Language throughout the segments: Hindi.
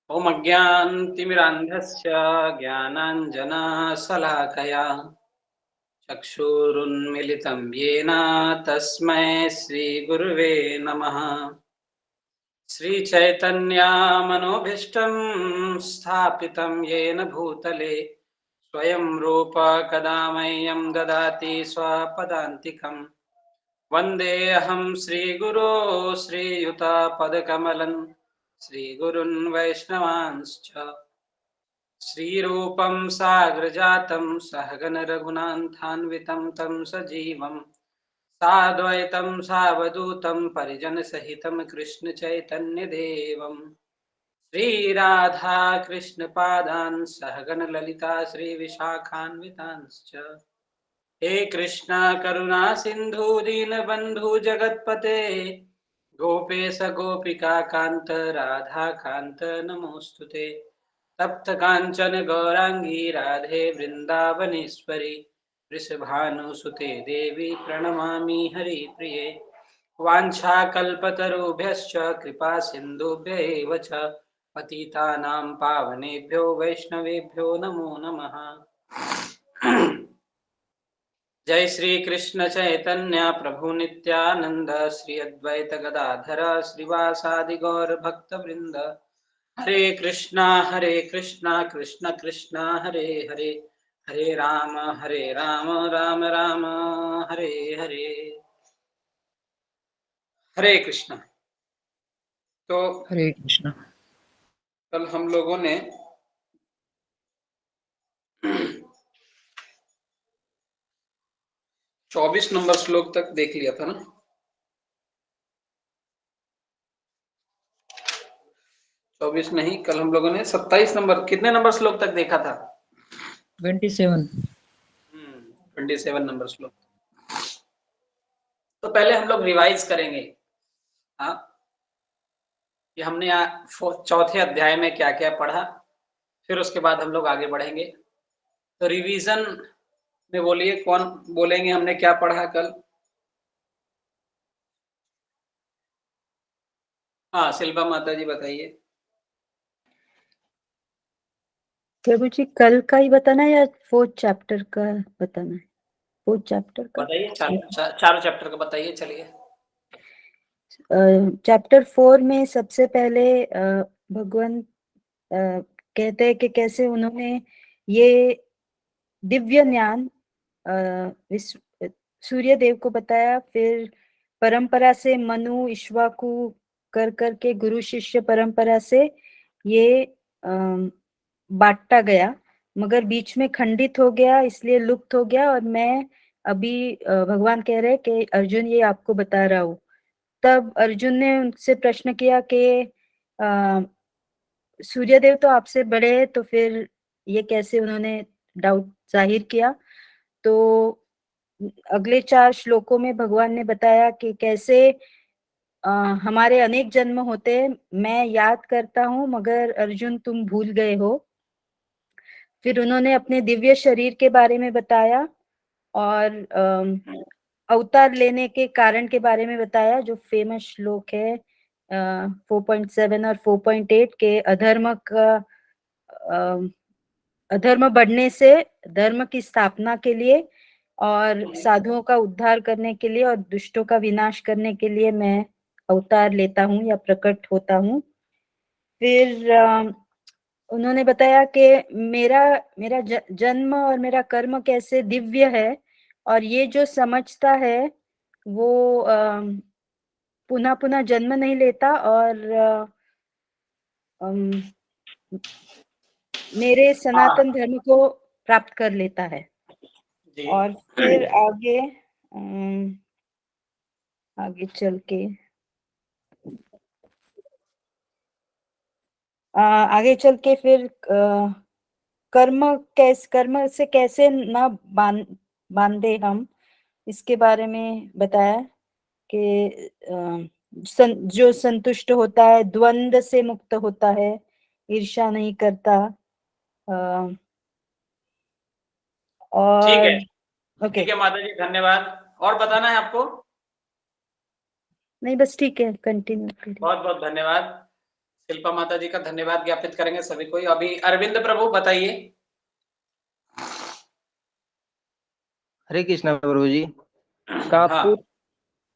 ॐ अज्ञानतिमिरान्धस्य ज्ञानाञ्जनशलाकया चक्षुरुन्मिलितं येन तस्मै श्रीगुरुवे नमः। श्रीचैतन्यमनोभीष्टं स्थापितं येन भूतले स्वयं रूप कदा मह्यं ददाति स्वपदान्तिकम्। वन्देऽहं श्रीगुरो श्रीयुतापदकमलं श्रीगुरुन् वैष्णवांश्च श्रीरूपं साग्रजातं सहगण रघुनाथान्वितं तं सजीवं साद्वैतं सावधूतं परिजनसहितं कृष्णचैतन्यदेवं श्रीराधा कृष्णपादान् सहगण ललिता श्रीविशाखान्वितांश्च। हे कृष्णा करुणा सिंधु दीनबंधु जगतपते गोपेश गोपिका कांत राधा कांत नमोस्तुते। तप्त कांचन गौरांगी राधे वृंदावनेश्वरी वृषभानुसुते देवी प्रणमामि हरिप्रिये। वाञ्छाकल्पतरुभ्यश्च कृपा सिन्धुभ्यैव च पतितानां पावनेभ्यो वैष्णवेभ्यो नमो नमः। जय श्री कृष्ण चैतन्य प्रभु नित्यानंद श्री अद्वैत गदाधर श्रीवासादि गौर भक्त वृंद। हरे कृष्णा कृष्ण कृष्ण हरे हरे, हरे राम राम राम हरे हरे। हरे कृष्णा। तो हरे कृष्णा। कल हम लोगों ने 24 नंबर श्लोक तक देख लिया था ना। 24 नहीं, कल हम लोगों ने 27 नंबर, कितने नंबर श्लोक तक देखा था? 27 नंबर श्लोक। तो पहले हम लोग रिवाइज करेंगे हाँ कि हमने चौथे अध्याय में क्या क्या पढ़ा, फिर उसके बाद हम लोग आगे बढ़ेंगे। तो रिवीजन में बोलिए, कौन बोलेंगे हमने क्या पढ़ा कल? हाँ, शिल्पा माता जी बताइए। प्रभु जी कल का ही बताना है या 4th चैप्टर का बताना है? 4th चैप्टर का बताइए, चारों चैप्टर का बताइए। चलिए, चैप्टर 4 में सबसे पहले भगवान कहते हैं कि कैसे उन्होंने ये दिव्य ज्ञान सूर्य देव को बताया, फिर परंपरा से मनु इक्ष्वाकु कर करके गुरु शिष्य परंपरा से ये बांटता गया, मगर बीच में खंडित हो गया, इसलिए लुप्त हो गया। और मैं अभी भगवान कह रहे हैं कि अर्जुन ये आपको बता रहा हूं। तब अर्जुन ने उनसे प्रश्न किया कि सूर्यदेव तो आपसे बड़े हैं, तो फिर ये कैसे, उन्होंने डाउट जाहिर किया। तो अगले 4 श्लोकों में भगवान ने बताया कि कैसे हमारे अनेक जन्म होते हैं, मैं याद करता हूं मगर अर्जुन तुम भूल गए हो। फिर उन्होंने अपने दिव्य शरीर के बारे में बताया और अवतार लेने के कारण के बारे में बताया, जो फेमस श्लोक है 4.7 और 4.8 के अधर्म बढ़ने से धर्म की स्थापना के लिए और साधुओं का उद्धार करने के लिए और दुष्टों का विनाश करने के लिए मैं अवतार लेता हूँ या प्रकट होता हूँ। फिर उन्होंने बताया कि मेरा मेरा जन्म और मेरा कर्म कैसे दिव्य है, और ये जो समझता है वो पुनः पुनः जन्म नहीं लेता और मेरे सनातन धर्म को प्राप्त कर लेता है। और फिर आगे चल के फिर कर्म से कैसे ना बांधे हम, इसके बारे में बताया कि जो संतुष्ट होता है द्वंद से मुक्त होता है, ईर्ष्या नहीं करता। और ठीक है माता जी, धन्यवाद। और बताना है आपको? नहीं, बस ठीक है, कंटिन्यू करिए। बहुत बहुत धन्यवाद। शिल्पा माता जी का धन्यवाद ज्ञापित करेंगे सभी को। अभी अरविंद प्रभु बताइए। हरे कृष्णा प्रभु जी, का आपको हाँ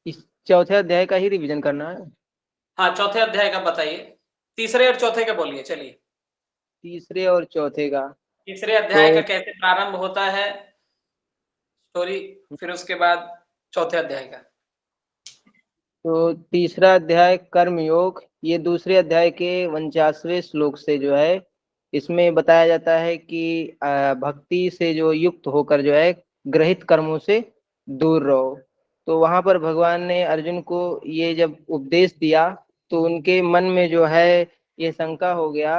इस चौथे अध्याय का ही रिवीजन करना है? हाँ, चौथे अध्याय का बताइए। तीसरे और चौथे का बोलिए। चलिए, तीसरे और चौथे का। तीसरे अध्याय का तो कैसे प्रारंभ होता है स्टोरी, फिर उसके बाद चौथे अध्याय का। तीसरा अध्याय कर्म योग, ये दूसरे अध्याय के 49वें श्लोक से जो है इसमें बताया जाता है कि भक्ति से जो युक्त होकर जो है ग्रहित कर्मों से दूर रहो। तो वहां पर भगवान ने अर्जुन को ये जब उपदेश दिया तो उनके मन में जो है ये शंका हो गया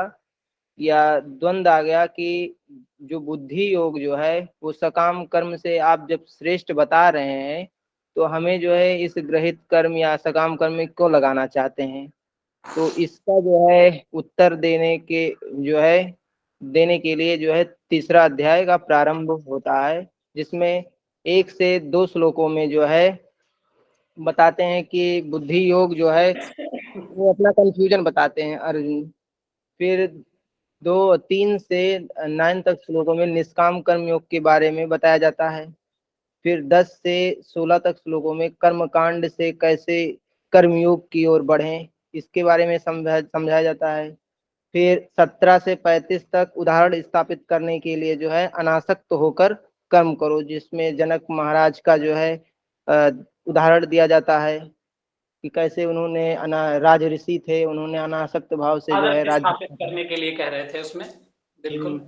या द्वंद आ गया कि जो बुद्धि योग जो है वो सकाम कर्म से आप जब श्रेष्ठ बता रहे हैं तो हमें जो है इस ग्रहित कर्म या सकाम कर्म में क्यों लगाना चाहते हैं। तो इसका जो है उत्तर देने के लिए जो है तीसरा अध्याय का प्रारंभ होता है, जिसमें 1 से 2 श्लोकों में जो है बताते हैं कि बुद्धि योग जो है वो अपना कंफ्यूजन बताते हैं अर्जुन। फिर 2 3 से 9 तक श्लोकों में निष्काम कर्म योग के बारे में बताया जाता है। फिर 10 से 16 तक श्लोकों में कर्म कांड से कैसे कर्मयोग की ओर बढ़ें इसके बारे में समझाया जाता है। फिर 17 से 35 तक उदाहरण स्थापित करने के लिए जो है अनासक्त होकर कर्म करो, जिसमें जनक महाराज का जो है उदाहरण दिया जाता है कि कैसे उन्होंने राज ऋषि थे, उन्होंने अनासक्त भाव से जो है आदर्श राज्य। स्थापित करने के लिए कह रहे थे उसमें, बिल्कुल।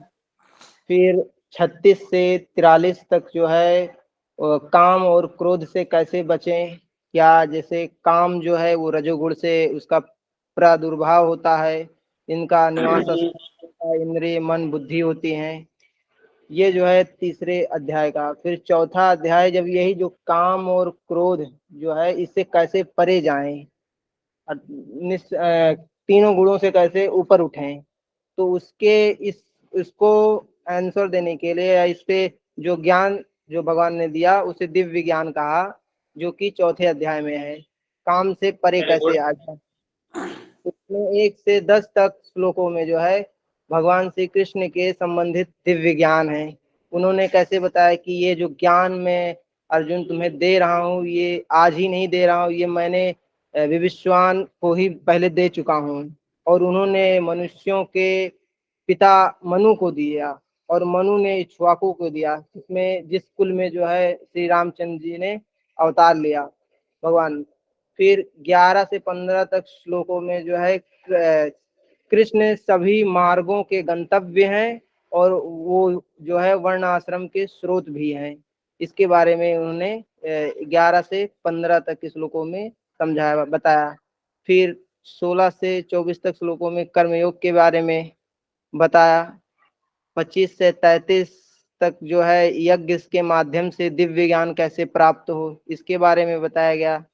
फिर 36 से 43 तक जो है काम और क्रोध से कैसे बचें। क्या जैसे काम जो है वो रजोगुण से उसका प्रादुर्भाव होता है, इनका निवास स्थान इंद्रिय मन बुद्धि होती हैं। ये जो है तीसरे अध्याय का। फिर चौथा अध्याय जब यही जो काम और क्रोध जो है इससे कैसे परे जाएं, तीनों गुणों से कैसे ऊपर उठें, तो उसके इसको आंसर देने के लिए या इस पे जो ज्ञान जो भगवान ने दिया उसे दिव्य ज्ञान कहा, जो कि चौथे अध्याय में है, काम से परे वेरी कैसे गुड। आ जाए। उसमें 1 से 10 तक श्लोकों में जो है भगवान श्री कृष्ण के संबंधित दिव्य ज्ञान है। उन्होंने कैसे बताया कि ये जो ज्ञान मैं अर्जुन तुम्हें दे रहा हूँ ये आज ही नहीं दे रहा हूँ, ये मैंने विविश्वान को ही पहले दे चुका हूँ। और उन्होंने मनुष्यों के पिता मनु को दिया और मनु ने इक्ष्वाकु को दिया, जिसमें जिस कुल में जो है श्री रामचंद्र जी ने अवतार लिया भगवान। फिर 11 से 15 तक श्लोकों में जो है कृष्ण सभी मार्गों के गंतव्य हैं और वो जो है वर्ण आश्रम के स्रोत भी हैं। इसके बारे में उन्होंने 11 से 15 तक के श्लोकों में समझाया बताया। फिर 16 से 24 तक श्लोकों में कर्मयोग के बारे में बताया। 25 से 33 तक जो है यज्ञ के माध्यम से दिव्य ज्ञान कैसे प्राप्त हो इसके बारे में बताया गया।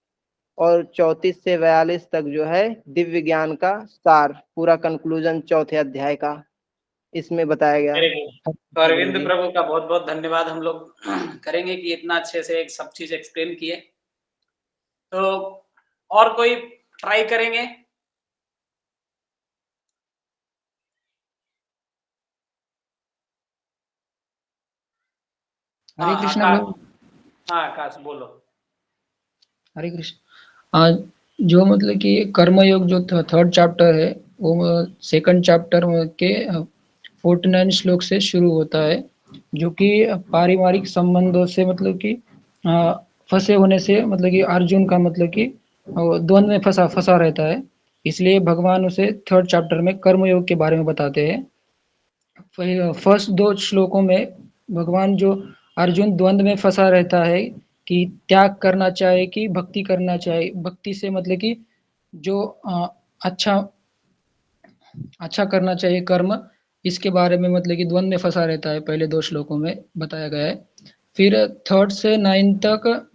और 34 से 42 तक जो है दिव्य ज्ञान का सार पूरा कंक्लूजन चौथे अध्याय का इसमें बताया गया। Very good. तो अरविंद प्रभु का बहुत बहुत धन्यवाद हम लोग करेंगे कि इतना अच्छे से एक सब चीज एक्सप्लेन किए। तो और कोई ट्राई करेंगे? हरे हाँ कृष्ण आकाश। प्रभु। हाँ आकाश बोलो। हरे कृष्ण। आज जो मतलब कि कर्मयोग जो थर्ड चैप्टर है वो सेकंड चैप्टर के 49 श्लोक से शुरू होता है, जो कि पारिवारिक संबंधों से मतलब कि फंसे होने से मतलब कि अर्जुन का मतलब कि द्वंद में फंसा फंसा रहता है। इसलिए भगवान उसे थर्ड चैप्टर में कर्मयोग के बारे में बताते हैं। फर्स्ट 2 श्लोकों में भगवान जो अर्जुन द्वंद में फंसा रहता है कि त्याग करना चाहे कि भक्ति करना चाहे, भक्ति से मतलब कि जो अच्छा अच्छा करना चाहिए कर्म, इसके बारे में मतलब कि द्वंद में फंसा रहता है, पहले 2 श्लोकों में बताया गया है। फिर 3 से 9 तक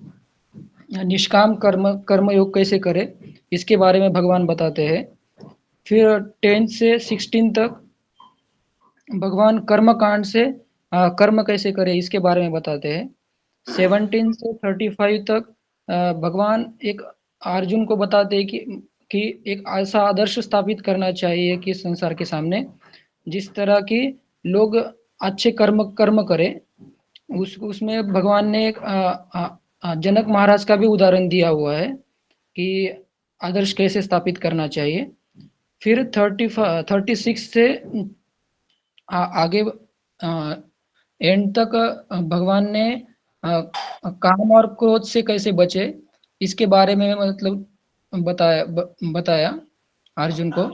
निष्काम कर्मयोग कैसे करे इसके बारे में भगवान बताते हैं। फिर 10 से 16 तक भगवान कर्म कांड से कर्म कैसे करे इसके बारे में बताते हैं। 17 से 35 तक भगवान एक अर्जुन को बताते हैं कि कि एक ऐसा आदर्श स्थापित करना चाहिए कि संसार के सामने जिस तरह की लोग अच्छे कर्म करें। उसमें भगवान ने एक जनक महाराज का भी उदाहरण दिया हुआ है कि आदर्श कैसे स्थापित करना चाहिए। फिर 36 से आगे एंड तक भगवान ने काम और क्रोध से कैसे बचे इसके बारे में मतलब बताया अर्जुन को।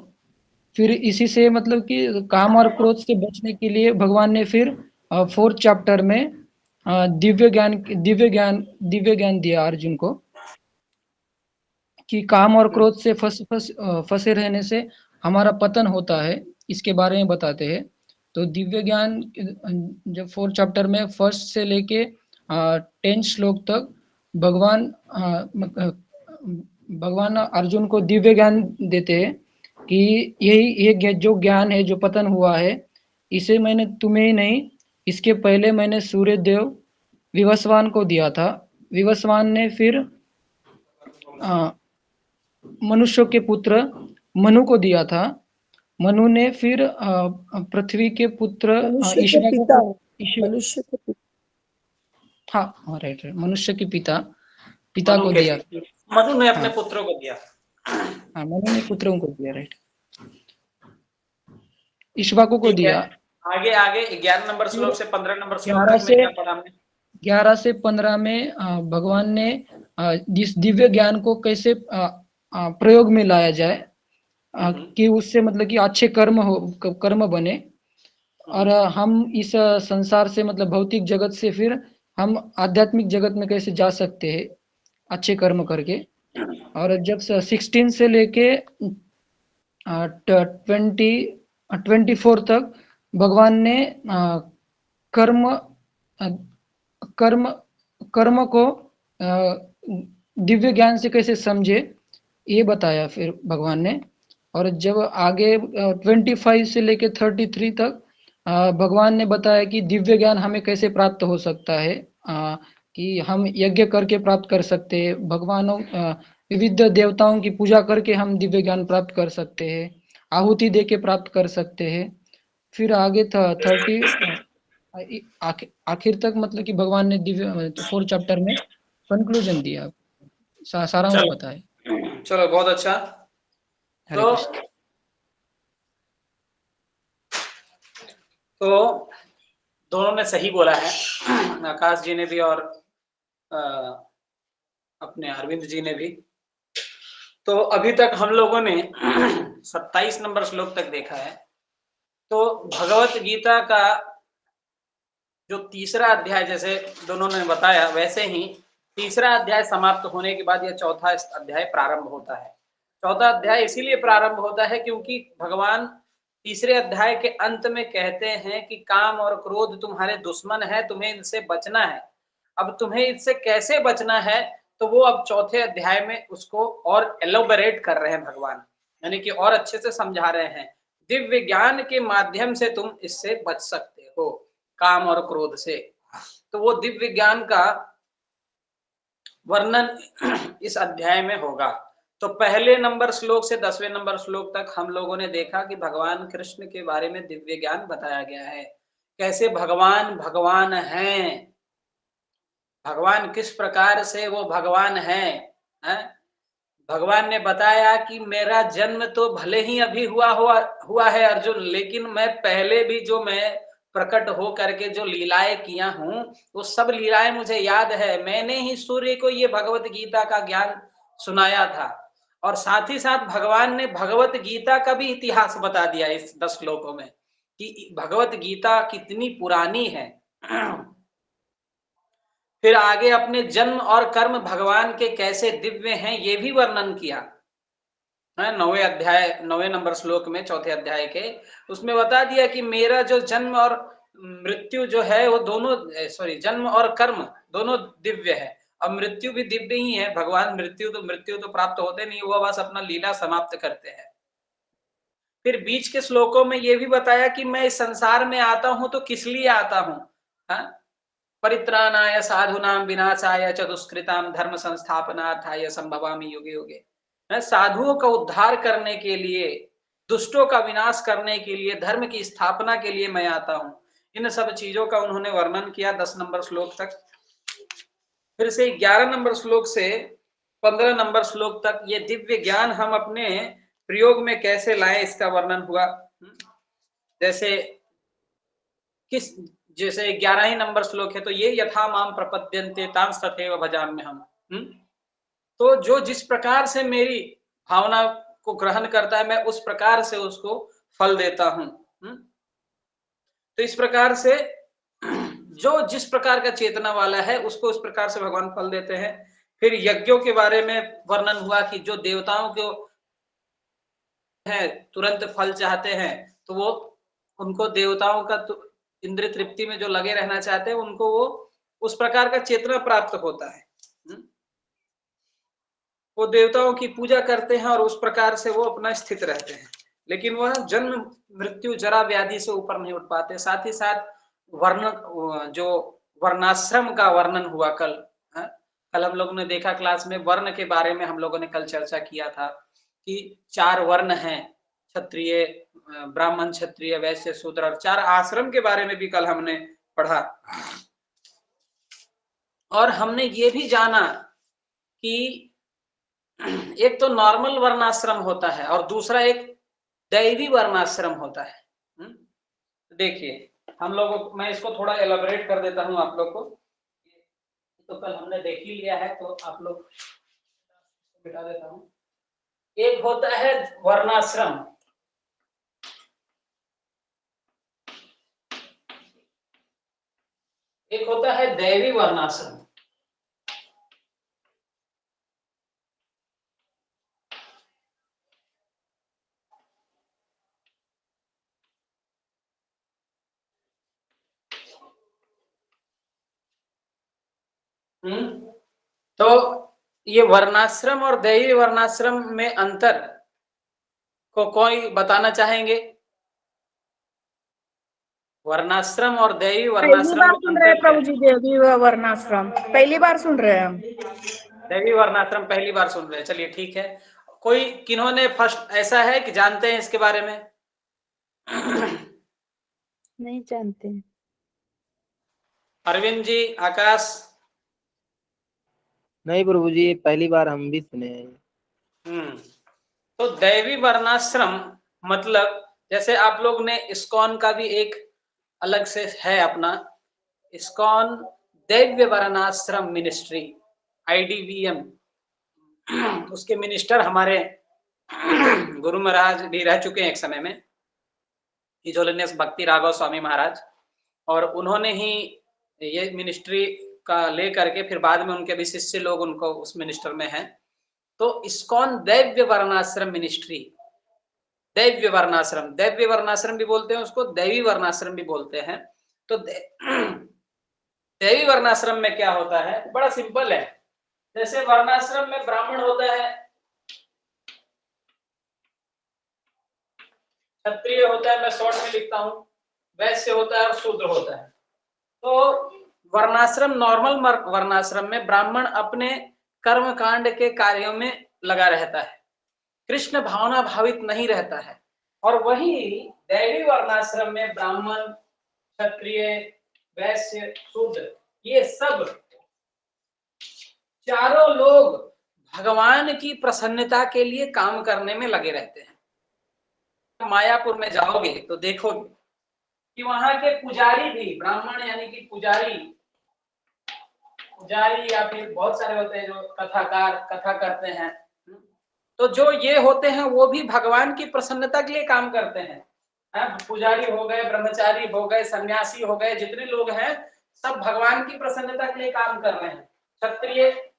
फिर इसी से मतलब कि काम और क्रोध से बचने के लिए भगवान ने फिर 4th चैप्टर में दिव्य ज्ञान दिया अर्जुन को कि काम और क्रोध से फंसे रहने से हमारा पतन होता है, इसके बारे में बताते हैं। तो दिव्य ज्ञान जब 4th चैप्टर में 1st से लेके 10 श्लोक तक भगवान अर्जुन को दिव्य ज्ञान देते हैं कि यही जो ज्ञान है, जो पतन हुआ है, इसे मैंने तुम्हें ही नहीं, इसके पहले मैंने सूर्य देव विवस्वान को दिया था। विवस्वान ने फिर मनुष्य के पुत्र मनु को दिया था। मनु ने फिर पृथ्वी के पुत्र मनुष्य के ईश्वर पिता, ईश्वर मनुष्य के पिता, हाँ राइट, मनुष्य के पिता को दिया। मनु ने अपने हाँ। पुत्रों को दिया। हाँ, मनु ने पुत्रों को दिया, राइट। इक्ष्वाकु को दिया। आगे 11 नंबर श्लोक से 15 नंबर श्लोक 11 तक में क्या पढ़ा हमने? 11 से 15 में भगवान ने इस दिव्य ज्ञान को कैसे प्रयोग में लाया जाए कि उससे मतलब कि अच्छे कर्म बने और हम इस संसार से मतलब भौतिक जगत से फिर हम आध्यात्मिक जगत में कैसे जा सकते हैं अच्छे कर्म करके। और जब 16 से लेके 24 तक भगवान ने कर्म को दिव्य ज्ञान से कैसे समझे ये बताया फिर भगवान ने। और जब आगे 25 से लेके 33 तक भगवान ने बताया कि दिव्य ज्ञान हमें कैसे प्राप्त हो सकता है, कि हम यज्ञ करके प्राप्त कर सकते हैं, भगवानों विविध देवताओं की पूजा करके हम दिव्य ज्ञान प्राप्त कर सकते हैं, आहुति दे के प्राप्त कर सकते हैं। फिर आगे था 30 आखिर तक मतलब कि भगवान ने दिव्य 4th चैप्टर में कंक्लूजन दिया, सारांश बताया। चलो बहुत अच्छा। तो दोनों ने सही बोला है, आकाश जी ने भी और अपने अरविंद जी ने भी। तो अभी तक हम लोगों ने 27 नंबर श्लोक तक देखा है। तो भगवत गीता का जो तीसरा अध्याय, जैसे दोनों ने बताया वैसे ही तीसरा अध्याय समाप्त होने के बाद यह चौथा अध्याय प्रारंभ होता है। चौथा अध्याय इसीलिए प्रारंभ होता है क्योंकि भगवान तीसरे अध्याय के अंत में कहते हैं कि काम और क्रोध तुम्हारे दुश्मन है, तुम्हें इनसे बचना है। अब तुम्हें इससे कैसे बचना है, तो वो अब चौथे अध्याय में उसको और एलोबरेट कर रहे हैं भगवान, यानी कि और अच्छे से समझा रहे हैं। दिव्य ज्ञान के माध्यम से तुम इससे बच सकते हो, काम और क्रोध से। तो वो दिव्य ज्ञान का वर्णन इस अध्याय में होगा। तो पहले नंबर श्लोक से 10वें नंबर श्लोक तक हम लोगों ने देखा कि भगवान कृष्ण के बारे में दिव्य ज्ञान बताया गया है, कैसे भगवान हैं, भगवान किस प्रकार से वो भगवान हैं। भगवान ने बताया कि मेरा जन्म तो भले ही अभी हुआ है अर्जुन, लेकिन मैं पहले भी जो मैं प्रकट हो करके जो लीलाएं किया हूं, वो सब लीलाएं मुझे याद है। मैंने ही सूर्य को ये भगवत गीता का ज्ञान सुनाया था। और साथ ही साथ भगवान ने भगवत गीता का भी इतिहास बता दिया इस 10 श्लोकों में कि भगवत गीता कितनी पुरानी है। फिर आगे अपने जन्म और कर्म भगवान के कैसे दिव्य हैं ये भी वर्णन किया है। 9वें नंबर श्लोक में चौथे अध्याय के उसमें बता दिया कि मेरा जो जन्म और मृत्यु जो है वो दोनों, जन्म और कर्म दोनों दिव्य है। अब मृत्यु भी दिव्य ही है। भगवान मृत्यु तो प्राप्त होते नहीं, वो बस अपना लीला समाप्त करते हैं। फिर बीच के श्लोकों में ये भी बताया कि मैं इस संसार में आता हूं तो किस लिए आता हूं, परित्राणाय साधूनां विनाशाय च दुष्कृतां धर्म संस्थापनार्थाय संभवामि युगे युगे। साधुओं का उद्धार करने के लिए, दुष्टों का विनाश करने के लिए, धर्म की स्थापना के लिए मैं आता हूं। इन सब चीजों का उन्होंने वर्णन किया 10 नंबर श्लोक तक। फिर से 11 नंबर श्लोक से 15 नंबर श्लोक तक ये दिव्य ज्ञान हम अपने प्रयोग में कैसे लाएं, इसका वर्णन हुआ। जैसे 11 ही नंबर श्लोक है, तो ये यथा माम प्रपद्यन्ते तांस तथैव भजाम्यहम्। तो जो जिस प्रकार से मेरी भावना को ग्रहण करता है, मैं उस प्रकार से उसको फल देता हूं। तो इस प्रकार से जो जिस प्रकार का चेतना वाला है उसको उस प्रकार से भगवान फल देते हैं। फिर यज्ञों के बारे में वर्णन हुआ कि जो देवताओं को है तुरंत फल चाहते हैं, तो वो उनको देवताओं का इंद्रिय तृप्ति में जो लगे रहना चाहते हैं, उनको वो उस प्रकार का चेतना प्राप्त होता है। वो देवताओं की पूजा करते हैं और उस प्रकार से वो अपना स्थित रहते हैं, लेकिन वह जन्म मृत्यु जरा व्याधि से ऊपर नहीं उठ पाते। साथ ही साथ जो वर्णाश्रम का वर्णन हुआ कल हम लोगों ने देखा क्लास में, वर्ण के बारे में हम लोगों ने कल चर्चा किया था कि 4 वर्ण हैं, क्षत्रिय, ब्राह्मण, क्षत्रिय, वैश्य, शूद्र, और 4 आश्रम के बारे में भी कल हमने पढ़ा। और हमने ये भी जाना कि एक तो नॉर्मल वर्णाश्रम होता है और दूसरा एक दैवी वर्णाश्रम होता है। देखिए हम लोगों, मैं इसको थोड़ा एलाबोरेट कर देता हूं आप लोग को। तो कल हमने देख ही लिया है, तो आप लोग बिठा देता हूं। एक होता है वर्णाश्रम, एक होता है दैवी वर्णाश्रम। तो ये वर्णाश्रम और दैवी वर्णाश्रम में अंतर को कोई बताना चाहेंगे? वर्णाश्रम और दैवी वर्णाश्रम में सुन रहे हैं अंतर क्या प्रभु जी, देवी वर्णाश्रम पहली बार सुन रहे हैं हम। दैवी वर्णाश्रम पहली बार सुन रहे हैं, चलिए ठीक है। कोई किन्होंने फर्स्ट ऐसा है कि जानते हैं इसके बारे में? नहीं जानते हैं। अरविंद जी, आकाश? नहीं प्रभु जी, पहली बार हम भी सुने हैं। तो दैवी वर्णाश्रम मतलब, जैसे आप लोग ने इस्कॉन का भी एक अलग से है अपना, इस्कॉन दैव्य वर्णाश्रम मिनिस्ट्री, IDVM, उसके मिनिस्टर हमारे गुरु महाराज भी रह चुके हैं एक समय में, हिजोलिनियस भक्ति राघव स्वामी महाराज, और उन्होंने ही ये मिनिस्ट्री का ले करके फिर बाद में उनके भी शिष्य लोग उनको उस मिनिस्टर में हैं। तो इस्कॉन दैव्य वर्णाश्रम मिनिस्ट्री, दैव्य वर्णाश्रम भी बोलते हैं उसको, दैवी वर्णाश्रम भी बोलते हैं। तो दैवी वर्णाश्रम में क्या होता है, बड़ा सिंपल है। जैसे वर्णाश्रम में ब्राह्मण होता है, क्षत्रिय होता है, मैं शॉर्ट में लिखता हूं, वैश्य होता है और शूद्र होता है। तो वर्णाश्रम, नॉर्मल वर्णाश्रम में ब्राह्मण अपने कर्म कांड के कार्यों में लगा रहता है, कृष्ण भावना भावित नहीं रहता है। और वही दैवी वर्णाश्रम में ब्राह्मण, क्षत्रिय, वैश्य, शूद्र, ये सब चारों लोग भगवान की प्रसन्नता के लिए काम करने में लगे रहते हैं। मायापुर में जाओगे तो देखोगे कि वहां के पुजारी भी ब्राह्मण, यानी कि पुजारी या फिर बहुत सारे होते हैं जो कथाकार, कथा करते हैं। तो जो ये होते हैं वो भी भगवान की प्रसन्नता के लिए काम करते हैं। पुजारी हो गए, ब्रह्मचारी हो गए, सन्यासी हो गए, जितने लोग हैं सब भगवान की प्रसन्नता के लिए काम कर रहे हैं। क्षत्रिय,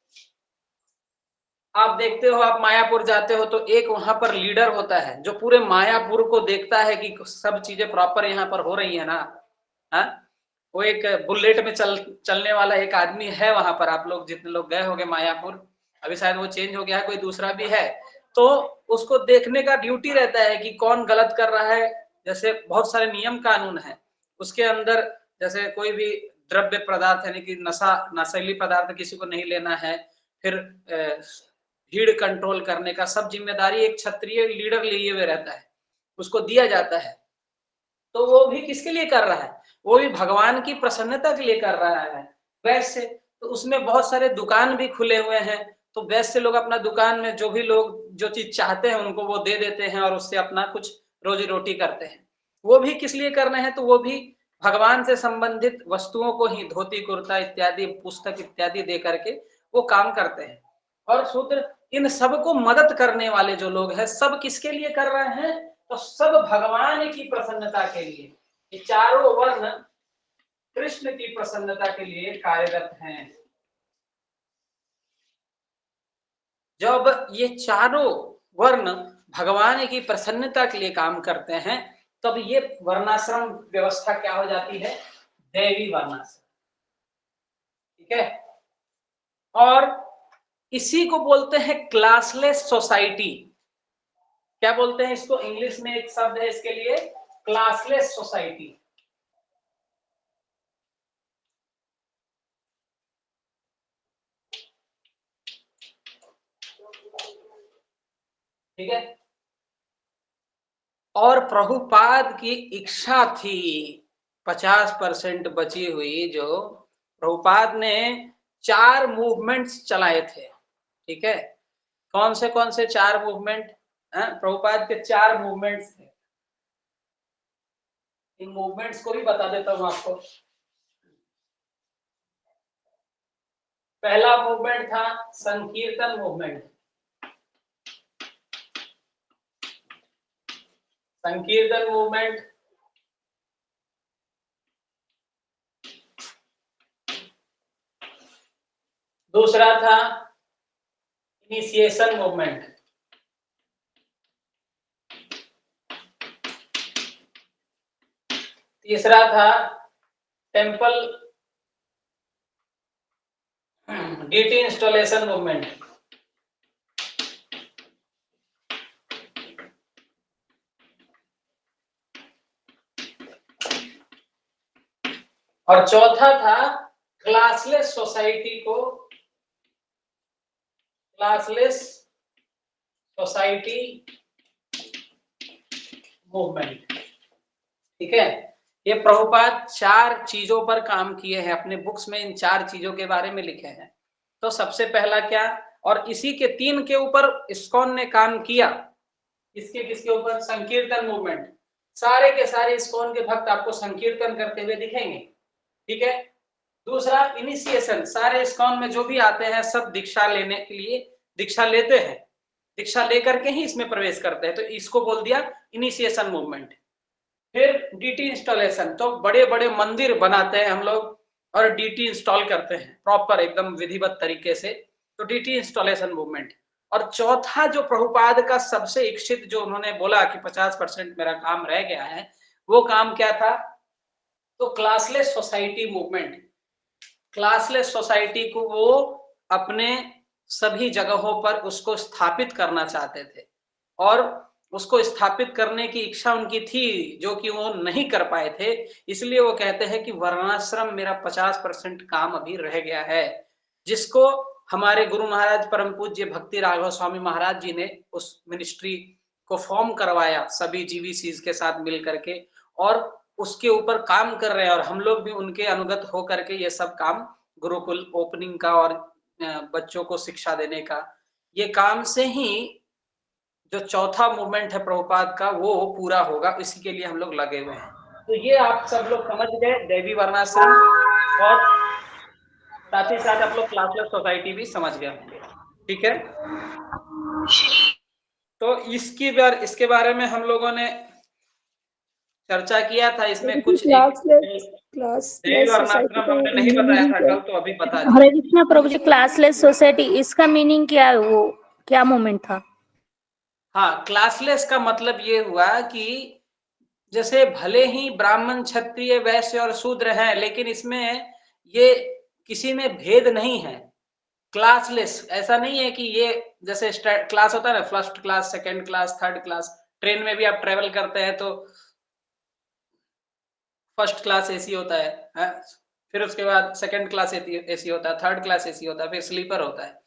आप देखते हो, आप मायापुर जाते हो तो एक वहां पर लीडर होता है जो पूरे मायापुर को देखता है कि सब चीजें प्रॉपर यहाँ पर हो रही है ना। वो एक बुलेट में चलने वाला एक आदमी है वहां पर, आप लोग जितने लोग गए होंगे मायापुर, अभी शायद वो चेंज हो गया है, कोई दूसरा भी है। तो उसको देखने का ड्यूटी रहता है कि कौन गलत कर रहा है। जैसे बहुत सारे नियम कानून है उसके अंदर, जैसे कोई भी द्रव्य पदार्थ यानी कि नशीली पदार्थ किसी को नहीं लेना है, फिर भीड़ कंट्रोल करने का सब जिम्मेदारी एक क्षत्रिय लीडर लिए हुए रहता है, उसको दिया जाता है। तो वो भी किसके लिए कर रहा है? वो भी भगवान की प्रसन्नता के लिए कर रहा है। वैसे तो उसमें बहुत सारे दुकान भी खुले हुए हैं, तो वैसे लोग अपना दुकान में जो भी लोग जो चीज चाहते हैं उनको वो दे देते हैं और उससे अपना कुछ रोजी रोटी करते हैं। वो भी किस लिए करना है? तो वो भी भगवान से संबंधित वस्तुओं को ही, धोती कुर्ता इत्यादि, पुस्तक इत्यादि दे करके वो काम करते हैं। और शूद्र इन सबको मदद करने वाले जो लोग हैं, सब किसके लिए कर रहे हैं? तो सब भगवान की प्रसन्नता के लिए। ये चारों वर्ण कृष्ण की प्रसन्नता के लिए कार्यरत हैं। जब ये चारों वर्ण भगवान की प्रसन्नता के लिए काम करते हैं, तब ये वर्णाश्रम व्यवस्था क्या हो जाती है? दैवी वर्णाश्रम। ठीक है। और इसी को बोलते हैं क्लासलेस सोसाइटी। क्या बोलते हैं इसको? इंग्लिश में एक शब्द है इसके लिए, क्लासलेस सोसाइटी। ठीक है। और प्रभुपाद की इच्छा थी 50% बची हुई, जो प्रभुपाद ने 4 मूवमेंट्स चलाए थे। ठीक है। कौन से 4 मूवमेंट? प्रभुपाद के 4 मूवमेंट्स थे। इन मूवमेंट्स को भी बता देता हूं आपको। पहला मूवमेंट था संकीर्तन मूवमेंट। संकीर्तन मूवमेंट। दूसरा था इनिशिएशन मूवमेंट। तीसरा था टेम्पल डीटी इंस्टॉलेशन मूवमेंट। और चौथा था क्लासलेस सोसाइटी को, क्लासलेस सोसाइटी मूवमेंट। ठीक है। ये प्रभुपाद 4 चीजों पर काम किए हैं, अपने बुक्स में इन 4 चीजों के बारे में लिखे हैं। तो सबसे पहला क्या, और इसी के 3 के ऊपर इस्कॉन ने काम किया। इसके किसके ऊपर? संकीर्तन मूवमेंट। सारे के सारे इस्कॉन के भक्त आपको संकीर्तन करते हुए दिखेंगे। ठीक है। दूसरा इनिशिएशन, सारे इस्कॉन में जो भी आते हैं सब दीक्षा लेने के लिए दीक्षा लेते हैं, दीक्षा लेकर के ही इसमें प्रवेश करते हैं, तो इसको बोल दिया इनिशिएशन मूवमेंट। फिर डीटी इंस्टॉलेशन, तो बड़े बड़े मंदिर बनाते हैं हम लोग और डीटी इंस्टॉल करते हैं प्रॉपर एकदम विधिवत तरीके से, तो डीटी इंस्टॉलेशन मूवमेंट। और चौथा जो प्रभुपाद का सबसे इच्छित, जो उन्होंने बोला कि 50% मेरा काम रह गया है, वो काम क्या था? तो classless society movement. Classless society को वो अपने सभी जगहों पर उसको स्थापित करना चाहते थे, और उसको स्थापित करने की इच्छा उनकी थी, जो कि वो नहीं कर पाए थे। इसलिए वो कहते हैं कि वर्णाश्रम मेरा 50% काम अभी रह गया है, जिसको हमारे गुरु महाराज परम पूज्य भक्ति राघव स्वामी महाराज जी ने उस मिनिस्ट्री को फॉर्म करवाया सभी जीवीसीज के साथ मिल करके, और उसके ऊपर काम कर रहे हैं। और हम लोग भी उनके अनुगत हो करके ये सब काम, गुरुकुल ओपनिंग का और बच्चों को शिक्षा देने का, ये काम से ही जो चौथा मूवमेंट है प्रभुपाद का, वो पूरा होगा। इसी के लिए हम लोग लगे हुए हैं। तो ये आप सब लोग समझ गए दैवी वर्णाश्रम, और साथ ही साथ आप लोग क्लासलेस सोसाइटी भी समझ गए होंगे। ठीक है। तो इसके बारे में हम लोगों ने चर्चा किया था। इसमें कुछ दैवी वर्णाश्रम हमने नहीं बताया था कल, तो अभी बता दिया। हरे कृष्णा प्रभु जी, क्लासलेस सोसाइटी, इसका मीनिंग क्या है? वो क्या मूवमेंट था? हाँ, क्लासलेस का मतलब ये हुआ कि जैसे भले ही ब्राह्मण, क्षत्रिय, वैश्य और शूद्र हैं, लेकिन इसमें ये किसी में भेद नहीं है। क्लासलेस ऐसा नहीं है कि ये जैसे क्लास होता है ना, first class, second class, third class. Train में भी आप ट्रेवल करते हैं तो फर्स्ट क्लास एसी होता है, फिर उसके बाद सेकंड क्लास एसी होता है, थर्ड क्लास एसी होता है, फिर स्लीपर होता है।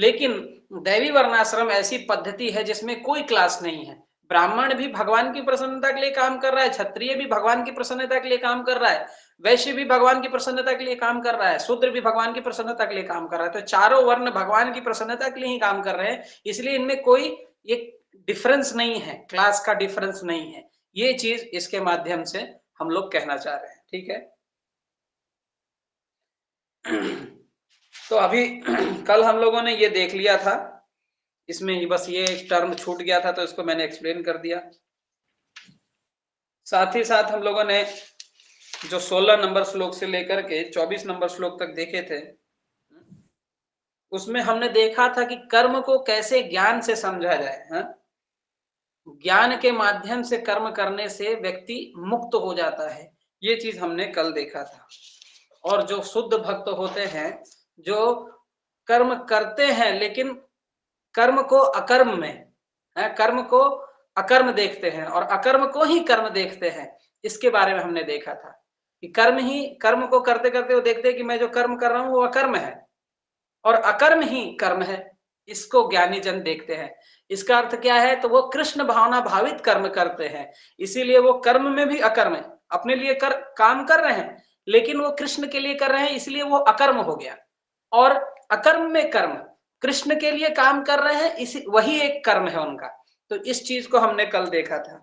लेकिन दैवी वर्णाश्रम ऐसी पद्धति है जिसमें कोई क्लास नहीं है। ब्राह्मण भी भगवान की प्रसन्नता के लिए काम कर रहा है, क्षत्रिय भी भगवान की प्रसन्नता के लिए काम कर रहा है, वैश्य भी भगवान की प्रसन्नता के लिए काम कर रहा है, शूद्र भी भगवान की प्रसन्नता के लिए काम कर रहा है। तो चारों वर्ण भगवान की प्रसन्नता के लिए ही काम कर रहे हैं, इसलिए इनमें कोई एक डिफरेंस नहीं है, क्लास का डिफरेंस नहीं है। ये चीज इसके माध्यम से हम लोग कहना चाह रहे हैं। ठीक है, तो अभी कल हम लोगों ने ये देख लिया था, इसमें बस ये एक टर्म छूट गया था तो इसको मैंने एक्सप्लेन कर दिया। साथ ही साथ हम लोगों ने जो 16 नंबर श्लोक से लेकर के 24 नंबर श्लोक तक देखे थे, उसमें हमने देखा था कि कर्म को कैसे ज्ञान से समझा जाए। ज्ञान के माध्यम से कर्म करने से व्यक्ति मुक्त हो जाता है, ये चीज हमने कल देखा था। और जो शुद्ध भक्त होते हैं, जो कर्म करते हैं लेकिन कर्म को अकर्म में, कर्म को अकर्म देखते हैं और अकर्म को ही कर्म देखते हैं, इसके बारे में हमने देखा था कि कर्म को करते करते वो देखते हैं कि मैं जो कर्म कर रहा हूं वो अकर्म है और अकर्म ही कर्म है, इसको ज्ञानी जन देखते हैं। इसका अर्थ क्या है? तो वो कृष्ण भावना भावित कर्म करते हैं, इसीलिए वो कर्म में भी अकर्म है, अपने लिए काम कर रहे हैं लेकिन वो कृष्ण के लिए कर रहे हैं, इसलिए वो अकर्म हो गया। और अकर्म में कर्म, कृष्ण के लिए काम कर रहे हैं, इसी वही एक कर्म है उनका। तो इस चीज को हमने कल देखा था।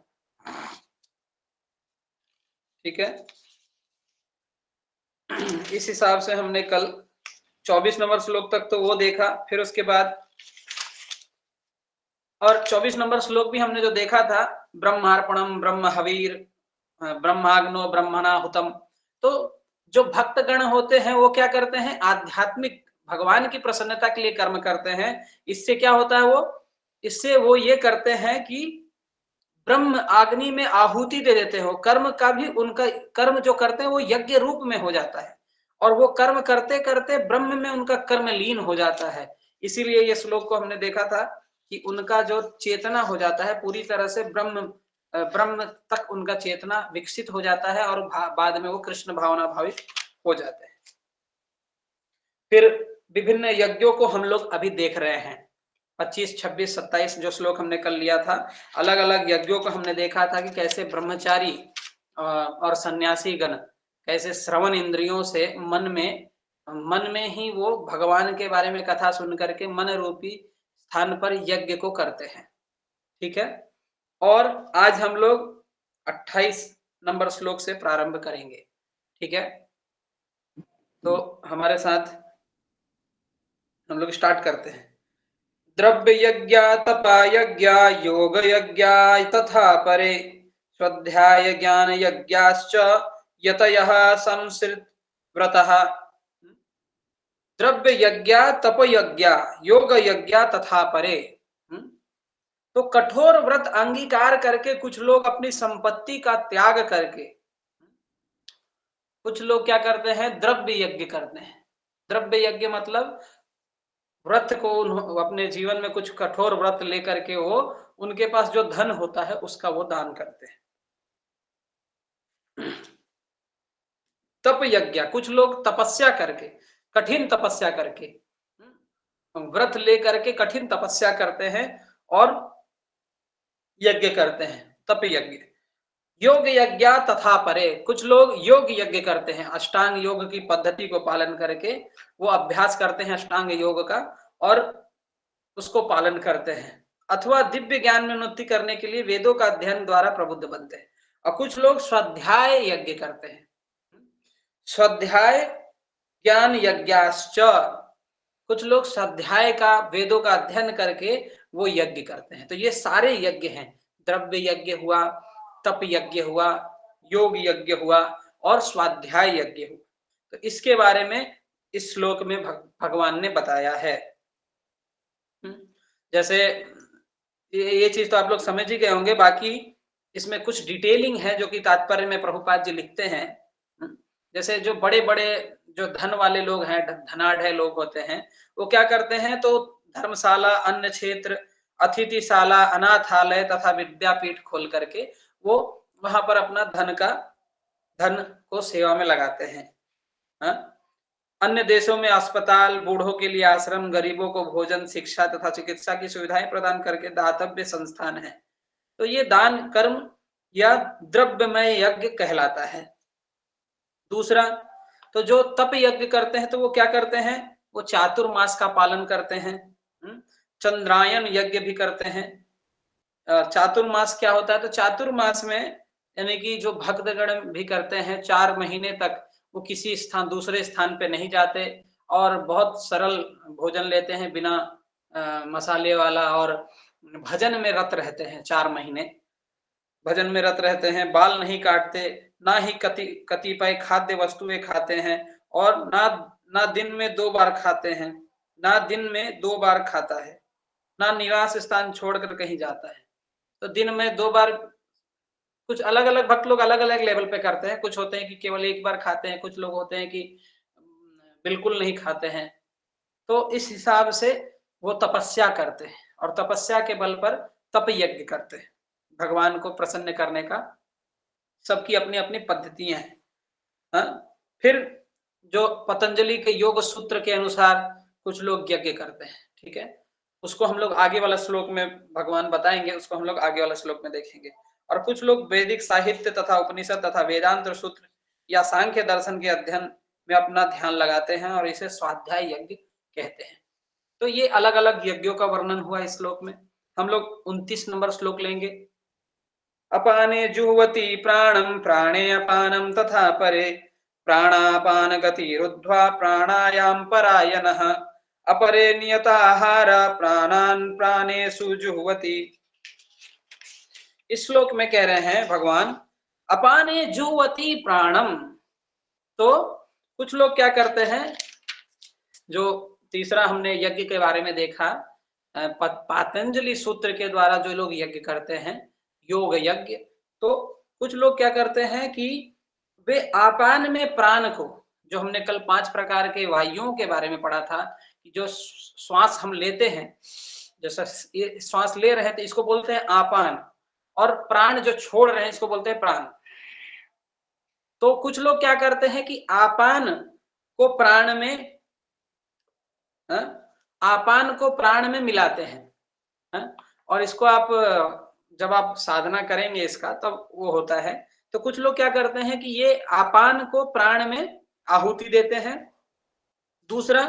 ठीक है, इस हिसाब से हमने कल 24 नंबर श्लोक तक तो वो देखा। फिर उसके बाद और 24 नंबर श्लोक भी हमने जो देखा था, ब्रह्मार्पणम ब्रह्म हवीर ब्रह्माग्नो ब्रह्मणाहुतम। तो जो भक्तगण होते हैं वो क्या करते हैं? आध्यात्मिक भगवान की प्रसन्नता के लिए कर्म करते हैं। इससे क्या होता है? इससे वो ये करते हैं कि ब्रह्म अग्नि में आहुति दे देते हो। कर्म का भी उनका कर्म जो करते हैं वो यज्ञ रूप में हो जाता है और वो कर्म करते करते ब्रह्म में उनका कर्म लीन हो जाता है। इसीलिए ये श्लोक को हमने देखा था कि उनका जो चेतना हो जाता है पूरी तरह से ब्रह्म तक उनका चेतना विकसित हो जाता है और बाद में वो कृष्ण भावना भावित हो जाते हैं। फिर विभिन्न यज्ञों को हम लोग अभी देख रहे हैं, 25, 26, 27 जो श्लोक हमने कल लिया था, अलग अलग यज्ञों को हमने देखा था कि कैसे ब्रह्मचारी और सन्यासी गण कैसे श्रवण इंद्रियों से मन में ही वो भगवान के बारे में कथा सुन करके मन रूपी स्थान पर यज्ञ को करते हैं। ठीक है, और आज हम लोग 28 नंबर श्लोक से प्रारंभ करेंगे। ठीक है, तो हमारे साथ हम लोग स्टार्ट करते हैं। द्रव्य यज्ञ तपा यज्ञ योग यज्ञ तथा परे स्वाध्याय ज्ञान यज्ञाश्च यतयः संसृत व्रतः। द्रव्य यज्ञ तप यज्ञ योग यज्ञ तथा परे। तो कठोर व्रत अंगीकार करके कुछ लोग अपनी संपत्ति का त्याग करके कुछ लोग क्या करते हैं? द्रव्य यज्ञ करते हैं। द्रव्य यज्ञ मतलब व्रत को अपने जीवन में कुछ कठोर व्रत लेकर के वो उनके पास जो धन होता है उसका वो दान करते हैं। तप यज्ञ, कुछ लोग तपस्या करके, कठिन तपस्या करके, व्रत लेकर के कठिन तपस्या करते हैं और यज्ञ करते हैं, तप यज्ञ। योग यज्ञ तथा परे, कुछ लोग योग यज्ञ करते हैं, अष्टांग योग की पद्धति को पालन करके वो अभ्यास करते हैं अष्टांग योग का और उसको पालन करते हैं, अथवा दिव्य ज्ञान में उन्नति करने के लिए वेदों का अध्ययन द्वारा प्रबुद्ध बनते हैं। और कुछ लोग स्वाध्याय यज्ञ करते हैं, स्वाध्याय ज्ञान यज्ञाश्च, कुछ लोग स्वाध्याय का वेदों का अध्ययन करके वो यज्ञ करते हैं। तो ये सारे यज्ञ हैं, द्रव्य यज्ञ हुआ, तप यज्ञ हुआ, योग यज्ञ हुआ और स्वाध्याय यज्ञ हुआ। तो इसके बारे में इस श्लोक में भगवान ने बताया है। जैसे ये चीज तो आप लोग समझ ही गए होंगे, बाकी इसमें कुछ डिटेलिंग है जो कि तात्पर्य में प्रभुपाद जी लिखते हैं। जैसे जो बड़े बड़े जो धन वाले लोग हैं, धनाढ़ लोग होते हैं, वो क्या करते हैं? तो धर्मशाला, अन्न क्षेत्र, अतिथिशाला, अनाथालय तथा विद्यापीठ खोल करके वो वहां पर अपना धन को सेवा में लगाते हैं। अन्य देशों में अस्पताल, बूढ़ों के लिए आश्रम, गरीबों को भोजन, शिक्षा तथा चिकित्सा की सुविधाएं प्रदान करके दातव्य संस्थान है। तो ये दान कर्म या द्रव्यमय यज्ञ कहलाता है। दूसरा, तो जो तप यज्ञ करते हैं तो वो क्या करते हैं, वो चातुर्मास का पालन करते हैं। चंद्रायन यज्ञ भी करते हैं। चातुर्मास क्या होता है, तो चातुर्मास में यानी कि जो भक्तगण भी करते हैं 4 महीने तक वो किसी स्थान दूसरे स्थान पे नहीं जाते और बहुत सरल भोजन लेते हैं बिना मसाले वाला, और भजन में रत रहते हैं। 4 महीने भजन में रत रहते हैं, बाल नहीं काटते, ना ही कतिपय खाद्य वस्तुएं खाते हैं, और ना दिन में 2 बार खाते हैं, ना दिन में 2 बार खाता है, ना निवास स्थान छोड़कर कहीं जाता है। तो दिन में 2 बार, कुछ अलग अलग भक्त लोग अलग अलग लेवल पे करते हैं। कुछ होते हैं कि केवल 1 बार खाते हैं, कुछ लोग होते हैं कि बिल्कुल नहीं खाते हैं। तो इस हिसाब से वो तपस्या करते हैं और तपस्या के बल पर तप यज्ञ करते हैं भगवान को प्रसन्न करने का। सबकी अपनी अपनी पद्धतियां हैं। फिर जो पतंजलि के योग सूत्र के अनुसार कुछ लोग यज्ञ करते हैं, ठीक है, उसको हम लोग आगे वाला श्लोक में भगवान बताएंगे, उसको हम लोग आगे वाला श्लोक में देखेंगे। और कुछ लोग वैदिक साहित्य तथा उपनिषद तथा वेदांत सूत्र या सांख्य दर्शन के अध्ययन में अपना ध्यान लगाते हैं और इसे स्वाध्याय यज्ञ कहते हैं। तो ये अलग अलग यज्ञों का वर्णन हुआ इस श्लोक में। हम लोग 29 नंबर श्लोक लेंगे। अपाने जुह्वति प्राणम प्राणे अपानम तथा परे प्राणापान गतिरुद्ध्वा प्राणायाम परायणः अपरे नियताहार प्राणान प्राणेषु जुह्वति। इस श्लोक में कह रहे हैं भगवान, अपाने जुह्वति प्राणम। तो कुछ लोग क्या करते हैं, जो तीसरा हमने यज्ञ के बारे में देखा, पतंजलि सूत्र के द्वारा जो लोग यज्ञ करते हैं योग यज्ञ, तो कुछ लोग क्या करते हैं कि वे आपान में प्राण को, जो हमने कल 5 प्रकार के वायुओं के बारे में पढ़ा था, कि जो श्वास हम लेते हैं, जैसा ये श्वास ले रहे हैं तो इसको बोलते हैं आपान, और प्राण जो छोड़ रहे हैं इसको बोलते हैं प्राण। तो कुछ लोग क्या करते हैं कि आपान को प्राण में आपान को प्राण में मिलाते हैं, और इसको आप जब आप साधना करेंगे इसका तब वो होता है। तो कुछ लोग क्या करते हैं कि ये आपान को प्राण में आहुति देते हैं। दूसरा,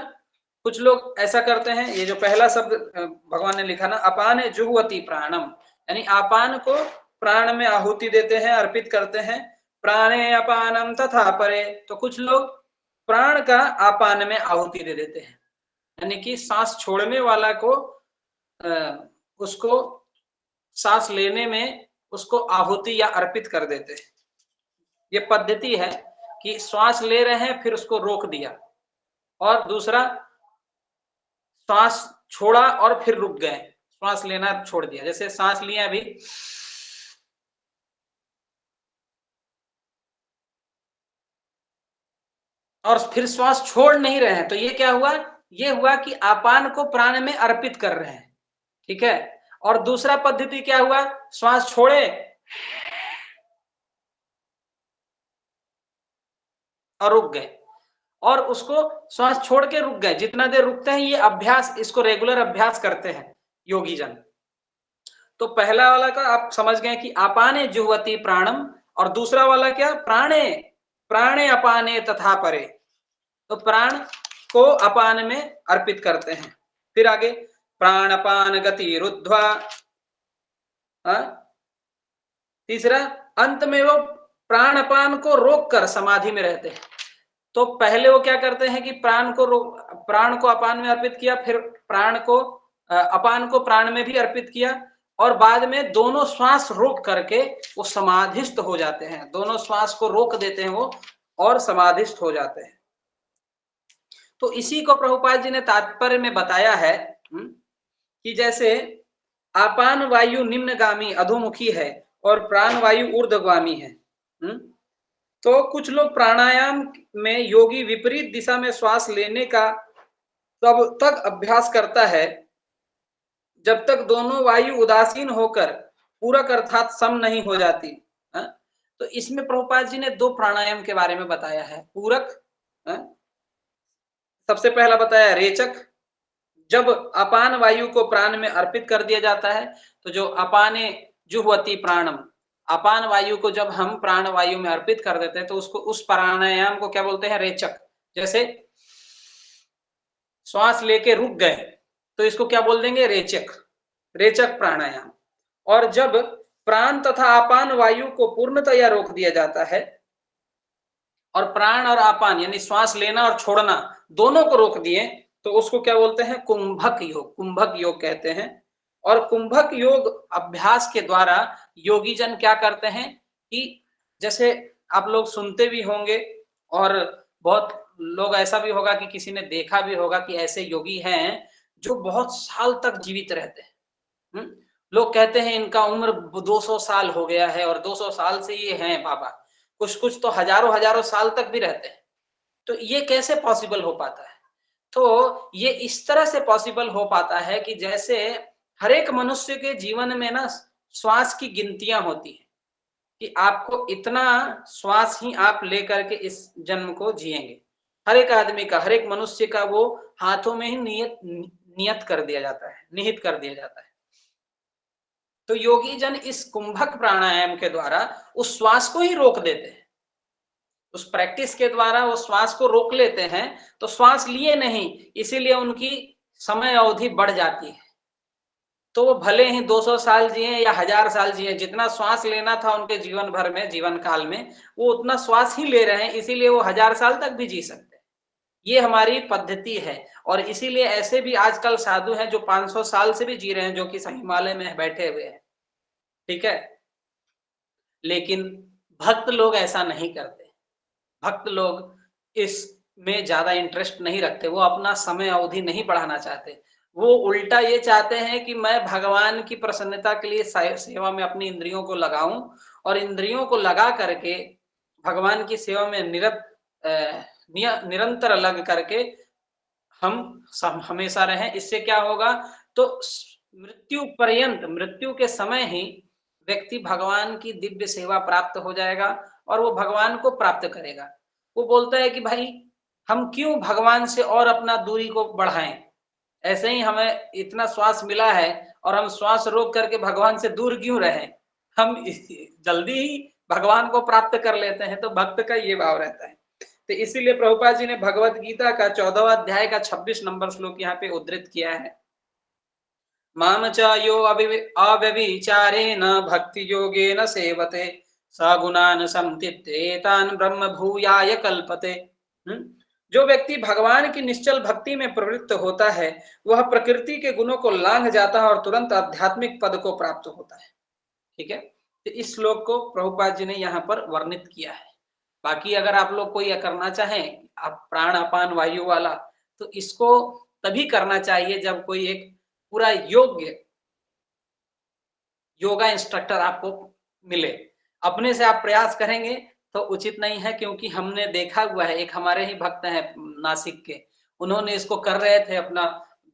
कुछ लोग ऐसा करते हैं, ये जो पहला शब्द भगवान ने लिखा ना, अपान जुह्वति प्राणम, यानी आपान को प्राण में आहुति देते हैं, अर्पित करते हैं। प्राणे अपानम तथा परे, तो कुछ लोग प्राण का आपान में आहुति दे देते हैं, यानी कि सांस छोड़ने वाला को उसको सांस लेने में उसको आहुति या अर्पित कर देते हैं। ये पद्धति है कि श्वास ले रहे हैं फिर उसको रोक दिया, और दूसरा श्वास छोड़ा और फिर रुक गए, श्वास लेना छोड़ दिया। जैसे सांस लिया अभी, और फिर श्वास छोड़ नहीं रहे हैं, तो ये क्या हुआ, ये हुआ कि आपान को प्राण में अर्पित कर रहे हैं, ठीक है। और दूसरा पद्धति क्या हुआ, श्वास छोड़े और रुक गए, और उसको श्वास छोड़ के रुक गए, जितना देर रुकते हैं ये अभ्यास, इसको रेगुलर अभ्यास करते हैं योगी जन। तो पहला वाला का आप समझ गए कि आपाने जुह्वति प्राणम, और दूसरा वाला क्या, प्राणे प्राणे अपाने तथा परे, तो प्राण को अपान में अर्पित करते हैं। फिर आगे प्राण अपान गति रुद्ध्वा, तीसरा अंत में वो प्राण अपान को रोककर समाधि में रहते हैं। तो पहले वो क्या करते हैं कि प्राण को अपान में अर्पित किया, फिर प्राण को अपान को प्राण में भी अर्पित किया, और बाद में दोनों श्वास रोक करके वो समाधिस्थ हो जाते हैं। दोनों श्वास को रोक देते हैं वो और समाधिस्थ हो जाते हैं। तो इसी को प्रभुपाद जी ने तात्पर्य में बताया है कि जैसे आपान वायु निम्नगामी अधोमुखी है और प्राण वायु ऊर्ध्वगामी है। तो कुछ लोग प्राणायाम में योगी विपरीत दिशा में श्वास लेने का तब तक अभ्यास करता है जब तक दोनों वायु उदासीन होकर पूरक अर्थात सम नहीं हो जाती। तो इसमें प्रभुपाद जी ने 2 प्राणायाम के बारे में बताया है, पूरक सबसे पहला बताया रेचक। जब अपान वायु को प्राण में अर्पित कर दिया जाता है तो जो अपाने जुह्वति प्राणम, अपान वायु को जब हम प्राण वायु में अर्पित कर देते हैं तो उसको, उस प्राणायाम को क्या बोलते हैं? रेचक। जैसे श्वास लेके रुक गए तो इसको क्या बोल देंगे? रेचक, रेचक प्राणायाम। और जब प्राण तथा अपान वायु को पूर्णतया रोक दिया जाता है और प्राण और अपान यानी श्वास लेना और छोड़ना दोनों को रोक दिए तो उसको क्या बोलते हैं? कुंभक योग, कुंभक योग कहते हैं। और कुंभक योग अभ्यास के द्वारा योगी जन क्या करते हैं कि जैसे आप लोग सुनते भी होंगे और बहुत लोग ऐसा भी होगा कि किसी ने देखा भी होगा कि ऐसे योगी हैं जो बहुत साल तक जीवित रहते हैं। लोग कहते हैं इनका उम्र 200 साल हो गया है और 200 साल से ये हैं बाबा, कुछ कुछ तो हजारों हजारों साल तक भी रहते हैं। तो ये कैसे पॉसिबल हो पाता है? तो ये इस तरह से पॉसिबल हो पाता है कि जैसे हर एक मनुष्य के जीवन में ना श्वास की गिनतियां होती हैं कि आपको इतना श्वास ही आप लेकर के इस जन्म को जिएंगे। हर एक आदमी का, हर एक मनुष्य का वो हाथों में ही नियत कर दिया जाता है, निहित कर दिया जाता है। तो योगी जन इस कुंभक प्राणायाम के द्वारा उस श्वास को ही रोक देते हैं। उस प्रैक्टिस के द्वारा वो श्वास को रोक लेते हैं तो श्वास लिए नहीं, इसीलिए उनकी समय अवधि बढ़ जाती है। तो वो भले ही 200 साल जिए या 1000 साल जिए, जितना श्वास लेना था उनके जीवन भर में, जीवन काल में, वो उतना श्वास ही ले रहे हैं, इसीलिए वो 1000 साल तक भी जी सकते हैं। ये हमारी पद्धति है। और इसीलिए ऐसे भी आजकल साधु हैं जो 500 साल से भी जी रहे हैं, जो कि हिमालय में बैठे हुए हैं। ठीक है, लेकिन भक्त लोग ऐसा नहीं करते। भक्त लोग इसमें ज्यादा इंटरेस्ट नहीं रखते, वो अपना समय अवधि नहीं बढ़ाना चाहते। वो उल्टा ये चाहते हैं कि मैं भगवान की प्रसन्नता के लिए सेवा में अपनी इंद्रियों को लगाऊं और इंद्रियों को लगा करके भगवान की सेवा में निरंतर लग करके हम हमेशा रहें। इससे क्या होगा? तो मृत्यु पर्यंत, मृत्यु के समय ही व्यक्ति भगवान की दिव्य सेवा प्राप्त हो जाएगा और वो भगवान को प्राप्त करेगा। वो बोलता है कि भाई हम क्यों भगवान से और अपना दूरी को बढ़ाएं, ऐसे ही हमें इतना श्वास मिला है और हम श्वास रोक करके भगवान से दूर क्यों रहें, हम जल्दी ही भगवान को प्राप्त कर लेते हैं। तो भक्त का ये भाव रहता है। तो इसीलिए प्रभुपाद जी ने भगवत गीता का 14वां अध्याय का 26 नंबर श्लोक यहाँ पे उद्धृत किया है। माम च यो अव्यभिचारेण भक्ति योगेन सेवते सगुणान संतीत्येतान् ब्रह्म भूयाय कल्पते। जो व्यक्ति भगवान की निश्चल भक्ति में प्रवृत्त होता है वह प्रकृति के गुणों को लांघ जाता है और तुरंत आध्यात्मिक पद को प्राप्त होता है। ठीक है, तो इस श्लोक को प्रभुपाद जी ने यहाँ पर वर्णित किया है। बाकी अगर आप लोग कोई करना चाहें आप प्राण अपान वायु वाला, तो इसको तभी करना चाहिए जब कोई एक पूरा योग्य योगा इंस्ट्रक्टर आपको मिले। अपने से आप प्रयास करेंगे तो उचित नहीं है, क्योंकि हमने देखा हुआ है, एक हमारे ही भक्त हैं नासिक के, उन्होंने इसको कर रहे थे अपना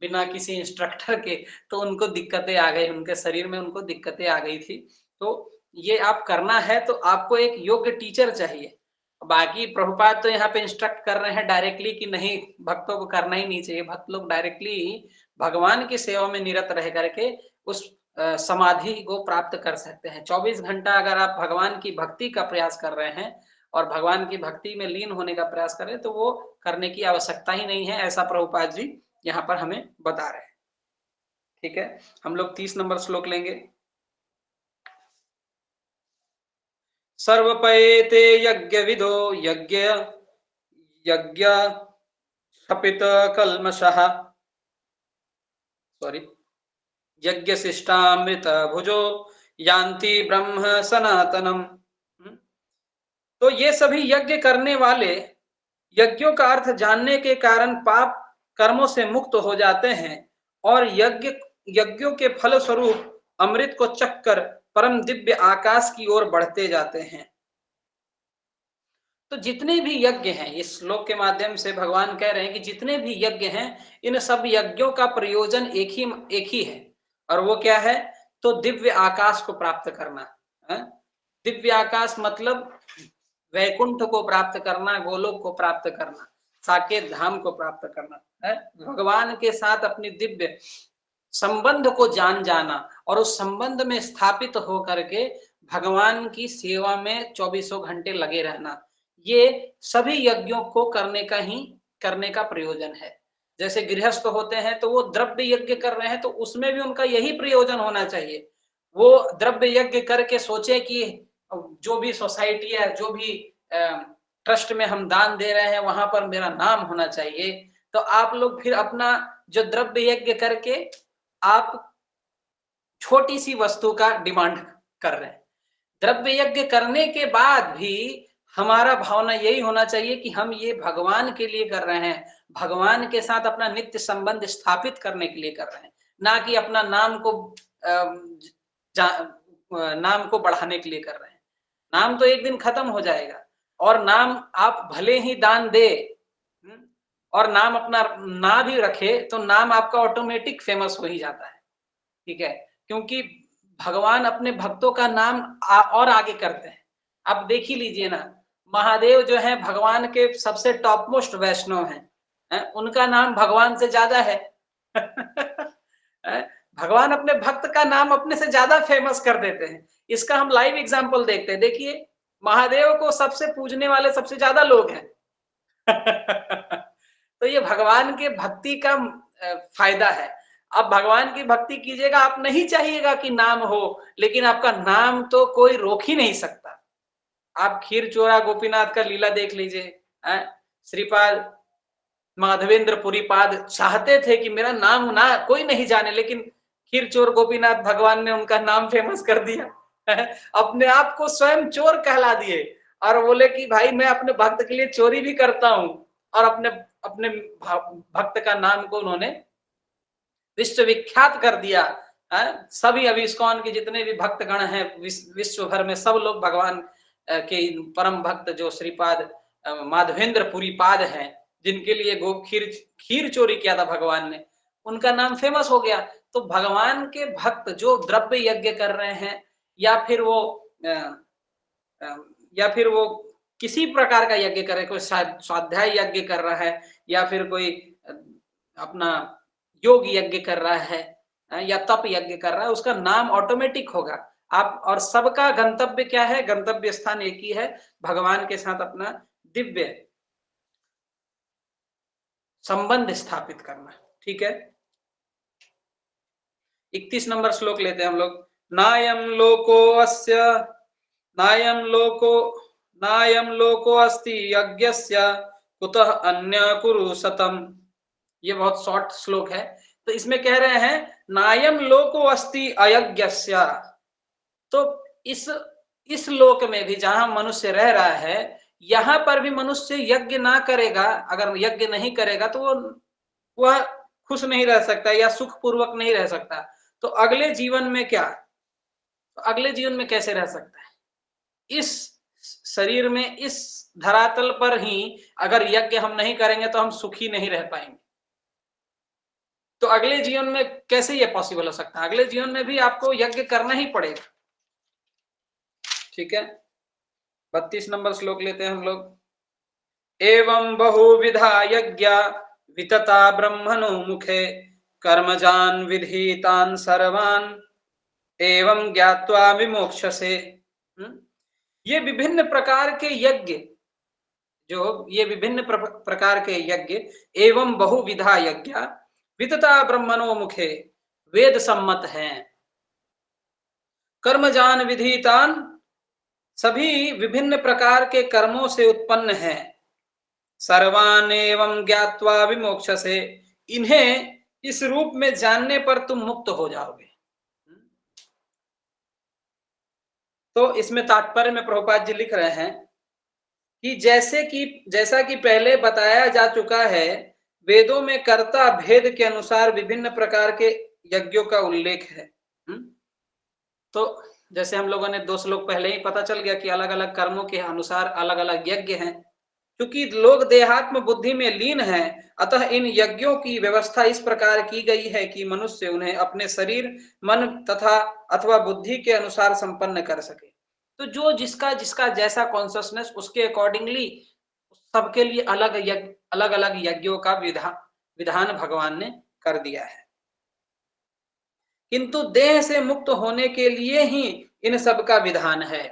बिना किसी इंस्ट्रक्टर के, तो उनको दिक्कतें आ गई, उनके शरीर में उनको दिक्कतें आ गई थी। तो ये आप करना है तो आपको एक योग्य टीचर चाहिए। बाकी प्रभुपाद तो यहाँ पे इंस्ट्रक्ट कर रहे हैं डायरेक्टली कि नहीं, भक्तों को करना ही नहीं चाहिए। भक्त लोग डायरेक्टली भगवान की सेवा में निरत रह करके उस समाधि को प्राप्त कर सकते हैं। 24 घंटा अगर आप भगवान की भक्ति का प्रयास कर रहे हैं और भगवान की भक्ति में लीन होने का प्रयास करें तो वो करने की आवश्यकता ही नहीं है, ऐसा प्रभुपाद जी यहाँ पर हमें बता रहे हैं। ठीक है, हम लोग 30 नंबर श्लोक लेंगे। सर्वपयेते यज्ञ विदो यज्ञ यज्ञ शपित कल्मषः यज्ञ शिष्टामृत भुजो यान्ति ब्रह्म सनातनम। तो ये सभी यज्ञ करने वाले यज्ञों का अर्थ जानने के कारण पाप कर्मों से मुक्त हो जाते हैं और यज्ञों के फल स्वरूप अमृत को चखकर परम दिव्य आकाश की ओर बढ़ते जाते हैं। तो जितने भी यज्ञ हैं, इस श्लोक के माध्यम से भगवान कह रहे हैं कि जितने भी यज्ञ हैं इन सब यज्ञों का प्रयोजन एक ही है, और वो क्या है? तो दिव्य आकाश को प्राप्त करना है। दिव्य आकाश मतलब वैकुंठ को प्राप्त करना, गोलोक को प्राप्त करना। साकेत धाम को प्राप्त करना है, भगवान के साथ अपनी दिव्य संबंध को जान जाना और उस संबंध में स्थापित होकर के भगवान की सेवा में 24 घंटे लगे रहना, ये सभी यज्ञों को करने का प्रयोजन है। जैसे गृहस्थ होते हैं तो वो द्रव्य यज्ञ कर रहे हैं, तो उसमें भी उनका यही प्रयोजन होना चाहिए। वो द्रव्य यज्ञ करके सोचे कि जो भी सोसाइटी है, जो भी ट्रस्ट में हम दान दे रहे हैं, वहां पर मेरा नाम होना चाहिए। तो आप लोग फिर अपना जो द्रव्य यज्ञ करके आप छोटी सी वस्तु का डिमांड कर रहे हैं। द्रव्य यज्ञ करने के बाद भी हमारा भावना यही होना चाहिए कि हम ये भगवान के लिए कर रहे हैं, भगवान के साथ अपना नित्य संबंध स्थापित करने के लिए कर रहे हैं, ना कि अपना नाम को बढ़ाने के लिए कर रहे हैं। नाम तो एक दिन खत्म हो जाएगा, और नाम आप भले ही दान दे और नाम अपना ना भी रखे तो नाम आपका ऑटोमेटिक फेमस हो ही जाता है, ठीक है, क्योंकि भगवान अपने भक्तों का नाम और आगे करते हैं। आप देख ही लीजिए ना, महादेव जो है भगवान के सबसे टॉप मोस्ट वैष्णव हैं, उनका नाम भगवान से ज्यादा है। भगवान अपने भक्त का नाम अपने से ज्यादा फेमस कर देते हैं। इसका हम लाइव एग्जांपल देखते हैं। देखिए, महादेव को सबसे पूजने वाले सबसे ज्यादा लोग हैं। तो ये भगवान के भक्ति का फायदा है। आप भगवान की भक्ति कीजिएगा, आप नहीं चाहिएगा कि नाम हो, लेकिन आपका नाम तो कोई रोक ही नहीं सकता। आप खीर चोरा गोपीनाथ का लीला देख लीजिए। श्रीपाद माधवेंद्र पुरीपाद चाहते थे कि मेरा नाम ना कोई नहीं जाने, लेकिन खीर चोर गोपीनाथ भगवान ने उनका नाम फेमस कर दिया। अपने आप को स्वयं चोर कहला दिए और बोले कि भाई मैं अपने भक्त के लिए चोरी भी करता हूं, और अपने भक्त का नाम को उन्होंने विश्वविख्यात कर दिया। सभी अभी इस्कॉन के जितने भी भक्तगण हैं विश्व भर में, सब लोग भगवान के परम भक्त जो श्रीपाद माधवेंद्र पुरीपाद हैं, जिनके लिए खीर चोरी किया था भगवान ने, उनका नाम फेमस हो गया। तो भगवान के भक्त जो द्रव्य यज्ञ कर रहे हैं, या फिर वो किसी प्रकार का यज्ञ करे, कोई स्वाध्याय यज्ञ कर रहा है, या फिर कोई अपना योग यज्ञ कर रहा है, या तप यज्ञ कर रहा है, उसका नाम ऑटोमेटिक होगा। आप और सबका गंतव्य क्या है? गंतव्य स्थान एक ही है, भगवान के साथ अपना दिव्य संबंध स्थापित करना, ठीक है। 31 नंबर श्लोक लेते हैं हम लोग। नायम लोको अस्ति यज्ञस्य कुतः अन्य कुरु सतम। ये बहुत शॉर्ट श्लोक है। तो इसमें कह रहे हैं नायम लोको अस्ति अयज्ञस्य। तो इस लोक में भी जहां मनुष्य रह रहा है, यहां पर भी मनुष्य यज्ञ ना करेगा, अगर यज्ञ नहीं करेगा तो वह खुश नहीं रह सकता या सुख पूर्वक नहीं रह सकता। तो अगले जीवन में क्या, तो अगले जीवन में कैसे रह सकता है? इस शरीर में, इस धरातल पर ही अगर यज्ञ हम नहीं करेंगे तो हम सुखी नहीं रह पाएंगे। तो अगले जीवन में कैसे ये पॉसिबल हो सकता है? अगले जीवन में भी आपको यज्ञ करना ही पड़ेगा, ठीक है। 32 नंबर श्लोक लेते हैं हम लोग। एवं बहुविधा यज्ञा वितता ब्रह्मणो मुखे कर्मजान विधितान सर्वान एवं ज्ञात्वा विमोक्षसे। ये विभिन्न प्रकार के यज्ञ, प्रकार के यज्ञ, एवं बहुविधा यज्ञ वितता ब्रह्मणो मुखे, वेद सम्मत हैं। कर्मजान विधितान, सभी विभिन्न प्रकार के कर्मों से उत्पन्न हैं। सर्वान एवं ज्ञात्वा विमोक्षसे, इन्हें इस रूप में जानने पर तुम मुक्त हो जाओगे। तो इसमें तात्पर्य में प्रभुपाद जी लिख रहे हैं कि जैसा कि पहले बताया जा चुका है, वेदों में कर्ता भेद के अनुसार विभिन्न प्रकार के यज्ञों का उल्लेख है। तो जैसे हम लोगों ने 2 श्लोक पहले ही पता चल गया कि अलग अलग कर्मों के अनुसार अलग अलग यज्ञ हैं। क्योंकि लोग देहात्म बुद्धि में लीन हैं, अतः इन यज्ञों की व्यवस्था इस प्रकार की गई है कि मनुष्य उन्हें अपने शरीर, मन तथा अथवा बुद्धि के अनुसार संपन्न कर सके। तो जो जिसका जैसा कॉन्शियसनेस, उसके अकॉर्डिंगली सबके लिए अलग अलग अलग यज्ञों का विधान भगवान ने कर दिया है, किंतु देह से मुक्त होने के लिए ही इन सब का विधान है।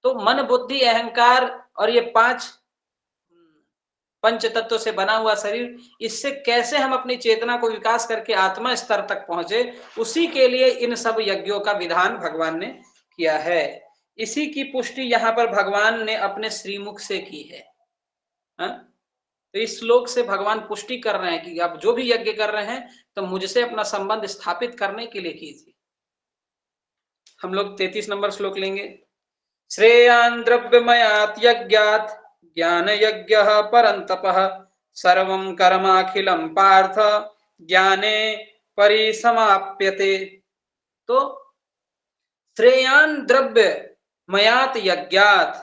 तो मन बुद्धि अहंकार और ये 5 पंच तत्व से बना हुआ शरीर, इससे कैसे हम अपनी चेतना को विकास करके आत्मा स्तर तक पहुंचे, उसी के लिए इन सब यज्ञों का विधान भगवान ने किया है। इसी की पुष्टि यहाँ पर भगवान ने अपने श्रीमुख से की है। तो इस श्लोक से भगवान पुष्टि कर रहे हैं कि आप जो भी यज्ञ कर रहे हैं तो मुझसे अपना संबंध स्थापित करने के लिए कीजिए। हम लोग 33 नंबर श्लोक लेंगे। श्रेयान् द्रव्यमयात् यज्ञात् ज्ञान यज्ञ परन्तपः सर्वं कर्माखिलं पार्थ ज्ञाने परिसमाप्यते। तो श्रेयान् द्रव्य मयात् यज्ञात्,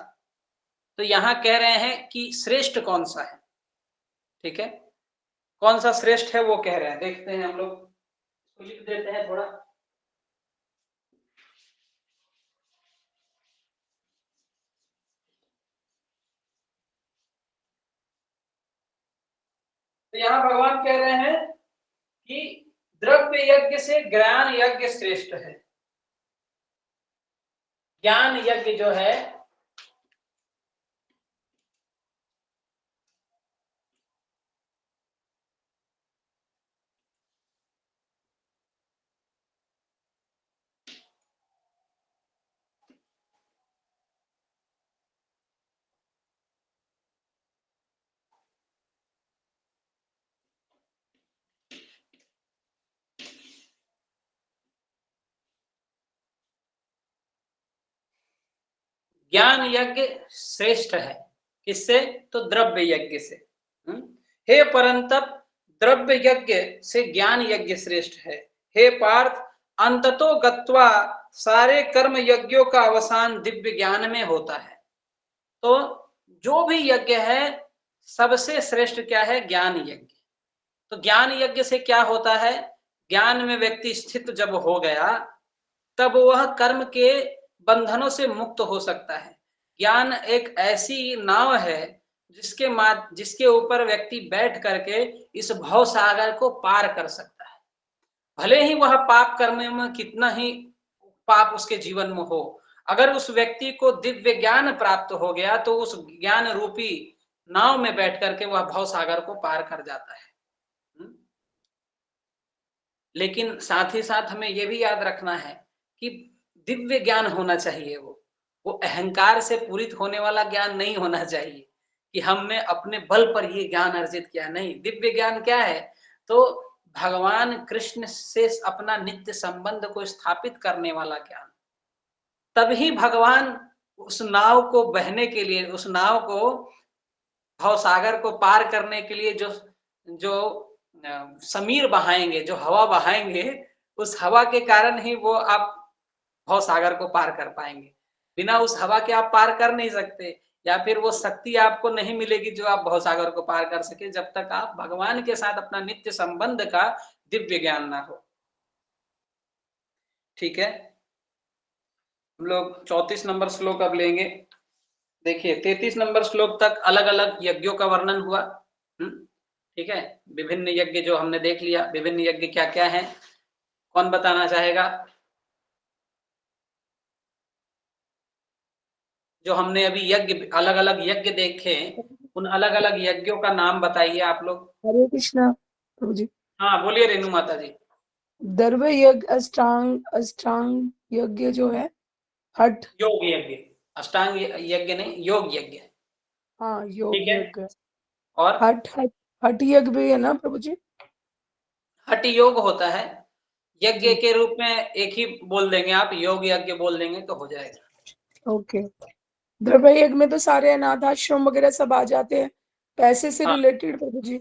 तो यहां कह रहे हैं कि श्रेष्ठ कौन सा है, ठीक है, कौन सा श्रेष्ठ है वो कह रहे हैं। देखते हैं, हम लोग इसको लिख देते हैं थोड़ा। तो यहां भगवान कह रहे हैं कि द्रव्य यज्ञ से ज्ञान यज्ञ श्रेष्ठ है। ज्ञान यज्ञ जो है ज्ञान यज्ञ श्रेष्ठ है। किससे? तो द्रव्य यज्ञ से। हे परंतप, द्रव्य यज्ञ से ज्ञान यज्ञ श्रेष्ठ है। हे पार्थ, अंततो गत्वा सारे कर्म यज्ञों का अवसान दिव्य ज्ञान में होता है। तो जो भी यज्ञ है सबसे श्रेष्ठ क्या है? ज्ञान यज्ञ। तो ज्ञान यज्ञ से क्या होता है? ज्ञान में व्यक्ति स्थित जब हो गया तब वह कर्म के बंधनों से मुक्त हो सकता है। ज्ञान एक ऐसी नाव है जिसके ऊपर व्यक्ति बैठ करके इस भव सागर को पार कर सकता है। भले ही वह पाप कर्म में कितना ही पाप उसके जीवन में हो, अगर उस व्यक्ति को दिव्य ज्ञान प्राप्त हो गया तो उस ज्ञान रूपी नाव में बैठ करके वह भव सागर को पार कर जाता है। लेकिन साथ ही साथ हमें यह भी याद रखना है कि दिव्य ज्ञान होना चाहिए। वो अहंकार से पूरित होने वाला ज्ञान नहीं होना चाहिए कि हमने अपने बल पर ये ज्ञान अर्जित किया। नहीं, दिव्य ज्ञान क्या है? तो भगवान कृष्ण से अपना नित्य संबंध को स्थापित करने वाला ज्ञान। तभी भगवान उस नाव को बहने के लिए, उस नाव को भवसागर को पार करने के लिए जो समीर बहाएंगे, जो हवा बहाएंगे, उस हवा के कारण ही वो आप भवसागर को पार कर पाएंगे। बिना उस हवा के आप पार कर नहीं सकते, या फिर वो शक्ति आपको नहीं मिलेगी जो आप भवसागर को पार कर सके, जब तक आप भगवान के साथ अपना नित्य संबंध का दिव्य ज्ञान ना हो। ठीक है, हम लोग 34 नंबर श्लोक अब लेंगे। देखिए 33 नंबर श्लोक तक अलग अलग यज्ञों का वर्णन हुआ। ठीक है, विभिन्न यज्ञ जो हमने देख लिया, विभिन्न यज्ञ क्या क्या है, कौन बताना चाहेगा? जो हमने अभी यज्ञ, अलग अलग यज्ञ देखे, उन अलग अलग यज्ञों का नाम बताइए आप लोग। हरे कृष्णा प्रभु जी। हाँ बोलिए रेणु माता जी। द्रव्य यज्ञ, अष्टांग यज्ञ जो है, हठ योग यज्ञ, अष्टांग यज्ञ नहीं, योग यज्ञ। हाँ, योग ठीक है, यज्ञ। और हठ यज्ञ भी है ना प्रभु जी? हठ योग होता है, यज्ञ के रूप में एक ही बोल देंगे आप, योग यज्ञ बोल देंगे तो हो जाएगा। ओके। द्रव्य यज्ञ में तो सारे अनाथ आश्रम वगैरह सब आ जाते हैं, पैसे से हाँ, रिलेटेड प्रभु जी।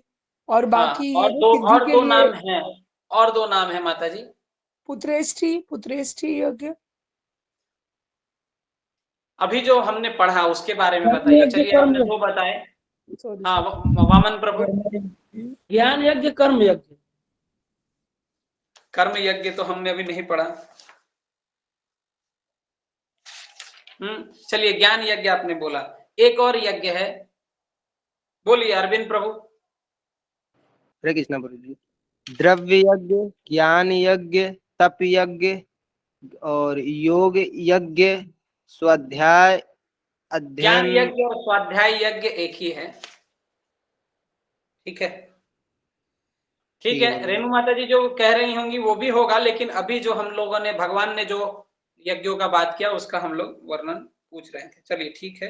और हाँ, बाकी और सिद्धि के दो लिए नाम हैं, और 2 नाम है माता जी। पुत्रेष्ठी यज्ञ। अभी जो हमने पढ़ा उसके बारे में बताइए। चलिए आपने 2 बताए। हाँ वामन प्रभु। ज्ञान यज्ञ, कर्म यज्ञ। कर्म यज्ञ तो हमने अभी नहीं पढ़ा। चलिए ज्ञान यज्ञ आपने बोला, एक और यज्ञ है, बोलिए अरविंद प्रभु। हरे कृष्णा प्रभु जी। द्रव्य यज्ञ, ज्ञान यज्ञ, तप यज्ञ और योग यज्ञ, स्वाध्याय ज्ञान अध्ययन। यज्ञ और स्वाध्याय यज्ञ एक ही है, ठीक है। ठीक ठीक है, है रेणु माता जी जो कह रही होंगी वो भी होगा, लेकिन अभी जो हम लोगों ने भगवान ने जो यज्ञों का बात किया उसका हम लोग वर्णन पूछ रहे थे। चलिए ठीक है,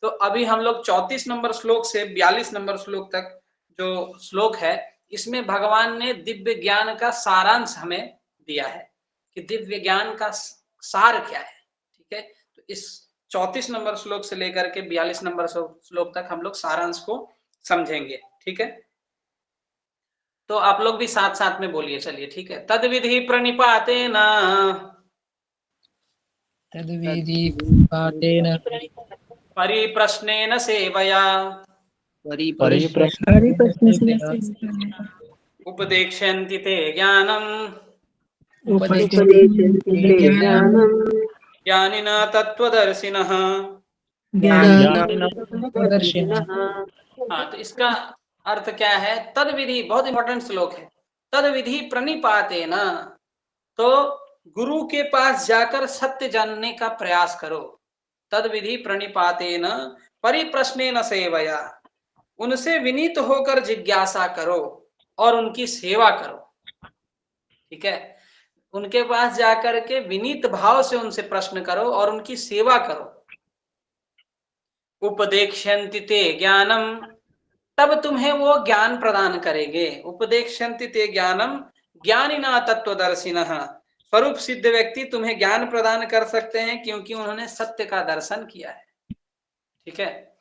तो अभी हम लोग 34 नंबर श्लोक से 42 नंबर श्लोक तक जो श्लोक है, इसमें भगवान ने दिव्य ज्ञान का सारांश हमें दिया है कि दिव्य ज्ञान का सार क्या है, ठीक है। तो इस 34 नंबर श्लोक से लेकर के 42 नंबर श्लोक तक हम लोग सारांश को समझेंगे, ठीक है। तो आप लोग भी साथ साथ में बोलिए, चलिए ठीक है। तद विधि प्रणिपातेन, तद्विधि पाठेन परिप्रश्नेन सेवया, परिप्रश्नेन सेवया उपदेक्ष्यन्ति ते ज्ञानम्, उपदेशन्ति ते ज्ञानं ज्ञानिना तत्त्वदर्शिनः। ज्ञानिनः तत्त्वदर्शिनः। हाँ, तो इसका अर्थ क्या है? तद विधि, बहुत इंपॉर्टेंट श्लोक है। तद विधि प्रणिपातेन, तो गुरु के पास जाकर सत्य जानने का प्रयास करो। तद विधि प्रणिपातेन परिप्रश्नेन सेवया, उनसे विनीत होकर जिज्ञासा करो और उनकी सेवा करो, ठीक है। उनके पास जाकर के विनीत भाव से उनसे प्रश्न करो और उनकी सेवा करो। उपदेक्ष्यन्ति ते ज्ञानम, तब तुम्हें वो ज्ञान प्रदान करेंगे। उपदेक्ष्यन्ति ते ज्ञानम ज्ञानिना तत्वदर्शिनः, स्वरूप सिद्ध व्यक्ति तुम्हें ज्ञान प्रदान कर सकते हैं क्योंकि उन्होंने सत्य का दर्शन किया है, ठीक है।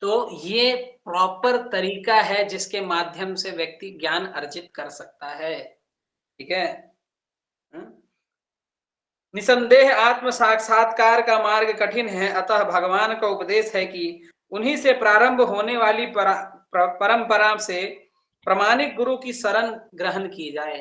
तो ये प्रॉपर तरीका है जिसके माध्यम से व्यक्ति ज्ञान अर्जित कर सकता है, ठीक है। निसंदेह आत्म साक्षात्कार का मार्ग कठिन है, अतः भगवान का उपदेश है कि उन्हीं से प्रारंभ होने वाली परंपरा से प्रामाणिक गुरु की शरण ग्रहण की जाए।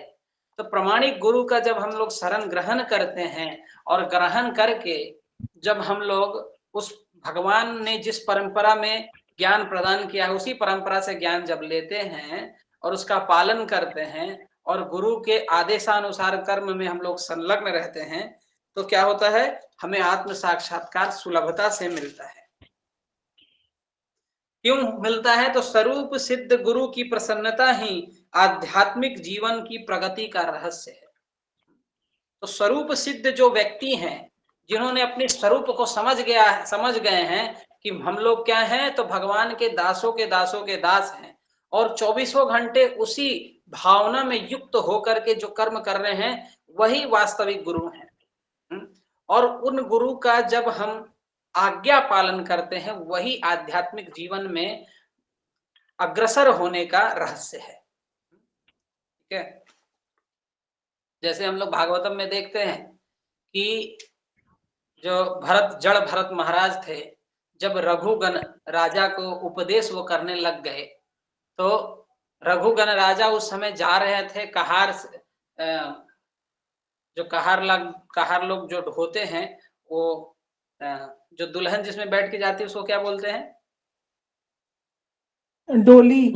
तो प्रामाणिक गुरु का जब हम लोग शरण ग्रहण करते हैं और ग्रहण करके जब हम लोग उस भगवान ने जिस परंपरा में ज्ञान प्रदान किया है उसी परंपरा से ज्ञान जब लेते हैं और उसका पालन करते हैं और गुरु के आदेशानुसार कर्म में हम लोग संलग्न रहते हैं, तो क्या होता है? हमें आत्म साक्षात्कार सुलभता से मिलता है। क्यों मिलता है? तो स्वरूप सिद्ध गुरु की प्रसन्नता ही आध्यात्मिक जीवन की प्रगति का रहस्य है। तो स्वरूप सिद्ध जो व्यक्ति हैं, जिन्होंने अपने स्वरूप को समझ गए हैं कि हम लोग क्या हैं, तो भगवान के दासों के दास हैं और 24 घंटे उसी भावना में युक्त होकर के जो कर्म कर रहे हैं वही वास्तविक गुरु हैं। और उन गुरु का जब हम आज्ञा पालन करते हैं वही आध्यात्मिक जीवन में अग्रसर होने का रहस्य है, ठीक है। जैसे हम लोग भागवतम में देखते हैं कि जो जड़ भरत महाराज थे, जब रघुगण राजा को उपदेश वो करने लग गए, तो रघुगण राजा उस समय जा रहे थे कहार से, जो कहार लोग जो होते हैं, वो जो दुल्हन जिसमें बैठ के जाती है उसको क्या बोलते हैं? डोली।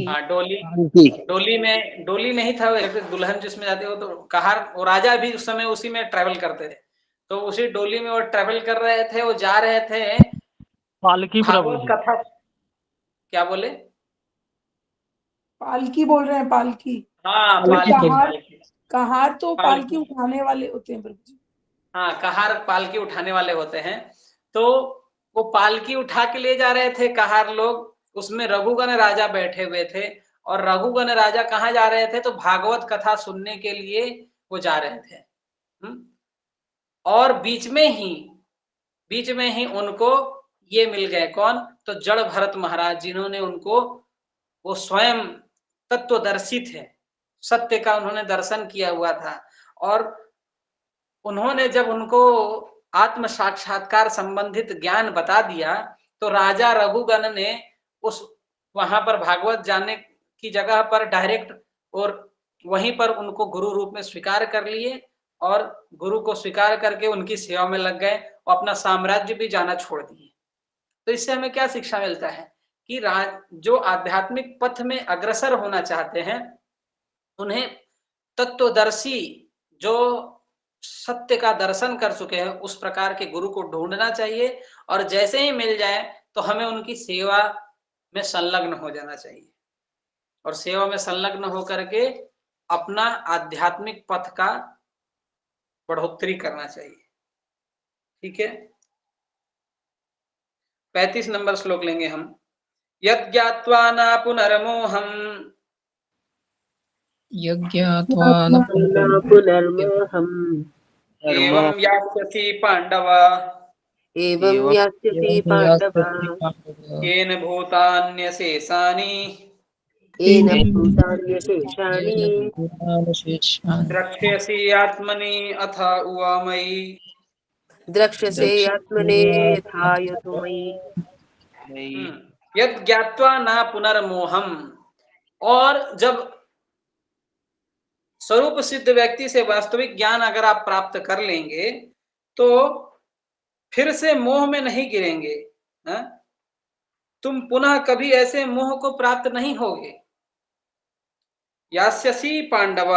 हाँ, डोली नहीं था, दुल्हन जिसमें जाती हो, तो कहार, वो राजा भी उस समय उसी में ट्रेवल करते थे, तो उसी डोली में वो ट्रेवल कर रहे थे, वो जा रहे थे पालकी प्रभु जी। कथा। क्या बोले? पालकी बोल रहे हैं, पालकी। हाँ, कहार तो पालकी उठाने वाले होते हैं प्रभु जी। हाँ, कहार पालकी उठाने वाले होते हैं। तो वो पालकी उठा के ले जा रहे थे कहार लोग, उसमें रघुगण राजा बैठे हुए थे और रघुगण राजा कहाँ जा रहे थे? तो भागवत कथा सुनने के लिए वो जा रहे थे। और बीच में ही उनको ये मिल गए, कौन? तो जड़ भरत महाराज, जिन्होंने उनको, वो स्वयं तत्वदर्शी थे, सत्य का उन्होंने दर्शन किया हुआ था। और उन्होंने जब उनको आत्म साक्षात्कार संबंधित ज्ञान बता दिया, तो राजा रघुगण ने उस वहां पर भागवत जानने की जगह पर डायरेक्ट और वहीं पर उनको गुरु रूप में स्वीकार कर लिए और गुरु को स्वीकार करके उनकी सेवा में लग गए और अपना साम्राज्य भी जाना छोड़ दिए। तो इससे हमें क्या शिक्षा मिलता है कि जो आध्यात्मिक पथ में अग्रसर होना चाहते हैं उन्हें तत्वदर्शी, जो सत्य का दर्शन कर चुके हैं, उस प्रकार के गुरु को ढूंढना चाहिए और जैसे ही मिल जाए तो हमें उनकी सेवा में संलग्न हो जाना चाहिए और सेवा में संलग्न होकर के अपना आध्यात्मिक पथ का बढ़ोतरी करना चाहिए। ठीक है, 35 नंबर श्लोक लेंगे हम। यत् ज्ञात्वा न पुनर्मोहम् यज्ञात्वा न पुनर्मोहम् एवं यास्यसि पांडव एवं यास्यसि पांडव येन भूतान्यशेषानि येन भूतान्यशेषाणि द्रक्ष्यसि आत्मनि अथ उवामयि द्रक्ष्यसे आत्मने यथा यथोमयि। यत् ज्ञात्वा न पुनर्मोहम्, और जब स्वरूप सिद्ध व्यक्ति से वास्तविक ज्ञान अगर आप प्राप्त कर लेंगे तो फिर से मोह में नहीं गिरेंगे। तुम पुनः कभी ऐसे मोह को प्राप्त नहीं होगे। यास्यसि पांडव,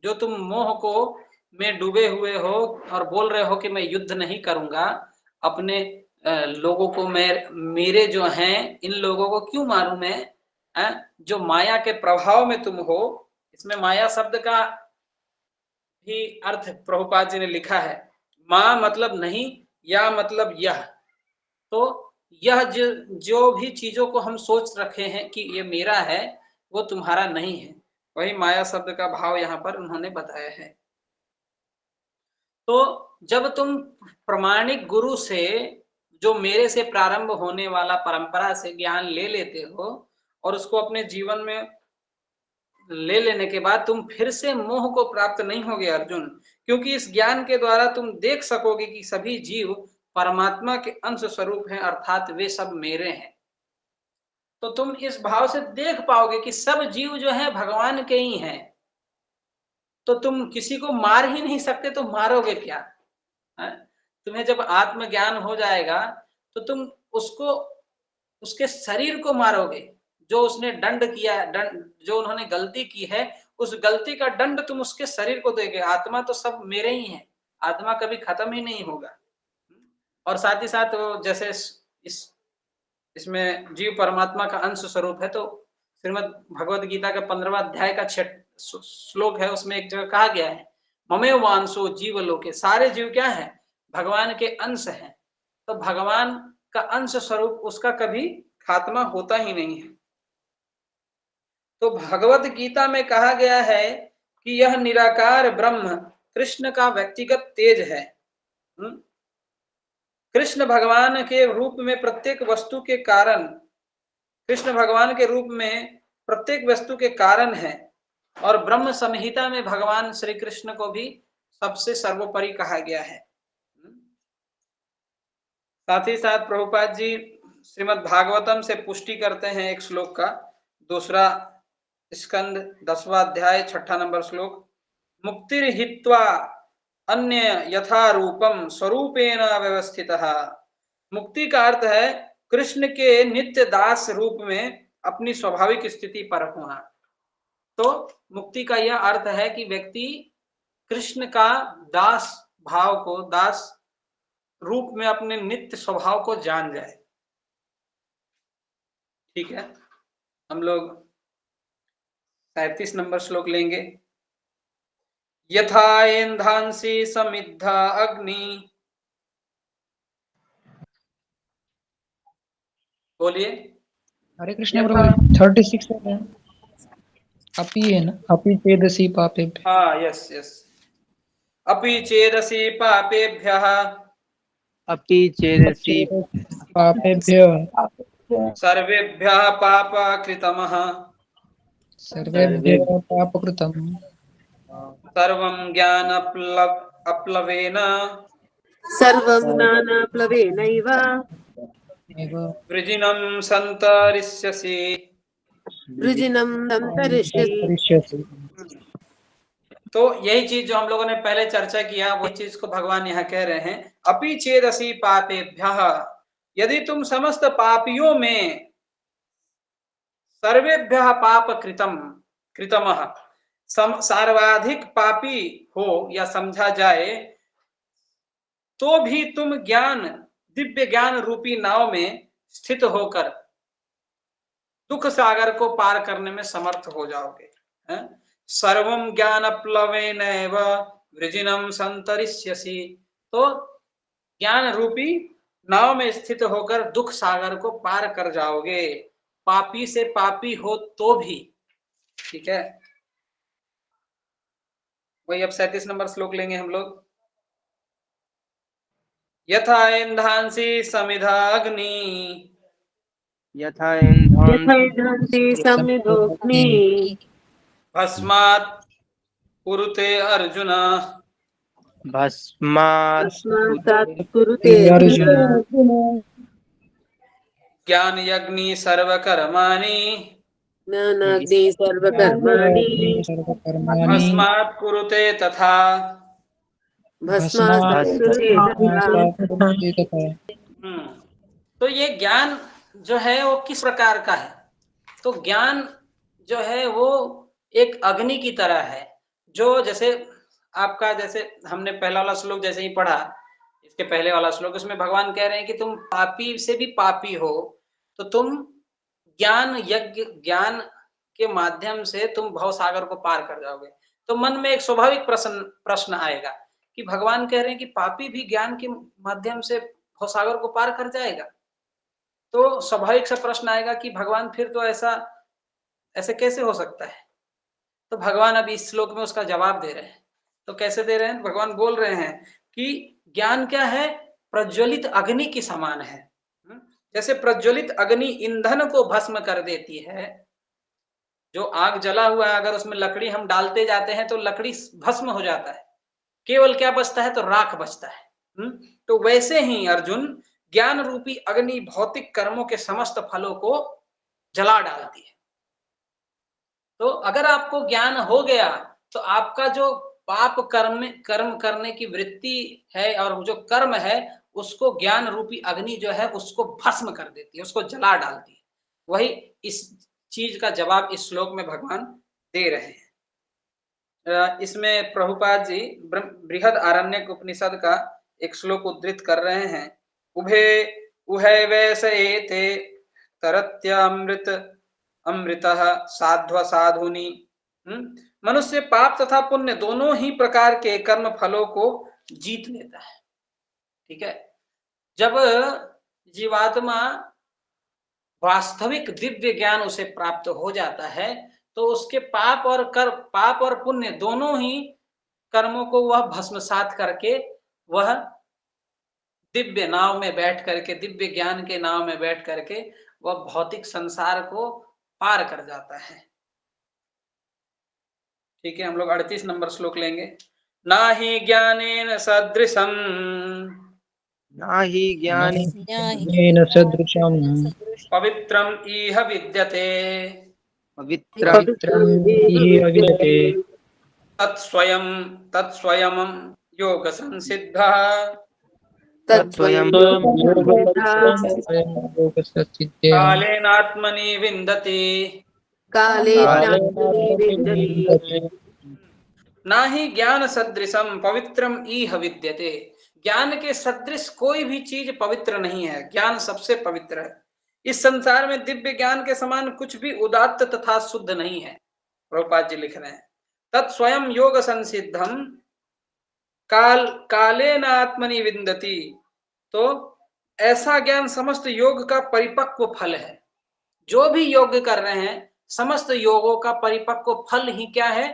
जो तुम मोह को में डूबे हुए हो और बोल रहे हो कि मैं युद्ध नहीं करूंगा, अपने लोगों को मेरे जो हैं इन लोगों को क्यों मारूं मैं, जो माया के प्रभाव में तुम हो। इसमें माया शब्द का भी अर्थ प्रभुपाद जी ने लिखा है, मां मतलब नहीं, या मतलब यह। तो यह जो भी चीजों को हम सोच रखे हैं कि ये मेरा है, वो तुम्हारा नहीं है, वही माया शब्द का भाव यहाँ पर उन्होंने बताया है। तो जब तुम प्रमाणिक गुरु से, जो मेरे से प्रारंभ होने वाला परंपरा से ज्ञान ले लेते हो और उसको अपने जीवन में ले लेने के बाद तुम फिर से मोह को प्राप्त नहीं होगे अर्जुन, क्योंकि इस ज्ञान के द्वारा तुम देख सकोगे कि सभी जीव परमात्मा के अंश स्वरूप हैं, अर्थात वे सब मेरे हैं। तो तुम इस भाव से देख पाओगे कि सब जीव जो है भगवान के ही हैं। तो तुम किसी को मार ही नहीं सकते तो मारोगे क्या? तुम्हें जब आत्मज्ञान हो जाएगा तो तुम उसको, उसके शरीर को मारोगे, जो उसने दंड किया, जो उन्होंने गलती की है, उस गलती का दंड तुम उसके शरीर को दोगे। आत्मा तो सब मेरे ही है, आत्मा कभी खत्म ही नहीं होगा। और साथ ही साथ जैसे इसमें जीव परमात्मा का अंश स्वरूप है, तो श्रीमद् भगवद गीता का 15वां अध्याय का 6 श्लोक है, उसमें एक जगह कहा गया है, ममेव वांसो जीव लोके, सारे जीव क्या है? भगवान के अंश हैं। तो भगवान का अंश स्वरूप उसका कभी खात्मा होता ही नहीं है। तो भगवत गीता में कहा गया है कि यह निराकार ब्रह्म कृष्ण का व्यक्तिगत तेज है। कृष्ण भगवान के रूप में प्रत्येक वस्तु के कारण, कृष्ण भगवान के रूप में प्रत्येक वस्तु के कारण है, और ब्रह्म संहिता में भगवान श्री कृष्ण को भी सबसे सर्वोपरि कहा गया है। साथ ही साथ प्रभुपाद जी श्रीमद् भागवतम से पुष्टि करते हैं एक श्लोक का, 2 स्कंद 10वां अध्याय 6 नंबर श्लोक, मुक्तिर्हित्वा अन्य यथा रूपम स्वरूपेण व्यवस्थितः। मुक्ति का अर्थ है कृष्ण के नित्य दास रूप में अपनी स्वाभाविक स्थिति पर होना। तो मुक्ति का यह अर्थ है कि व्यक्ति कृष्ण का दास भाव को, दास रूप में अपने नित्य स्वभाव को जान जाए। ठीक है, हम लोग 37 नंबर श्लोक लेंगे। यथा एंधांसि समिद्धा अग्नि, बोलिए। हरे कृष्ण प्रभु 36 है, अपी है ना, अपी चेदसि पापेभ्यः। हाँ, यस यस, अपि चेदसि पापेभ्यः अपि चेदसि पापेभ्यः सर्वेभ्यः पापकृतमः सर्वेभ्यः पापकृतम् सर्वं ज्ञानप्लवेन सर्वं ज्ञानप्लवेनैव वृजिनं सन्तरिष्यसि। वृजिनं सन्तरिष्यसि। तो यही चीज जो हम लोगों ने पहले चर्चा किया, वही चीज को भगवान यहाँ कह रहे हैं, अपि चेदसि पापेभ्यः, यदि तुम समस्त पापियों में सर्वेभ्यः पाप कृतमः, सर्वाधिक पापी हो या समझा जाए तो भी तुम दिव्य ज्ञान रूपी नाव में स्थित होकर दुख सागर को पार करने में समर्थ हो जाओगे। सर्वं ज्ञान प्लवेनैव वृजिनम संतरिष्यसि, तो ज्ञान रूपी नाव में स्थित होकर दुख सागर को पार कर जाओगे, पापी से पापी हो तो भी। ठीक है, वही अब 37 नंबर श्लोक लेंगे हम लोग। यथा इंधांसि समिधा अग्नि, यथा ईंधन यथैधांसि समिधोऽग्नि भस्मात् कुरुते अर्जुन, भस्मात् भस्मात् कुरुते अर्जुन ज्ञान यज्ञ सर्वकर्माणि, ज्ञानाग्नि सर्वकर्माणि सर्वकर्माणि भस्मात् कुरुते तथा। भस्मात् कुरुते तथा। तो ये ज्ञान जो है वो किस प्रकार का है? तो ज्ञान जो है वो एक अग्नि की तरह है, जो जैसे आपका, जैसे हमने पहला वाला श्लोक जैसे ही पढ़ा, इसके पहले वाला श्लोक, उसमें भगवान कह रहे हैं कि तुम पापी से भी पापी हो, तो तुम ज्ञान यज्ञ, ज्ञान के माध्यम से तुम भवसागर को पार कर जाओगे। तो मन में एक स्वाभाविक प्रश्न आएगा कि भगवान कह रहे हैं कि पापी भी ज्ञान के माध्यम से भवसागर को पार कर जाएगा। तो स्वाभाविक सा प्रश्न आएगा कि भगवान फिर तो ऐसे कैसे हो सकता है? तो भगवान अब इस श्लोक में उसका जवाब दे रहे हैं। तो कैसे दे रहे हैं? भगवान बोल रहे हैं कि ज्ञान क्या है? प्रज्वलित अग्नि के समान है। जैसे प्रज्वलित अग्नि ईंधन को भस्म कर देती है, जो आग जला हुआ है अगर उसमें लकड़ी हम डालते जाते हैं तो लकड़ी भस्म हो जाता है, केवल क्या बचता है? तो राख बचता है। तो वैसे ही अर्जुन, ज्ञान रूपी अग्नि भौतिक कर्मों के समस्त फलों को जला डालती है। तो अगर आपको ज्ञान हो गया तो आपका जो पाप कर्म करने की वृत्ति है और जो कर्म है उसको ज्ञान रूपी अग्नि जो है उसको भस्म कर देती है, उसको जला डालती है। वही इस चीज का जवाब इस श्लोक में भगवान दे रहे हैं। इसमें प्रभुपाद जी बृहद आरण्यक उपनिषद का एक श्लोक उद्धृत कर रहे हैं। उभे उहे वैसे एते तरत्यामृत अमृतः साध्व साधुनी। मनुष्य पाप तथा पुण्य दोनों ही प्रकार के कर्म फलों को जीत लेता है। ठीक है, जब जीवात्मा वास्तविक दिव्य ज्ञान उसे प्राप्त हो जाता है तो उसके पाप और पुण्य दोनों ही कर्मों को वह भस्मसात करके वह दिव्य नाव में बैठ करके, दिव्य ज्ञान के नाव में बैठ करके वह भौतिक संसार को पार कर जाता है। ठीक है, हम लोग 38 नंबर श्लोक लेंगे। ना ही ज्ञानेन सदृशम, ना ही ज्ञानेन सदृशम् पवित्रम इह विद्यते, पवित्रम् इह विद्यते, तत्स्वयं योग संसिद्धः, तत्स्वयं कालेनात्मनि विन्दति। ना ही ज्ञान सदृशम पवित्रम इह विद्यते, ज्ञान के सदृश कोई भी चीज पवित्र नहीं है। ज्ञान सबसे पवित्र है। इस संसार में दिव्य ज्ञान के समान कुछ भी उदात्त तथा शुद्ध नहीं है। प्रभुपाद जी लिख रहे हैं, तत्स्वयं योग संसिद्धम कालेन आत्मनि विन्दति। तो ऐसा ज्ञान समस्त योग का परिपक्व फल है। जो भी योग कर रहे हैं समस्त योगों का परिपक्व फल ही क्या है?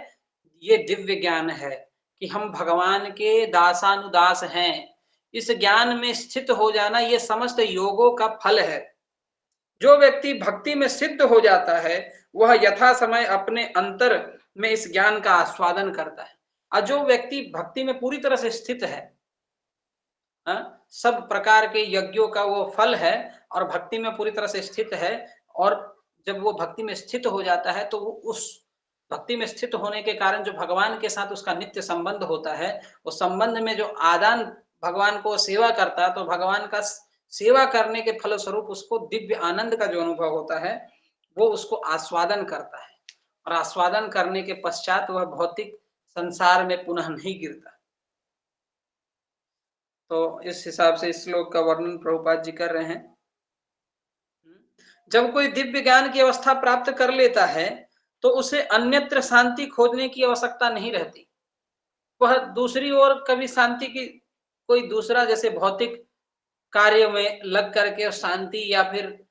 ये दिव्य ज्ञान है कि हम भगवान के दासानुदास हैं। इस ज्ञान में स्थित हो जाना ये समस्त योगों का फल है। जो व्यक्ति भक्ति में सिद्ध हो जाता है वह यथा समय अपने अंतर में इस ज्ञान का आस्वादन करता है। और जो व्यक्ति भक्ति में पूरी तरह से स्थित है, सब प्रकार के यज्ञों का वो फल है और भक्ति में पूरी तरह से स्थित है, और जब वो भक्ति में स्थित हो जाता है तो उस भक्ति में स्थित होने के कारण जो भगवान के साथ उसका नित्य संबंध होता है, उस संबंध में जो आदान भगवान को सेवा करता है, तो भगवान का सेवा करने के फलस्वरूप उसको दिव्य आनंद का जो अनुभव होता है वो उसको आस्वादन करता है और आस्वादन करने के पश्चात वह भौतिक संसार में पुनः नहीं गिरता। तो इस हिसाब से इस श्लोक का वर्णन प्रभुपाद जी कर रहे हैं। जब कोई दिव्य ज्ञान की अवस्था प्राप्त कर लेता है तो उसे अन्यत्र शांति खोजने की आवश्यकता नहीं रहती। वह दूसरी ओर कभी शांति की कोई दूसरा जैसे भौतिक कार्य में लग करके शांति या फिर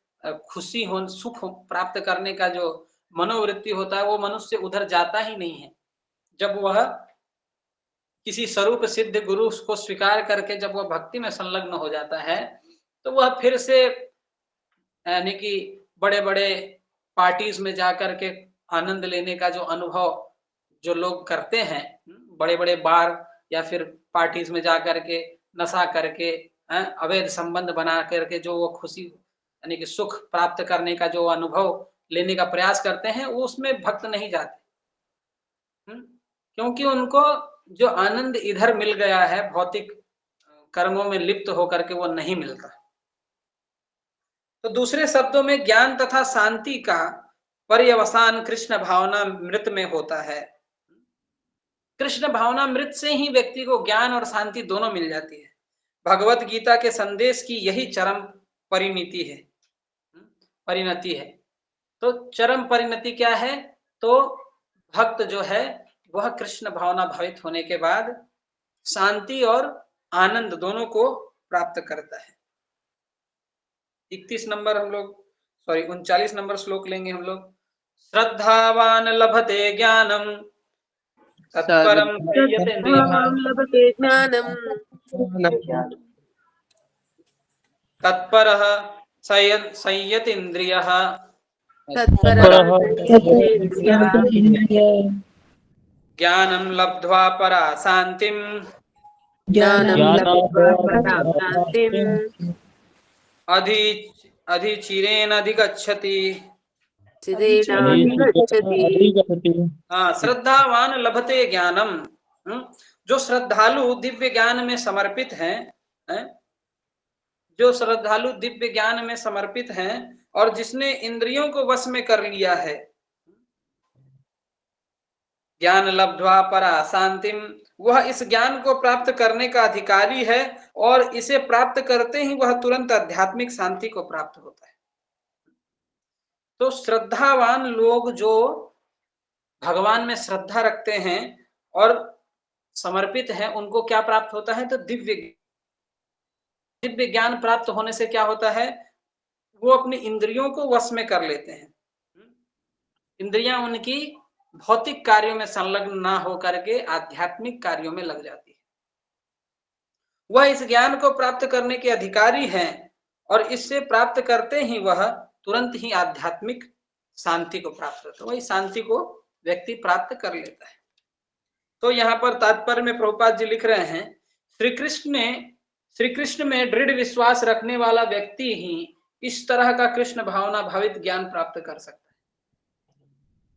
खुशी हो सुख प्राप्त करने का जो मनोवृत्ति होता है वो मनुष्य उधर जाता ही नहीं है। जब वह किसी स्वरूप सिद्ध गुरु को स्वीकार करके जब वह भक्ति में संलग्न हो जाता है तो वह फिर से यानी कि बड़े बड़े पार्टीज में जाकर के आनंद लेने का जो अनुभव जो लोग करते हैं, बड़े बड़े बार या फिर पार्टीज में जाकर के नशा करके अवैध संबंध बना करके जो वो खुशी यानी कि सुख प्राप्त करने का जो अनुभव लेने का प्रयास करते हैं वो उसमें भक्त नहीं जाते, क्योंकि उनको जो आनंद इधर मिल गया है भौतिक कर्मों में लिप्त होकर के वो नहीं मिलता। तो दूसरे शब्दों में ज्ञान तथा शांति का पर्यवसान कृष्ण भावना मृत में होता है। कृष्ण भावना मृत से ही व्यक्ति को ज्ञान और शांति दोनों मिल जाती है। भगवत गीता के संदेश की यही चरम परिणति है। तो चरम परिणति क्या है? तो भक्त जो है वह कृष्ण भावना भावित होने के बाद शांति और आनंद दोनों को प्राप्त करता है। 31 नंबर हम लोग 39 नंबर श्लोक लेंगे हम लोग। श्रद्धावान लभते ज्ञानम तत्परम लभते ज्ञानम तत्परः संयतीन्द्रियः ज्ञानम लब्ध्वा परा शांतिम अधिचिरेण अधिगच्छति। श्रद्धावान लभते ज्ञानम, जो श्रद्धालु दिव्य ज्ञान में समर्पित हैं, जो श्रद्धालु दिव्य ज्ञान में समर्पित हैं और जिसने इंद्रियों को वश में कर लिया है, ज्ञान लब्ध्वा परा शांतिम, वह इस ज्ञान को प्राप्त करने का अधिकारी है और इसे प्राप्त करते ही वह तुरंत आध्यात्मिक शांति को प्राप्त होता है। तो श्रद्धावान लोग जो भगवान में श्रद्धा रखते हैं और समर्पित हैं उनको क्या प्राप्त होता है? तो दिव्य ज्ञान प्राप्त होने से क्या होता है? वो अपनी इंद्रियों को वश में कर लेते हैं। इंद्रियां उनकी भौतिक कार्यों में संलग्न ना होकर के आध्यात्मिक कार्यों में लग जाती है। वह इस ज्ञान को प्राप्त करने के अधिकारी हैं और इससे प्राप्त करते ही वह तुरंत ही आध्यात्मिक शांति को प्राप्त करता है। वही शांति को व्यक्ति प्राप्त कर लेता है। तो यहाँ पर तात्पर्य में प्रभुपाद जी लिख रहे हैं, श्री कृष्ण में दृढ़ विश्वास रखने वाला व्यक्ति ही इस तरह का कृष्ण भावना भावित ज्ञान प्राप्त कर सकता है।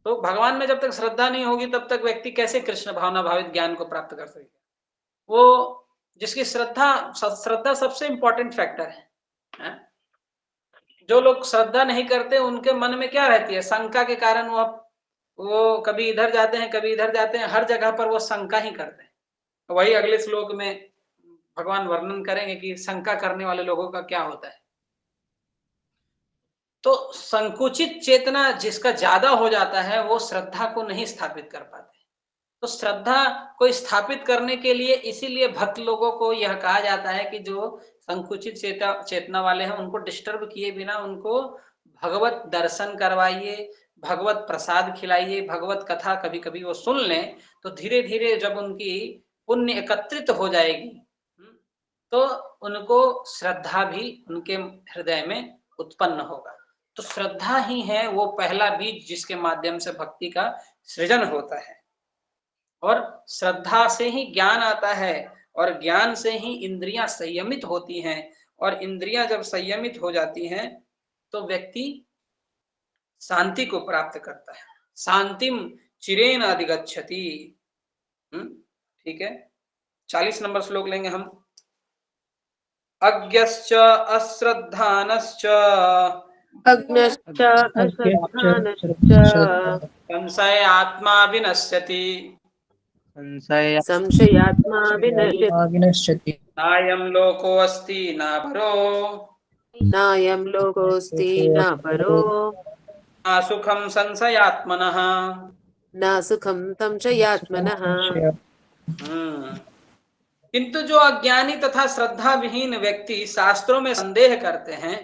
तो भगवान में जब तक श्रद्धा नहीं होगी तब तक व्यक्ति कैसे कृष्ण भावना भावित ज्ञान को प्राप्त कर सकेगा? वो जिसकी श्रद्धा सबसे इंपॉर्टेंट फैक्टर है। जो लोग श्रद्धा नहीं करते उनके मन में क्या रहती है? शंका के कारण वो कभी इधर जाते हैं कभी इधर जाते हैं, हर जगह पर वो शंका ही करते हैं। तो वही अगले श्लोक में भगवान वर्णन करेंगे कि शंका करने वाले लोगों का क्या होता है। तो संकुचित चेतना जिसका ज्यादा हो जाता है वो श्रद्धा को नहीं स्थापित कर पाते। तो श्रद्धा को स्थापित करने के लिए इसीलिए भक्त लोगों को यह कहा जाता है कि जो संकुचित चेतना वाले हैं उनको डिस्टर्ब किए बिना उनको भगवत दर्शन करवाइए, भगवत प्रसाद खिलाइए, भगवत कथा कभी कभी वो सुन लें तो धीरे धीरे जब उनकी पुण्य एकत्रित हो जाएगी तो उनको श्रद्धा भी उनके हृदय में उत्पन्न होगा। तो श्रद्धा ही है वो पहला बीज जिसके माध्यम से भक्ति का सृजन होता है और श्रद्धा से ही ज्ञान आता है और ज्ञान से ही इंद्रियां संयमित होती हैं और इंद्रियां जब संयमित हो जाती हैं तो व्यक्ति शांति को प्राप्त करता है। शांतिम चिरेण अधिगच्छति। ठीक है, 40 नंबर श्लोक लेंगे हम। अज्ञश्च अश्रद्धानश्च अग्नश्च अश्रद्धानश्च संशय आत्मा विनश्यति संशय संशयात्मा विनश्यति विनश्यति नायं लोकोऽस्ति न परो नायं लोकोऽस्ति न परो न सुखं संशयात्मनः। न सुखं संशयात्मनः। किंतु जो अज्ञानी तथा श्रद्धा विहीन व्यक्ति शास्त्रों में संदेह करते हैं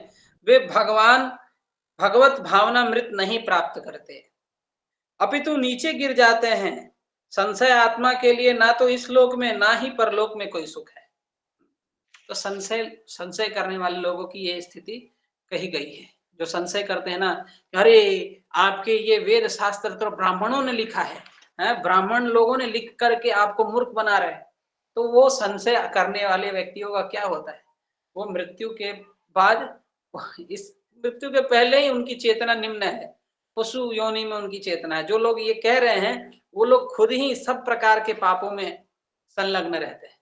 वे भगवत भावनामृत नहीं प्राप्त करते, अपितु नीचे गिर जाते हैं। संशय आत्मा के लिए ना तो इस लोक में ना ही परलोक में कोई सुख है। तो संशय करने वाले लोगों की ये स्थिति कही गई है। जो संशय करते हैं ना, अरे आपके ये वेद शास्त्र तो ब्राह्मणों ने लिखा है, ब्राह्मण लोगों ने लिख करके आपको मूर्ख बना रहे, तो वो संशय करने वाले व्यक्तियों का क्या होता है, वो मृत्यु के बाद, इस मृत्यु के पहले ही उनकी चेतना निम्न है, पशु योनि में उनकी चेतना है। जो लोग ये कह रहे हैं वो लोग खुद ही सब प्रकार के पापों में संलग्न रहते हैं।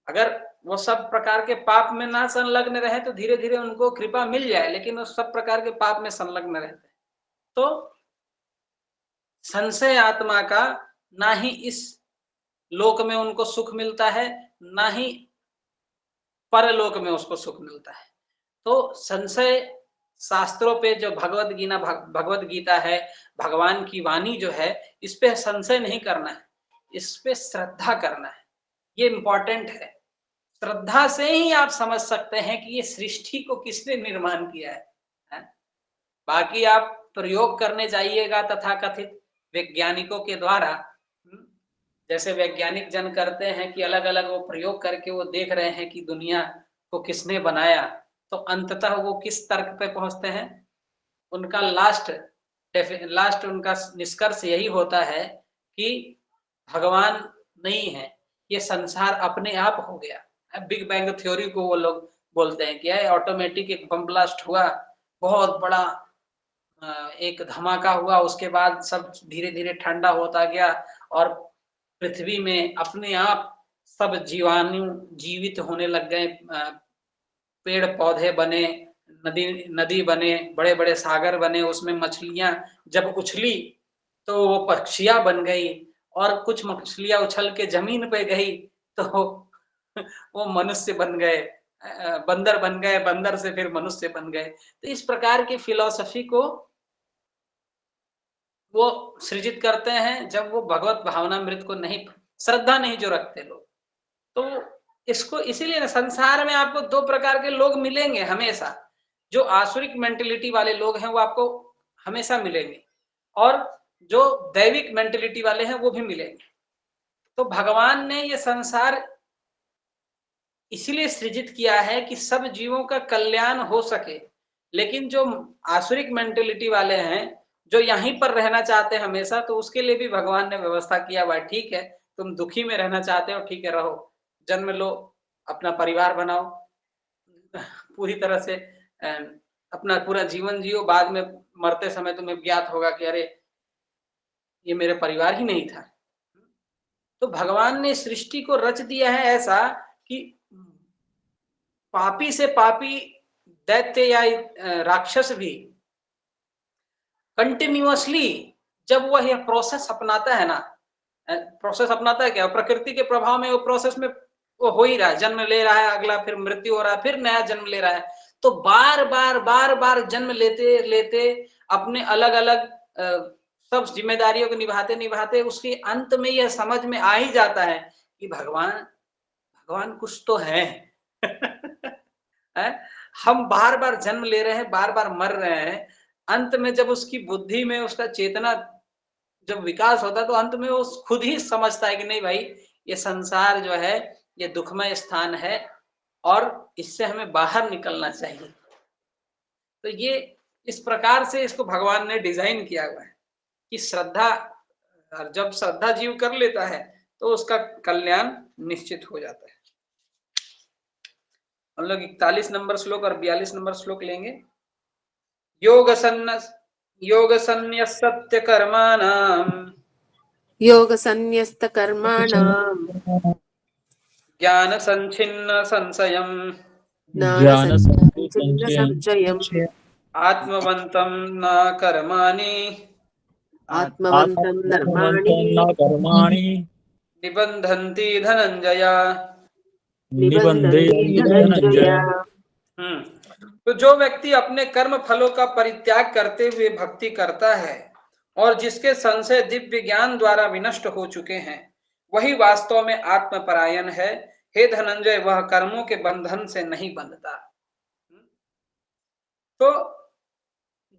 अगर वो सब प्रकार के पाप में ना संलग्न रहे तो धीरे धीरे उनको कृपा मिल जाए, लेकिन वो सब प्रकार के पाप में संलग्न रहते हैं। तो संशय आत्मा का ना ही इस लोक में उनको सुख मिलता है, ना ही परलोक में उसको सुख मिलता है। तो संशय शास्त्रों पे जो भगवत गीता है, भगवान की वाणी जो है, इस पे संशय नहीं करना है, इस पे श्रद्धा करना है। ये इंपॉर्टेंट है। श्रद्धा से ही आप समझ सकते हैं कि ये सृष्टि को किसने निर्माण किया है? बाकी आप प्रयोग करने जाइएगा तथाकथित वैज्ञानिकों के द्वारा, जैसे वैज्ञानिक जन करते हैं कि अलग अलग वो प्रयोग करके वो देख रहे हैं कि दुनिया को किसने बनाया, तो अंततः वो किस तर्क पे पहुंचते हैं? उनका लास्ट उनका निष्कर्ष यही होता है कि भगवान नहीं है, ये संसार अपने आप हो गया। बिग बैंग थ्योरी को वो लोग बोलते हैं कि ऑटोमेटिक एक बम ब्लास्ट हुआ, बहुत बड़ा एक धमाका हुआ, उसके बाद सब धीरे धीरे ठंडा होता गया और पृथ्वी में अपने आप सब जीवाणु जीवित होने लग गए, पेड़ पौधे बने, नदी बने, बड़े बड़े सागर बने, उसमें मछलियां जब उछली तो वो पक्षियां बन गई, और कुछ मछलियां उछल के जमीन पे गई तो वो मनुष्य बन गए, बंदर बन गए, बंदर से फिर मनुष्य बन गए। तो इस प्रकार की फिलॉसफी को वो सृजित करते हैं जब वो भगवत भावनामृत को नहीं, श्रद्धा नहीं जो रखते लोग। तो इसको इसीलिए संसार में आपको दो प्रकार के लोग मिलेंगे हमेशा। जो आसुरिक मेंटेलिटी वाले लोग हैं वो आपको हमेशा मिलेंगे, और जो दैविक मेंटेलिटी वाले हैं वो भी मिलेंगे। तो भगवान ने ये संसार इसीलिए सृजित किया है कि सब जीवों का कल्याण हो सके। लेकिन जो आसुरिक मेंटेलिटी वाले हैं, जो यहीं पर रहना चाहते हैं हमेशा, तो उसके लिए भी भगवान ने व्यवस्था किया हुआ है। ठीक है, तुम दुखी में रहना चाहते हो, ठीक है रहो, जन्म लो, अपना परिवार बनाओ, पूरी तरह से अपना पूरा जीवन जियो, बाद में मरते समय तुम्हें ज्ञात होगा कि अरे ये मेरे परिवार ही नहीं था। तो भगवान ने सृष्टि को रच दिया है ऐसा कि पापी से पापी दैत्य या राक्षस भी कंटिन्यूअसली जब वह यह प्रोसेस अपनाता है ना, प्रोसेस अपनाता है क्या, प्रकृति के प्रभाव में वो प्रोसेस में वो हो ही रहा है, जन्म ले रहा है, अगला फिर मृत्यु हो रहा है, फिर नया जन्म ले रहा है। तो बार बार जन्म लेते लेते अपने अलग अलग सब जिम्मेदारियों को निभाते निभाते उसके अंत में यह समझ में आ ही जाता है कि भगवान कुछ तो है। हम बार बार जन्म ले रहे हैं, बार बार मर रहे हैं, अंत में जब उसकी बुद्धि में उसका चेतना जब विकास होता है तो अंत में वो खुद ही समझता है कि नहीं भाई, ये संसार जो है ये दुखमय स्थान है और इससे हमें बाहर निकलना चाहिए। तो ये इस प्रकार से इसको भगवान ने डिजाइन किया हुआ है कि श्रद्धा, जब श्रद्धा जीव कर लेता है तो उसका कल्याण निश्चित हो जाता है। हम लोग 41 नंबर श्लोक और 42 नंबर श्लोक लेंगे। योग संन्यस्त कर्माणाम ज्ञान संचिन्न संशयम् ज्ञान संचयम् आत्मवन्तं न कर्माणि आत्मवन्तं धर्माणि न कर्माणि निबन्धन्ति धनंजय। निबन्धन्ति धनंजय। तो जो व्यक्ति अपने कर्म फलों का परित्याग करते हुए भक्ति करता है और जिसके संशय दिव्य ज्ञान द्वारा विनष्ट हो चुके हैं, वही वास्तव में आत्मपरायण है। हे धनंजय, वह कर्मों के बंधन से नहीं बंधता। तो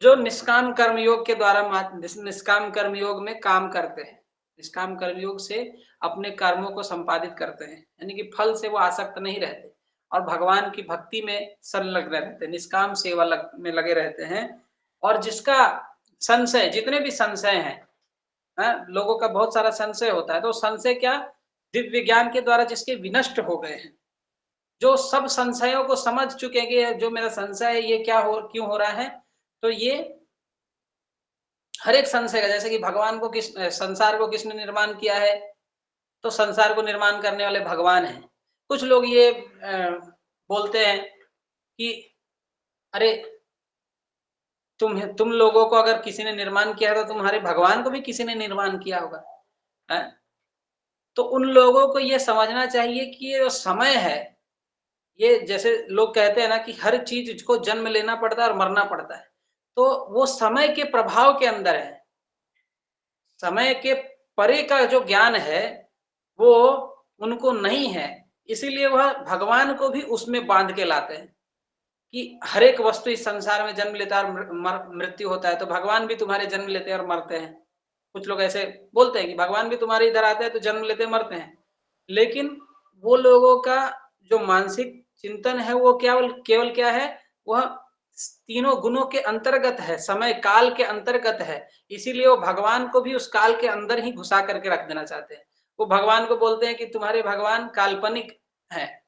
जो निष्काम कर्मयोग के द्वारा निष्काम कर्मयोग में काम करते हैं, निष्काम कर्मयोग से अपने कर्मों को संपादित करते हैं, यानी कि फल से वो आसक्त नहीं रहते और भगवान की भक्ति में संलग्न रहते हैं, निष्काम सेवा में लगे रहते हैं। और जिसका संशय, जितने भी संशय हैं, लोगों का बहुत सारा संशय होता है, तो संशय क्या, दिव्य ज्ञान के द्वारा जिसके विनष्ट हो गए हैं, जो सब संशयों को समझ चुके हैं कि जो मेरा संशय है ये क्या हो, क्यों हो रहा है, तो ये हर एक संशय का, जैसे कि भगवान को संसार को किसने निर्माण किया है, तो संसार को निर्माण करने वाले भगवान हैं। कुछ लोग ये बोलते हैं कि अरे तुम लोगों को अगर किसी ने निर्माण किया तो तुम्हारे भगवान को भी किसी ने निर्माण किया होगा, है? तो उन लोगों को ये समझना चाहिए कि ये जो समय है, ये जैसे लोग कहते हैं ना कि हर चीज को जन्म लेना पड़ता है और मरना पड़ता है, तो वो समय के प्रभाव के अंदर है। समय के परे का जो ज्ञान है वो उनको नहीं है, इसीलिए वह भगवान को भी उसमें बांध के लाते हैं कि हर एक वस्तु इस संसार में जन्म लेता है और मृत्यु होता है, तो भगवान भी तुम्हारे जन्म लेते हैं और मरते हैं। कुछ लोग ऐसे बोलते हैं कि भगवान भी तुम्हारे इधर आते हैं तो जन्म लेते हैं, मरते हैं, लेकिन वो लोगों का जो मानसिक चिंतन है वो केवल क्या है, वह तीनों गुणों के अंतर्गत है, समय काल के अंतर्गत है, इसीलिए वो भगवान को भी उस काल के अंदर ही घुसा करके रख देना चाहते हैं। वो भगवान को बोलते हैं कि तुम्हारे भगवान काल्पनिक हैं,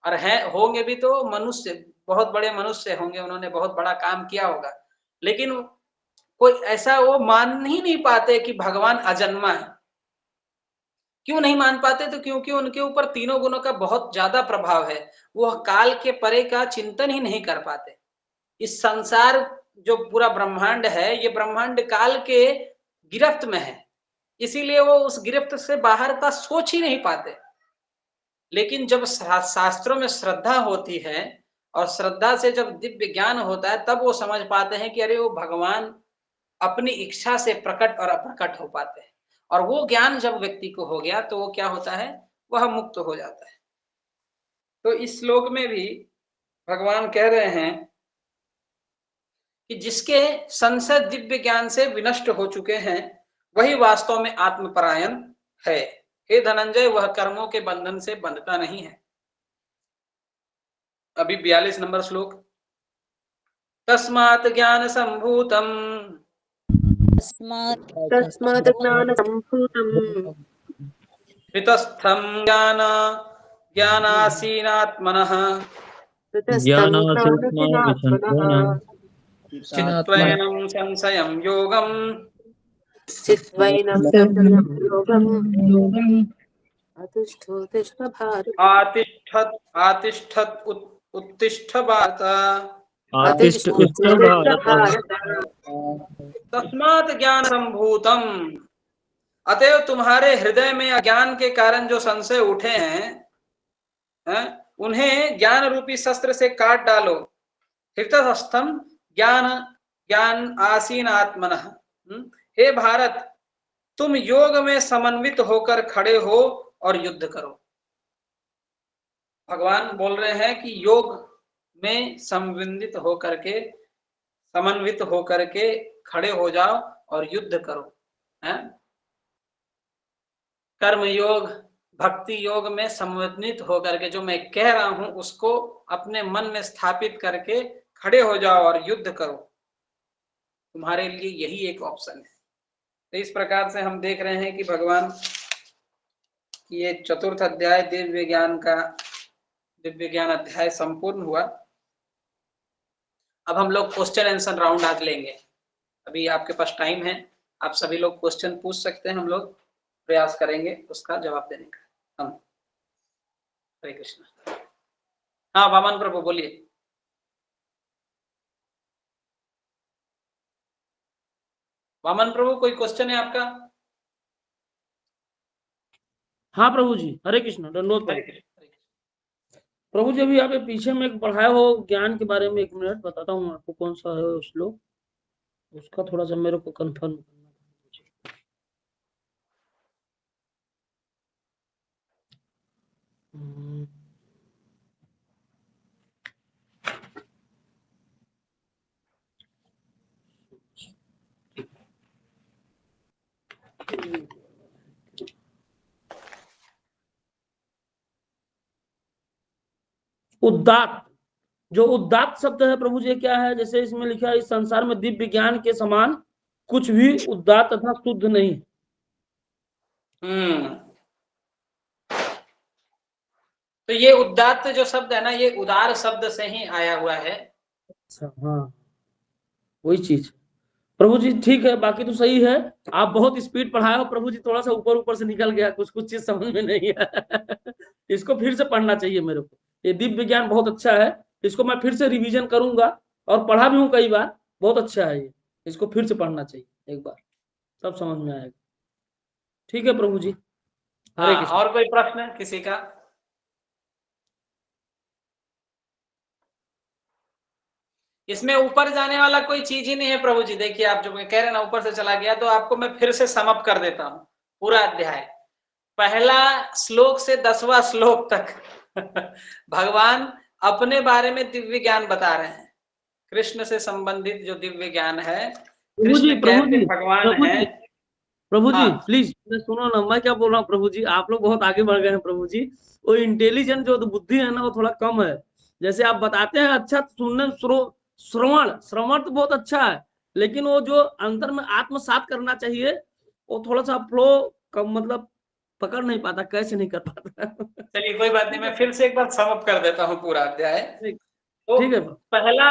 और हैं होंगे भी तो मनुष्य, बहुत बड़े मनुष्य होंगे, उन्होंने बहुत बड़ा काम किया होगा, लेकिन कोई ऐसा वो मान ही नहीं पाते कि भगवान अजन्मा है। क्यों नहीं मान पाते, तो क्योंकि उनके ऊपर तीनों गुणों का बहुत ज्यादा प्रभाव है, वो काल के परे का चिंतन ही नहीं कर पाते। इस संसार जो पूरा ब्रह्मांड है, ये ब्रह्मांड काल के गिरफ्त में है, इसीलिए वो उस गिरफ्त से बाहर का सोच ही नहीं पाते। लेकिन जब शास्त्रों में श्रद्धा होती है और श्रद्धा से जब दिव्य ज्ञान होता है, तब वो समझ पाते हैं कि अरे वो भगवान अपनी इच्छा से प्रकट और अप्रकट हो पाते हैं, और वो ज्ञान जब व्यक्ति को हो गया तो वो क्या होता है, वह मुक्त हो जाता है। तो इस श्लोक में भी भगवान कह रहे हैं कि जिसके संशय दिव्य ज्ञान से विनष्ट हो चुके हैं, वही वास्तव में आत्मपरायण है। हे धनंजय, वह कर्मों के बंधन से बंधता नहीं है। अभी 42 नंबर श्लोक। तस्मात् ज्ञान संभूतम तस्मात् ज्ञान संभूतम् वितस्थं ज्ञानासीनात्मनः त्वैनं संशयं योगम् चित्वैनं संशयं योगम् अतिष्ठोतिष्ठ भारत आतिष्ठत् उत्तिष्ठ भारत तस्मात् ज्ञान संभूतम, अतएव तुम्हारे हृदय में अज्ञान के कारण जो संशय उठे हैं, उन्हें ज्ञान रूपी शस्त्र से काट डालो। हृतस्थम ज्ञान आसीन आत्मनः। हे भारत, तुम योग में समन्वित होकर खड़े हो और युद्ध करो। भगवान बोल रहे हैं कि योग में समन्वित होकर के खड़े हो जाओ और युद्ध करो। कर्म योग, भक्ति योग में समन्वित होकर के जो मैं कह रहा हूं उसको अपने मन में स्थापित करके खड़े हो जाओ और युद्ध करो। तुम्हारे लिए यही एक ऑप्शन है। तो इस प्रकार से हम देख रहे हैं कि भगवान की ये चतुर्थ अध्याय दिव्य ज्ञान अध्याय संपूर्ण हुआ। अब हम लोग क्वेश्चन आंसर राउंड आज लेंगे। अभी आपके पास टाइम है, आप सभी लोग क्वेश्चन पूछ सकते हैं, हम लोग प्रयास करेंगे उसका जवाब देने का। हम हरे कृष्ण। हाँ वामन प्रभु बोलिए। वामन प्रभु कोई क्वेश्चन है आपका? हाँ प्रभु जी, हरे कृष्ण, दंडोत हरे प्रभु। कृष्ण। प्रभु जी अभी आप पीछे में एक पढ़ाए हो ज्ञान के बारे में, 1 मिनट बताता हूँ आपको कौन सा है श्लोक, उसका थोड़ा सा मेरे को कंफर्म करना था। उदात्त, जो उदात्त शब्द है प्रभु जी क्या है? जैसे इसमें लिखा है, इस संसार में दिव्य ज्ञान के समान कुछ भी उदात्त तथा शुद्ध नहीं। तो ये उदात्त जो शब्द है ना, ये उदार शब्द से ही आया हुआ है। अच्छा, हाँ वही चीज प्रभु जी, ठीक है, बाकी तो सही है। आप बहुत स्पीड पढ़ाए हो प्रभु जी, थोड़ा सा ऊपर ऊपर से निकल गया, कुछ कुछ चीज समझ में नहीं है। इसको फिर से पढ़ना चाहिए मेरे को। ये दिव्य ज्ञान बहुत अच्छा है, इसको मैं फिर से रिवीजन करूंगा, और पढ़ा भी हूँ कई बार, बहुत अच्छा है ये। इसको फिर से पढ़ना चाहिए एक बार, सब समझ में आएगा। ठीक है प्रभु जी, हरे हाँ, कृष्ण। और कोई प्रश्न किसी का? इसमें ऊपर जाने वाला कोई चीज ही नहीं है प्रभु जी। देखिए आप जो कह रहे हैं ना, ऊपर से चला गया, तो आपको मैं फिर से समअप कर देता हूँ पूरा अध्याय, पहला श्लोक से 10वां श्लोक तक। भगवान अपने बारे में दिव्य ज्ञान बता रहे हैं, कृष्ण से संबंधित जो दिव्य ज्ञान है, कृष्ण कैसे भगवान है। प्रभु जी हाँ, प्लीज सुनो ना, मैं क्या बोल रहा हूँ प्रभु जी, आप लोग बहुत आगे बढ़ गए हैं प्रभु जी। वो इंटेलिजेंट जो बुद्धि है ना, वो थोड़ा कम है। जैसे आप बताते हैं अच्छा, सुनने श्रवण श्रवण तो बहुत अच्छा है, लेकिन वो जो अंतर में आत्मसात करना चाहिए, वो थोड़ा सा फ्लो कम, मतलब पकड़ नहीं पाता, कैसे नहीं कर पाता। चलिए कोई बात नहीं, मैं फिर से एक बार समअप कर देता हूँ पूरा अध्याय। तो ठीक है। पहला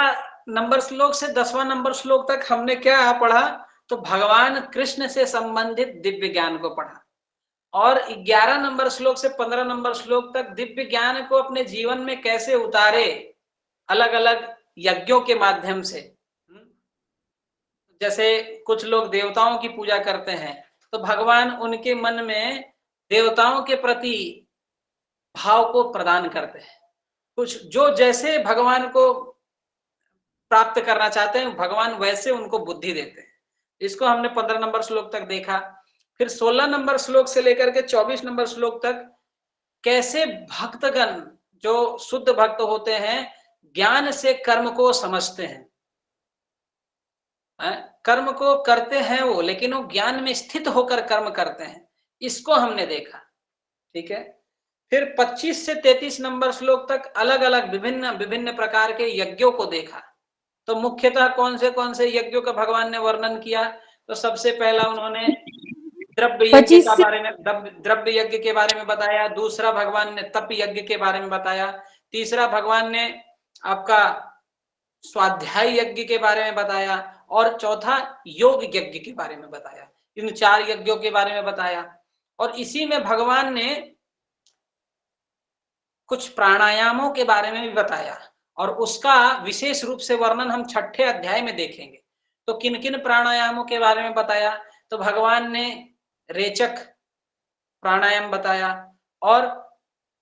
नंबर श्लोक से 10वां नंबर श्लोक तक हमने क्या पढ़ा? तो भगवान कृष्ण से संबंधित दिव्य ज्ञान को पढ़ा, और 11 नंबर श्लोक से 15 नंबर श्लोक तक दिव्य ज्ञान को अपने जीवन में कैसे उतारे, अलग अलग यज्ञों के माध्यम से। जैसे कुछ लोग देवताओं की पूजा करते हैं, तो भगवान उनके मन में देवताओं के प्रति भाव को प्रदान करते हैं। कुछ जो जैसे भगवान को प्राप्त करना चाहते हैं, भगवान वैसे उनको बुद्धि देते हैं। इसको हमने 15 नंबर श्लोक तक देखा। फिर 16 नंबर श्लोक से लेकर के 24 नंबर श्लोक तक कैसे भक्तगण जो शुद्ध भक्त होते हैं, ज्ञान से कर्म को समझते हैं, कर्म को करते हैं वो, लेकिन वो ज्ञान में स्थित होकर कर्म करते हैं, इसको हमने देखा। ठीक है। फिर 25 से 33 नंबर श्लोक तक अलग अलग विभिन्न विभिन्न प्रकार के यज्ञों को देखा। तो मुख्यतः कौन से यज्ञों का भगवान ने वर्णन किया? तो सबसे पहला उन्होंने द्रव्य यज्ञ का बारे में, द्रव्य यज्ञ के बारे में बताया। दूसरा भगवान ने तप यज्ञ के बारे में बताया। तीसरा भगवान ने आपका स्वाध्याय यज्ञ के बारे में बताया, और चौथा योग यज्ञ के बारे में बताया। इन 4 यज्ञों के बारे में बताया। और इसी में भगवान ने कुछ प्राणायामों के बारे में भी बताया, और उसका विशेष रूप से वर्णन हम 6ठे अध्याय में देखेंगे। तो किन किन प्राणायामों के बारे में बताया? तो भगवान ने रेचक प्राणायाम बताया, और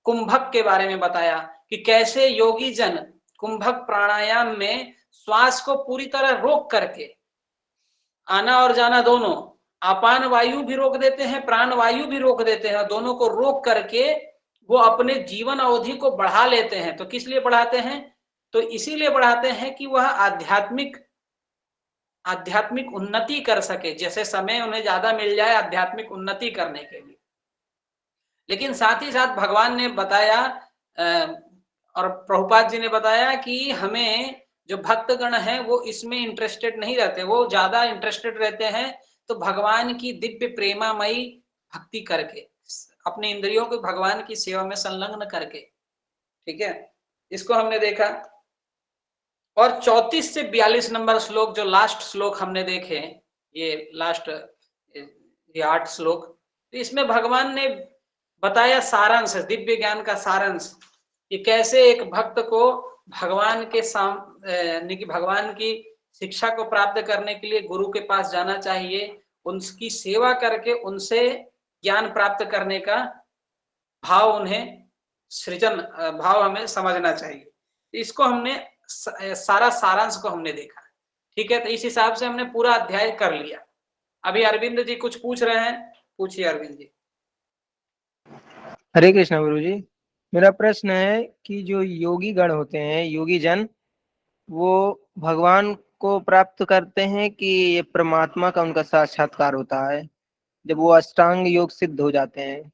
कुंभक के बारे में बताया कि कैसे योगी जन कुंभक प्राणायाम में श्वास को पूरी तरह रोक करके, आना और जाना दोनों, अपान वायु भी रोक देते हैं, प्राण वायु भी रोक देते हैं, दोनों को रोक करके वो अपने जीवन अवधि को बढ़ा लेते हैं। तो किस लिए बढ़ाते हैं? तो इसीलिए बढ़ाते हैं कि वह आध्यात्मिक उन्नति कर सके, जैसे समय उन्हें ज्यादा मिल जाए आध्यात्मिक उन्नति करने के लिए। लेकिन साथ ही साथ भगवान ने बताया, और प्रभुपाद जी ने बताया कि हमें जो भक्तगण हैं वो इसमें इंटरेस्टेड नहीं रहते, वो ज्यादा इंटरेस्टेड रहते हैं तो भगवान की दिव्य प्रेमामयी भक्ति करके, अपने इंद्रियों को भगवान की सेवा में संलग्न करके। ठीक है, इसको हमने देखा। और 34 से 42 नंबर श्लोक, जो लास्ट श्लोक हमने देखे, ये लास्ट ये 8 श्लोक, तो इसमें भगवान ने बताया सारांश, दिव्य ज्ञान का सारांश, कि कैसे एक भक्त को भगवान के भगवान की शिक्षा को प्राप्त करने के लिए गुरु के पास जाना चाहिए, उनकी सेवा करके उनसे ज्ञान प्राप्त करने का भाव उन्हें सृजन भाव हमें समझना चाहिए। इसको हमने सारा सारांश को हमने देखा, ठीक है। तो इस हिसाब से हमने पूरा अध्याय कर लिया। अभी अरविंद जी कुछ पूछ रहे हैं, पूछिए अरविंद जी। हरे कृष्णा गुरु जी, मेरा प्रश्न है कि जो योगी गण होते हैं, योगी जन, वो भगवान को प्राप्त करते हैं कि ये परमात्मा का उनका साक्षात्कार होता है जब वो अष्टांग योग सिद्ध हो जाते हैं?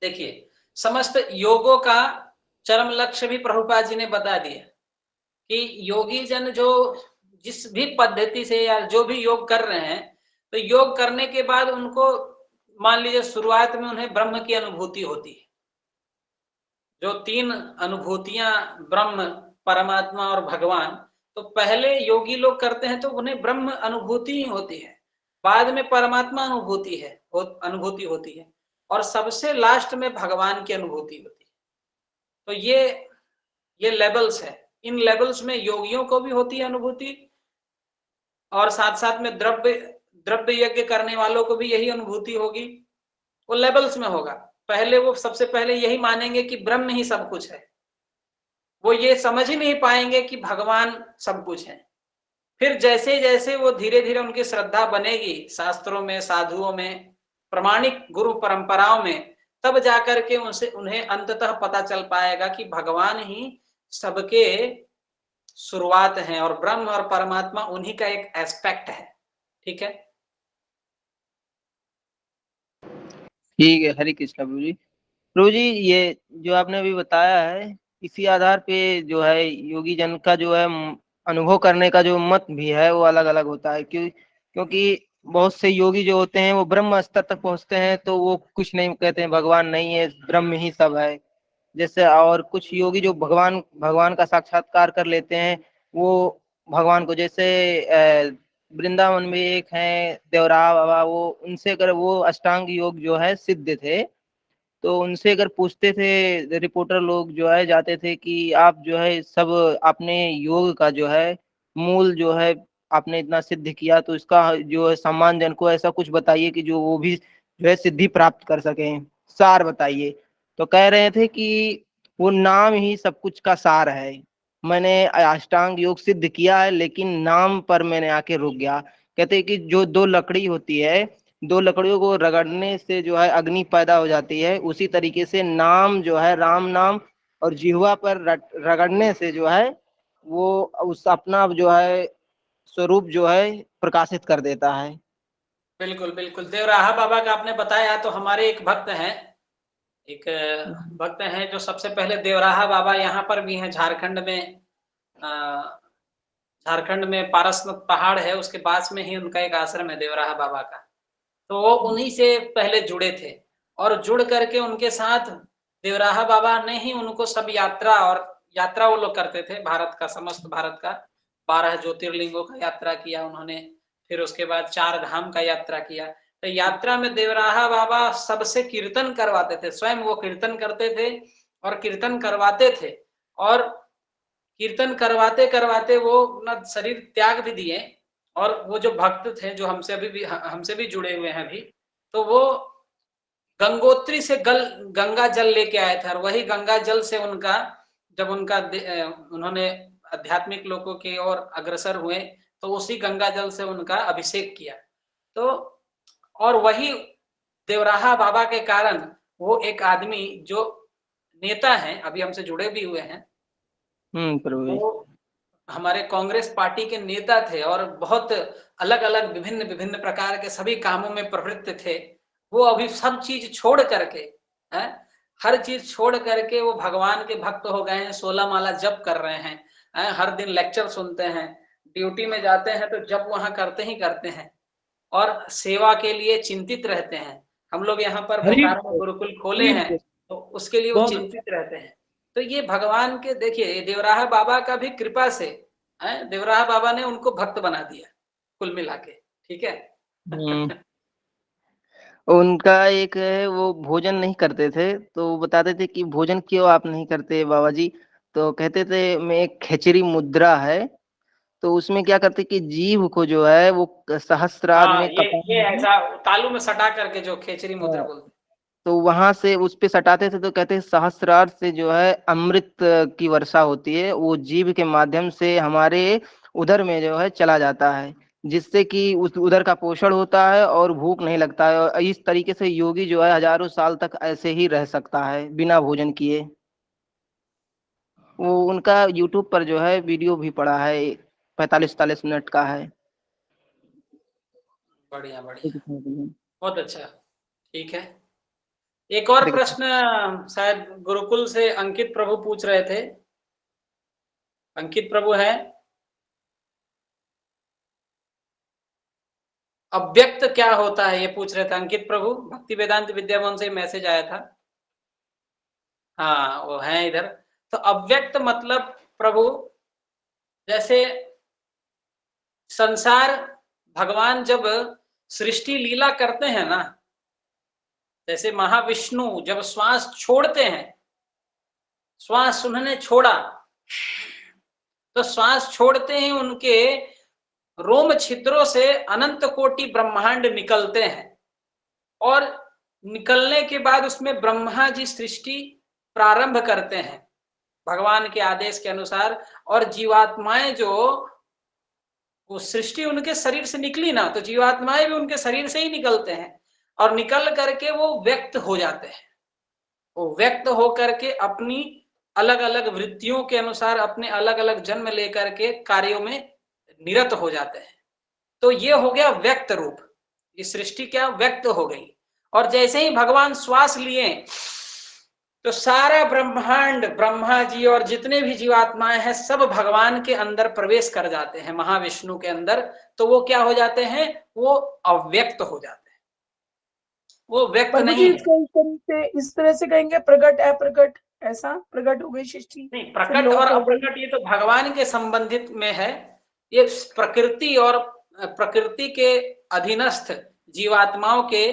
देखिए, समस्त योगों का चरम लक्ष्य भी प्रभुपाद जी ने बता दिया कि योगी जन जो जिस भी पद्धति से या जो भी योग कर रहे हैं, तो योग करने के बाद उनको मान लीजिए शुरुआत में उन्हें ब्रह्म की अनुभूति होती है। जो तीन अनुभूतियां ब्रह्म, परमात्मा और भगवान, तो पहले योगी लोग करते हैं तो उन्हें ब्रह्म अनुभूति ही होती है, बाद में परमात्मा अनुभूति होती है और सबसे लास्ट में भगवान की अनुभूति होती है। तो ये लेवल्स है। इन लेवल्स में योगियों को भी होती है अनुभूति और साथ साथ में द्रव्य यज्ञ करने वालों को भी यही अनुभूति होगी। वो लेवल्स में होगा। पहले वो सबसे पहले यही मानेंगे कि ब्रह्म ही सब कुछ है, वो ये समझ ही नहीं पाएंगे कि भगवान सब कुछ है। फिर जैसे जैसे वो धीरे धीरे उनकी श्रद्धा बनेगी शास्त्रों में, साधुओं में, प्रमाणिक गुरु परंपराओं में, तब जाकर के उन्हें अंततः पता चल पाएगा कि भगवान ही सबके शुरुआत हैं और ब्रह्म और परमात्मा उन्हीं का एक एस्पेक्ट है। ठीक है, ठीक है। हरे कृष्णा प्रभु जी। प्रभु जी, ये जो आपने अभी बताया है, इसी आधार पे जो है योगी जन का जो है अनुभव करने का जो मत भी है वो अलग अलग होता है। क्योंकि बहुत से योगी जो होते हैं वो ब्रह्म स्तर तक पहुंचते हैं तो वो कुछ नहीं कहते हैं, भगवान नहीं है, ब्रह्म ही सब है। जैसे और कुछ योगी जो भगवान का साक्षात्कार कर लेते हैं, वो भगवान को, जैसे वृंदावन में एक है देवराहा बाबा, वो उनसे अगर वो अष्टांग योग जो है सिद्ध थे, तो उनसे अगर पूछते थे रिपोर्टर लोग जो है जाते थे कि आप जो है सब आपने योग का जो है मूल जो है आपने इतना सिद्ध किया, तो इसका जो है सम्मान जन को ऐसा कुछ बताइए कि जो वो भी जो है सिद्धि प्राप्त कर सकें, सार बताइए। तो कह रहे थे कि वो नाम ही सब कुछ का सार है। मैंने अष्टांग योग सिद्ध किया है लेकिन नाम पर मैंने आके रुक गया। कहते हैं कि जो दो लकड़ी होती है, दो लकड़ियों को रगड़ने से जो है अग्नि पैदा हो जाती है, उसी तरीके से नाम जो है राम नाम और जिह्वा पर रगड़ने से जो है वो उस अपना जो है स्वरूप जो है प्रकाशित कर देता है। बिल्कुल बिल्कुल। देवराहा बाबा का आपने बताया, तो हमारे एक भक्त हैं जो सबसे पहले देवराहा बाबा यहाँ पर भी हैं झारखंड में। झारखंड में पारसनाथ पहाड़ है, उसके पास में ही उनका एक आश्रम है देवराहा बाबा का। तो वो उन्हीं से पहले जुड़े थे और जुड़ करके उनके साथ देवराहा बाबा ने ही उनको सब यात्रा वो लोग करते थे, भारत का, समस्त भारत का 12 ज्योतिर्लिंगों का यात्रा किया उन्होंने। फिर उसके बाद 4 धाम का यात्रा किया। तो यात्रा में देवराहा बाबा सबसे कीर्तन करवाते थे, स्वयं वो कीर्तन करते थे और कीर्तन करवाते थे। और कीर्तन करवाते करवाते वो अपना शरीर त्याग भी दिए। और वो जो भक्त थे जो हमसे भी जुड़े हुए हैं अभी, तो वो गंगोत्री से गंगा जल लेके आए थे और वही गंगा जल से जब उन्होंने आध्यात्मिक लोगों की ओर अग्रसर हुए तो उसी गंगा जल से उनका अभिषेक किया। तो और वही देवराहा बाबा के कारण वो एक आदमी जो नेता हैं, अभी हमसे जुड़े भी हुए हैं, वो हमारे कांग्रेस पार्टी के नेता थे और बहुत अलग अलग विभिन्न प्रकार के सभी कामों में प्रवृत्त थे। वो अभी सब चीज छोड़ करके, हर चीज छोड़ करके वो भगवान के भक्त हो गए हैं, 16 माला जप कर रहे हैं, हर दिन लेक्चर सुनते हैं, ड्यूटी में जाते हैं तो जप वहां करते ही करते हैं और सेवा के लिए चिंतित रहते हैं। हम लोग यहाँ पर बोकारो में गुरुकुल खोले हैं तो उसके लिए वो चिंतित रहते हैं। तो ये भगवान के, देखिए देवराहा बाबा का भी कृपा से, देवराहा बाबा ने उनको भक्त बना दिया कुल मिला के। ठीक है। उनका एक है, वो भोजन नहीं करते थे तो वो बताते थे कि भोजन क्यों आप नहीं करते बाबा जी? तो कहते थे में एक खेचरी मुद्रा है, तो उसमें क्या करते कि जीभ को जो है वो सहस्त्रार हाँ, में ये ऐसा तालू में सटा करके जो खेचरी मुद्रा बोलते हैं। तो वहां से उस पे सटाते थे, तो कहते हैं सहस्रार से जो है अमृत की वर्षा होती है, वो जीभ के माध्यम से हमारे उदर में जो है चला जाता है, जिससे कि उस उदर का पोषण होता है और भूख नहीं लगता है। और इस तरीके से योगी जो है हजारों साल तक ऐसे ही रह सकता है बिना भोजन किए। वो उनका यूट्यूब पर जो है वीडियो भी पड़ा है, 45-40 मिनट का है। बढ़िया बढ़िया, बहुत अच्छा, ठीक है। एक और प्रश्न शायद गुरुकुल से अंकित प्रभु पूछ रहे थे। अंकित प्रभु है, अव्यक्त क्या होता है, ये पूछ रहे थे अंकित प्रभु। भक्ति वेदांत विद्याभवन से मैसेज आया था। हाँ, वो है इधर। तो अव्यक्त मतलब प्रभु, जैसे संसार, भगवान जब सृष्टि लीला करते हैं ना, जैसे महाविष्णु जब श्वास छोड़ते हैं, श्वास उन्होंने छोड़ा, तो श्वास छोड़ते ही उनके रोम छिद्रों से अनंत कोटि ब्रह्मांड निकलते हैं, और निकलने के बाद उसमें ब्रह्मा जी सृष्टि प्रारंभ करते हैं भगवान के आदेश के अनुसार। और जीवात्माएं जो, वो सृष्टि उनके शरीर से निकली ना, तो जीवात्माएं भी उनके शरीर से ही निकलते हैं, और निकल करके वो व्यक्त हो जाते हैं। वो व्यक्त हो करके अपनी अलग अलग वृत्तियों के अनुसार अपने अलग अलग जन्म लेकर के कार्यों में निरत हो जाते हैं। तो ये हो गया व्यक्त रूप, ये सृष्टि क्या व्यक्त हो गई। और जैसे ही भगवान श्वास लिए, तो सारा ब्रह्मांड, ब्रह्मा जी और जितने भी जीवात्माएं हैं, सब भगवान के अंदर प्रवेश कर जाते हैं, महाविष्णु के अंदर। तो वो क्या हो जाते हैं, वो अव्यक्त हो जाते हैं, वो व्यक्त प्रभु नहीं जी है। इस तरह से कहेंगे प्रकट अप्रकट, ऐसा प्रकट हो गई सृष्टि, नहीं, फिर प्रकट लोप और हो गई। अप्रकट ये तो भगवान के संबंधित में है। ये प्रकृति और प्रकृति के अधीनस्थ जीवात्माओं के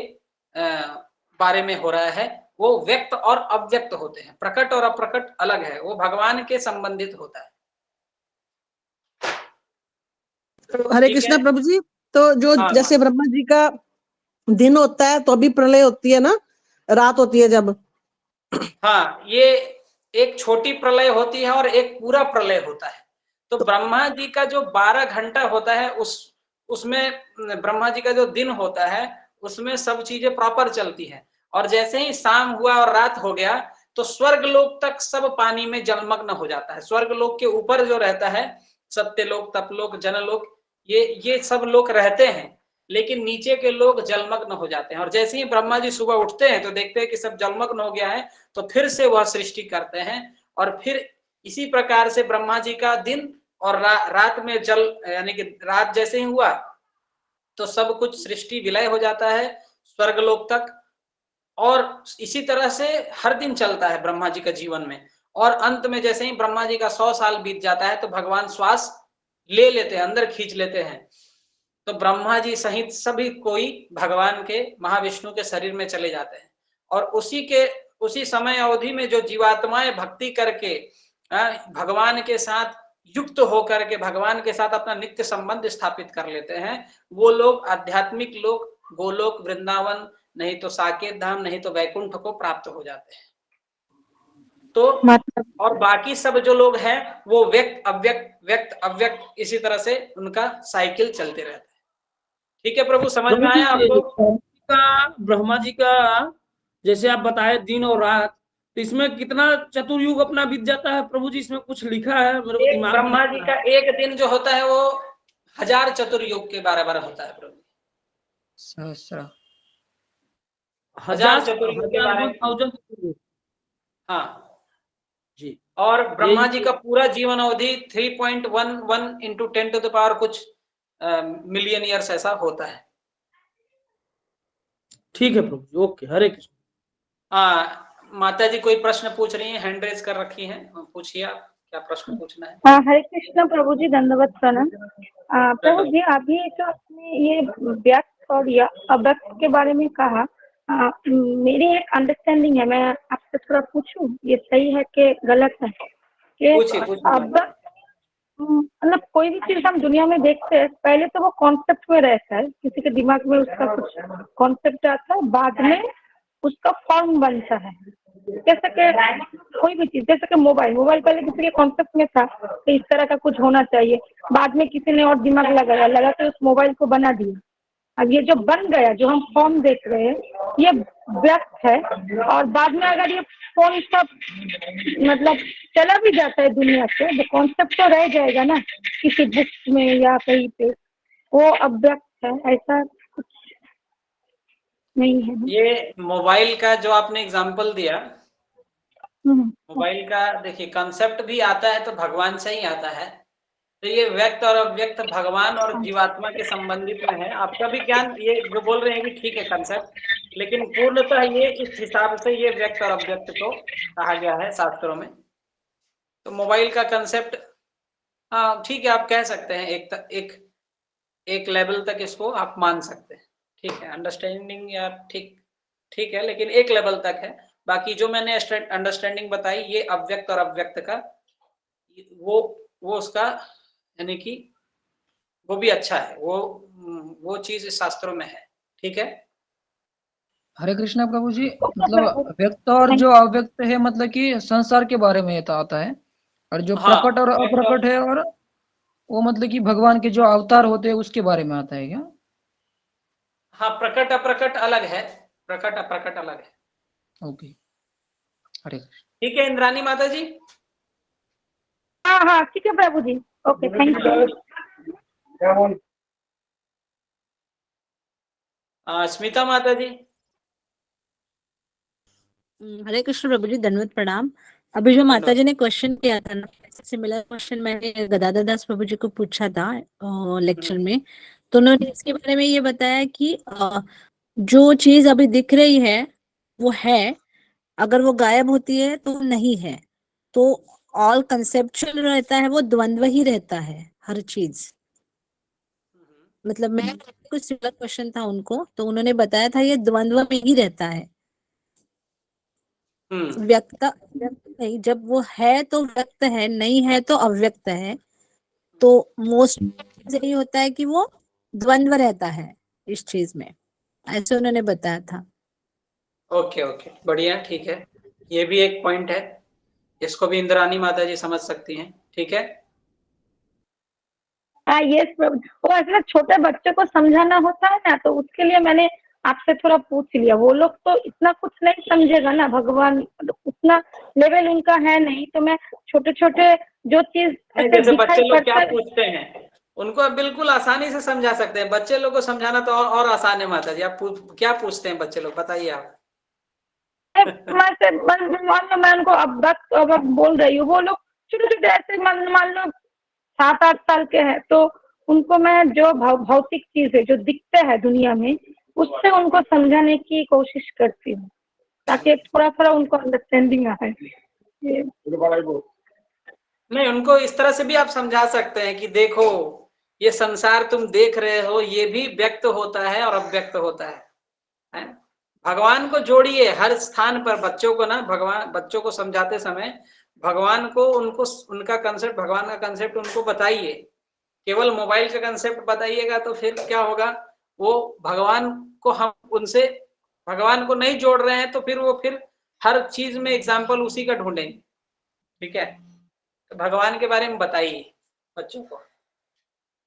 बारे में हो रहा है। वो व्यक्त और अव्यक्त होते हैं, प्रकट और अप्रकट अलग है, वो भगवान के संबंधित होता है। हरे ठीक कृष्णा है? प्रभु जी। तो जो हाँ, जैसे ब्रह्मा जी का दिन होता है तो अभी प्रलय होती है ना, रात होती है जब। हाँ, ये एक छोटी प्रलय होती है और एक पूरा प्रलय होता है। तो ब्रह्मा जी का जो 12 घंटा होता है, उसमें ब्रह्मा जी का जो दिन होता है, उसमें सब चीजें प्रॉपर चलती है। और जैसे ही शाम हुआ और रात हो गया, तो स्वर्ग लोक तक सब पानी में जलमग्न हो जाता है। स्वर्ग लोक के ऊपर जो रहता है, सत्यलोक, तपलोक, जनलोक, ये सब लोग रहते हैं, लेकिन नीचे के लोग जलमग्न हो जाते हैं। और जैसे ही ब्रह्मा जी सुबह उठते हैं, तो देखते हैं कि सब जलमग्न हो गया है, तो फिर से वह सृष्टि करते हैं। और फिर इसी प्रकार से ब्रह्मा जी का दिन और रात में जल, यानी कि रात जैसे ही हुआ, तो सब कुछ सृष्टि विलय हो जाता है स्वर्गलोक तक। और इसी तरह से हर दिन चलता है ब्रह्मा जी का जीवन में। और अंत में जैसे ही ब्रह्मा जी का 100 साल बीत जाता है, तो भगवान श्वास ले लेते हैं, अंदर खींच लेते हैं। तो ब्रह्मा जी सहित सभी कोई भगवान के, महाविष्णु के शरीर में चले जाते हैं। और उसी समय अवधि में जो जीवात्माएं भक्ति करके भगवान के साथ युक्त होकर के भगवान के साथ अपना नित्य संबंध स्थापित कर लेते हैं, वो लोग आध्यात्मिक लोग, गोलोक, वृंदावन, नहीं तो साकेत धाम, नहीं तो वैकुंठ को प्राप्त हो जाते हैं। तो और बाकी सब जो लोग हैं, वो व्यक्त अव्यक्त, व्यक्त अव्यक्त, इसी तरह से उनका साइकिल चलते रहता है। ठीक है प्रभु, समझ में आया आपको? ब्रह्मा जी का जैसे आप बताए दिन और रात, तो इसमें कितना चतुर्युग अपना बीत जाता है प्रभु जी? इसमें कुछ लिखा है, मेरे को दिमाग में ब्रह्मा जी का एक दिन जो होता है, वो 1000 चतुर्युग के बराबर होता है प्रभु। सहस्र 1000 चतुर्युग के बारे में। हाँ जी। और ब्रह्मा जी का पूरा जीवन अवधि 3.11 इंटू 10 टू द पावर कुछ मिलियन ईयर्स ऐसा होता है। ठीक है प्रभु जी, ओके, हरे कृष्ण। हाँ, माता जी कोई प्रश्न पूछ रही है, हैंड रेज कर रखी है, पूछिए आप क्या प्रश्न पूछना है। हाँ, हरे कृष्ण प्रभु जी, दंडवत प्रणाम। प्रभु जी, अभी जो आपने ये व्यक्त और अव्यक्त के बारे में कहा, मेरी एक अंडरस्टैंडिंग है, मैं आपसे थोड़ा पूछूं, ये सही है कि गलत है? कि पूछिए पूछिए अब मतलब कोई भी चीज हम दुनिया में देखते हैं, पहले तो वो कॉन्सेप्ट में रहता है, किसी के दिमाग में उसका कुछ कॉन्सेप्ट आता है, बाद में उसका फॉर्म बनता है। जैसे कि कोई भी चीज, जैसे कि मोबाइल पहले किसी के कॉन्सेप्ट में था कि इस तरह का कुछ होना चाहिए, बाद में किसी ने और दिमाग लगा के उस मोबाइल को बना दिया। अब ये जो बन गया, जो हम फॉर्म देख रहे हैं, ये व्यक्त है। और बाद में अगर ये फोन सब मतलब चला भी जाता है दुनिया से, तो कॉन्सेप्ट तो रह जाएगा ना किसी बुक में या कहीं पे, वो अव्यक्त है, ऐसा कुछ नहीं है। ये मोबाइल का जो आपने एग्जांपल दिया, हम्म, मोबाइल का देखिए कंसेप्ट भी आता है तो भगवान से ही आता है। तो ये व्यक्त और अव्यक्त भगवान और जीवात्मा के संबंधित में है। आपका भी ज्ञान ये जो बोल रहे हैं कि ठीक है कंसेप्ट, लेकिन पूर्णतः ये इस हिसाब से ये व्यक्त और अव्यक्त को कहा गया है शास्त्रों में। तो मोबाइल का कंसेप्ट हाँ ठीक है, आप कह सकते हैं एक लेवल तक इसको आप मान सकते हैं, ठीक है, अंडरस्टैंडिंग या ठीक है, लेकिन एक लेवल तक है। बाकी जो मैंने अंडरस्टैंडिंग बताई, ये अव्यक्त और अव्यक्त का वो उसका यानी कि वो भी अच्छा है, वो चीज शास्त्रों में है, ठीक है। हरे कृष्णा प्रभु जी, मतलब व्यक्त और जो अव्यक्त है मतलब कि संसार के बारे में ये तो आता है, और जो हाँ, प्रकट और अप्रकट है और वो मतलब कि भगवान के जो अवतार होते हैं उसके बारे में आता है क्या? हाँ, प्रकट अप्रकट अलग है, प्रकट अप्रकट अलग है। ओके, हरे कृष्ण। ठीक है इंद्रानी माता जी। हाँ हाँ ठीक है प्रभु जी, ओके, थैंक यू। स्मिता माता जी। हरे कृष्ण प्रभु जी, दंडवत प्रणाम। अभी जो माता जी ने क्वेश्चन किया था ना, सिमिलर क्वेश्चन मैंने गदाधर दास प्रभु जी को पूछा था लेक्चर में, तो उन्होंने इसके बारे में ये बताया कि जो चीज अभी दिख रही है वो है, अगर वो गायब होती है तो नहीं है। तो ऑल कंसेप्चुअल रहता है, वो द्वंद्व ही रहता है हर चीज। मतलब मैं कुछ सिमिलर क्वेश्चन था उनको, तो उन्होंने बताया था ये द्वंद्व में ही रहता है। व्यक्त नहीं, जब वो है तो व्यक्त है, नहीं है तो अव्यक्त है। तो मोस्ट यही होता है कि वो द्वंद्व रहता है इस चीज में, ऐसे उन्होंने बताया था। ओके ओके, बढ़िया, ठीक है, ये भी एक पॉइंट है, इसको भी इंद्रानी माता जी समझ सकती हैं, ठीक है। हाँ यस प्रभु, वो ऐसे छोटे बच्चे को समझाना होता है ना, तो उसके लिए मैंने आपसे थोड़ा पूछ लिया। वो लोग तो इतना कुछ नहीं समझेगा ना, भगवान उतना लेवल उनका है नहीं, तो मैं छोटे छोटे जो चीज जैसे बच्चे दिखाई लोग क्या पड़ता है, पूछते हैं उनको आप बिल्कुल आसानी से समझा सकते हैं। बच्चे लोग को समझाना तो और आसान है माता जी। आप क्या पूछते हैं बच्चे लोग, बताइए आप। मैं उनको अब बोल रही हूँ, वो लोग छोटे छोटे ऐसे मान लो 7-8 साल के हैं, तो उनको मैं जो भौतिक चीज है जो दिखते हैं दुनिया में, उससे उनको समझाने की कोशिश करती हूँ, ताकि थोड़ा थोड़ा उनको अंडरस्टैंडिंग आए। नहीं, उनको इस तरह से भी आप समझा सकते हैं कि देखो ये संसार तुम देख रहे हो, ये भी व्यक्त होता है और अव्यक्त होता है? भगवान को जोड़िए हर स्थान पर। बच्चों को ना, भगवान बच्चों को समझाते समय भगवान को उनको उनका कंसेप्ट, भगवान का कंसेप्ट उनको बताइए। केवल मोबाइल का कंसेप्ट बताइएगा तो फिर क्या होगा, वो भगवान को हम उनसे भगवान को नहीं जोड़ रहे हैं, तो फिर वो हर चीज में एग्जाम्पल उसी का ढूंढेंगे, ठीक है। तो भगवान के बारे में बताइए बच्चों को।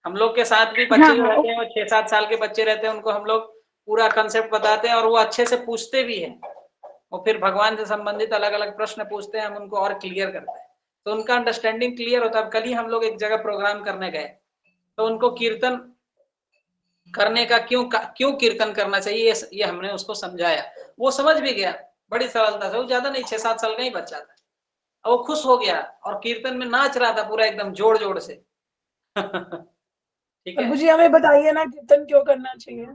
हम लोग के साथ भी बच्चे जो रहते हैं, वो 6-7 साल के बच्चे रहते हैं, उनको हम लोग पूरा कंसेप्ट बताते हैं और वो अच्छे से पूछते भी हैं। और फिर भगवान से संबंधित अलग अलग प्रश्न पूछते हैं, हम उनको और क्लियर करते हैं, तो उनका अंडरस्टैंडिंग क्लियर होता है। अब कल ही हम लोग एक जगह प्रोग्राम करने गए, तो उनको कीर्तन करने का क्यों कीर्तन करना चाहिए ये हमने उसको समझाया। वो समझ भी गया बड़ी सरलता से। वो ज्यादा नहीं, 6-7 साल का ही बच्चा था, वो खुश हो गया और कीर्तन में नाच रहा था पूरा एकदम जोड़ जोड़ से। ठीक है। प्रभु जी हमें बताइए ना, कीर्तन क्यों करना चाहिए?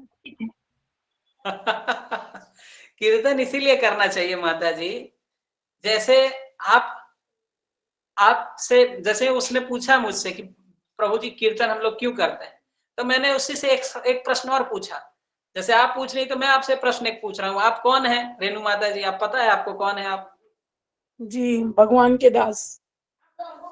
कीर्तन इसीलिए करना चाहिए माता जी, जैसे आपसे, जैसे उसने पूछा मुझसे कि प्रभु जी कीर्तन हम लोग क्यों करते हैं, तो मैंने उसी से एक प्रश्न और पूछा। जैसे आप पूछ रही, तो मैं आपसे प्रश्न एक पूछ रहा हूँ। आप कौन है रेणु माता जी? आप पता है आपको कौन है आप? जी, भगवान के दास।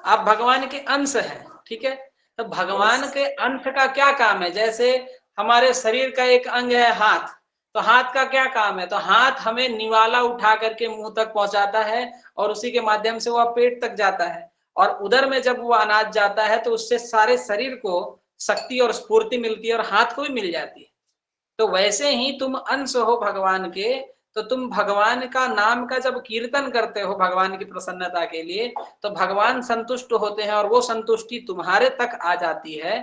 आप भगवान के अंश हैं, ठीक है। तो भगवान के अंश का क्या काम है? जैसे हमारे शरीर का एक अंग है हाथ, तो हाथ का क्या काम है? तो हाथ हमें निवाला उठा करके मुंह तक पहुंचाता है और उसी के माध्यम से वह पेट तक जाता है, और उधर में जब वो अनाज जाता है तो उससे सारे शरीर को शक्ति और स्फूर्ति मिलती है और हाथ को भी मिल जाती है। तो वैसे ही तुम अंश हो भगवान के, तो तुम भगवान का नाम का जब कीर्तन करते हो भगवान की प्रसन्नता के लिए, तो भगवान संतुष्ट होते हैं और वो संतुष्टि तुम्हारे तक आ जाती है।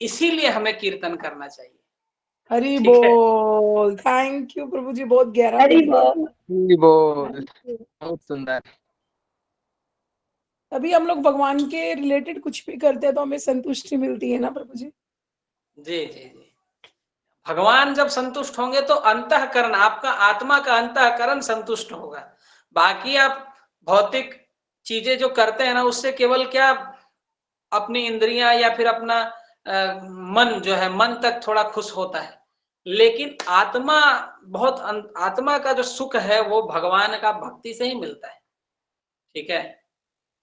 इसीलिए हमें कीर्तन करना चाहिए। हरि ठीक है। बोल। थैंक यू प्रभु जी, बहुत गहरा हरि बोल। बोल। बोल, बहुत सुंदर। तभी हम लोग भगवान के रिलेटेड कुछ भी करते हैं तो हमें संतुष्टि मिलती है ना प्रभु जी। जी जी जी। भगवान जब संतुष्ट होंगे तो अंतःकरण, आपका आत्मा का अंतःकरण संतुष्ट होगा। बाकी आप भौतिक चीजें जो करते हैं ना, उससे केवल क्या अपनी इंद्रियां या फिर अपना मन जो है, मन तक थोड़ा खुश होता है, लेकिन आत्मा बहुत आत्मा का जो सुख है वो भगवान का भक्ति से ही मिलता है। ठीक है।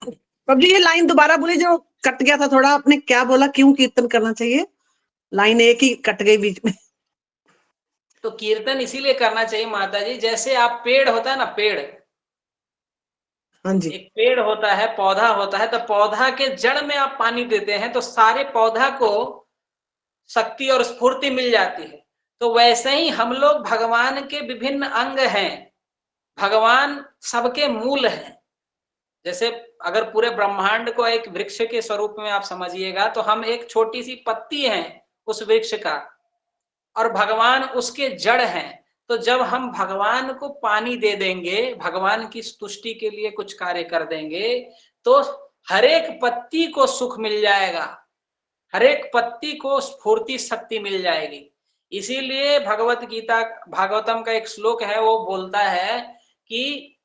प्रभु जी ये लाइन दोबारा बोली, जो कट गया था थोड़ा, आपने क्या बोला, क्यों कीर्तन करना चाहिए? लाइन एक ही कट गई बीच में। तो कीर्तन इसीलिए करना चाहिए माता जी, जैसे आप पेड़ होता है ना, पेड़, हाँ जी। एक पेड़ होता है, पौधा होता है, तो पौधा के जड़ में आप पानी देते हैं तो सारे पौधा को शक्ति और स्फूर्ति मिल जाती है। तो वैसे ही हम लोग भगवान के विभिन्न अंग हैं, भगवान सबके मूल हैं। जैसे अगर पूरे ब्रह्मांड को एक वृक्ष के स्वरूप में आप समझिएगा, तो हम एक छोटी सी पत्ती हैं उस वृक्ष का, और भगवान उसके जड़ हैं। तो जब हम भगवान को पानी दे देंगे, भगवान की तुष्टि के लिए कुछ कार्य कर देंगे, तो हर एक पत्ती को सुख मिल जाएगा, हर एक पत्ती को स्फूर्ति शक्ति मिल जाएगी। इसीलिए भगवत गीता, भागवतम का एक श्लोक है, वो बोलता है कि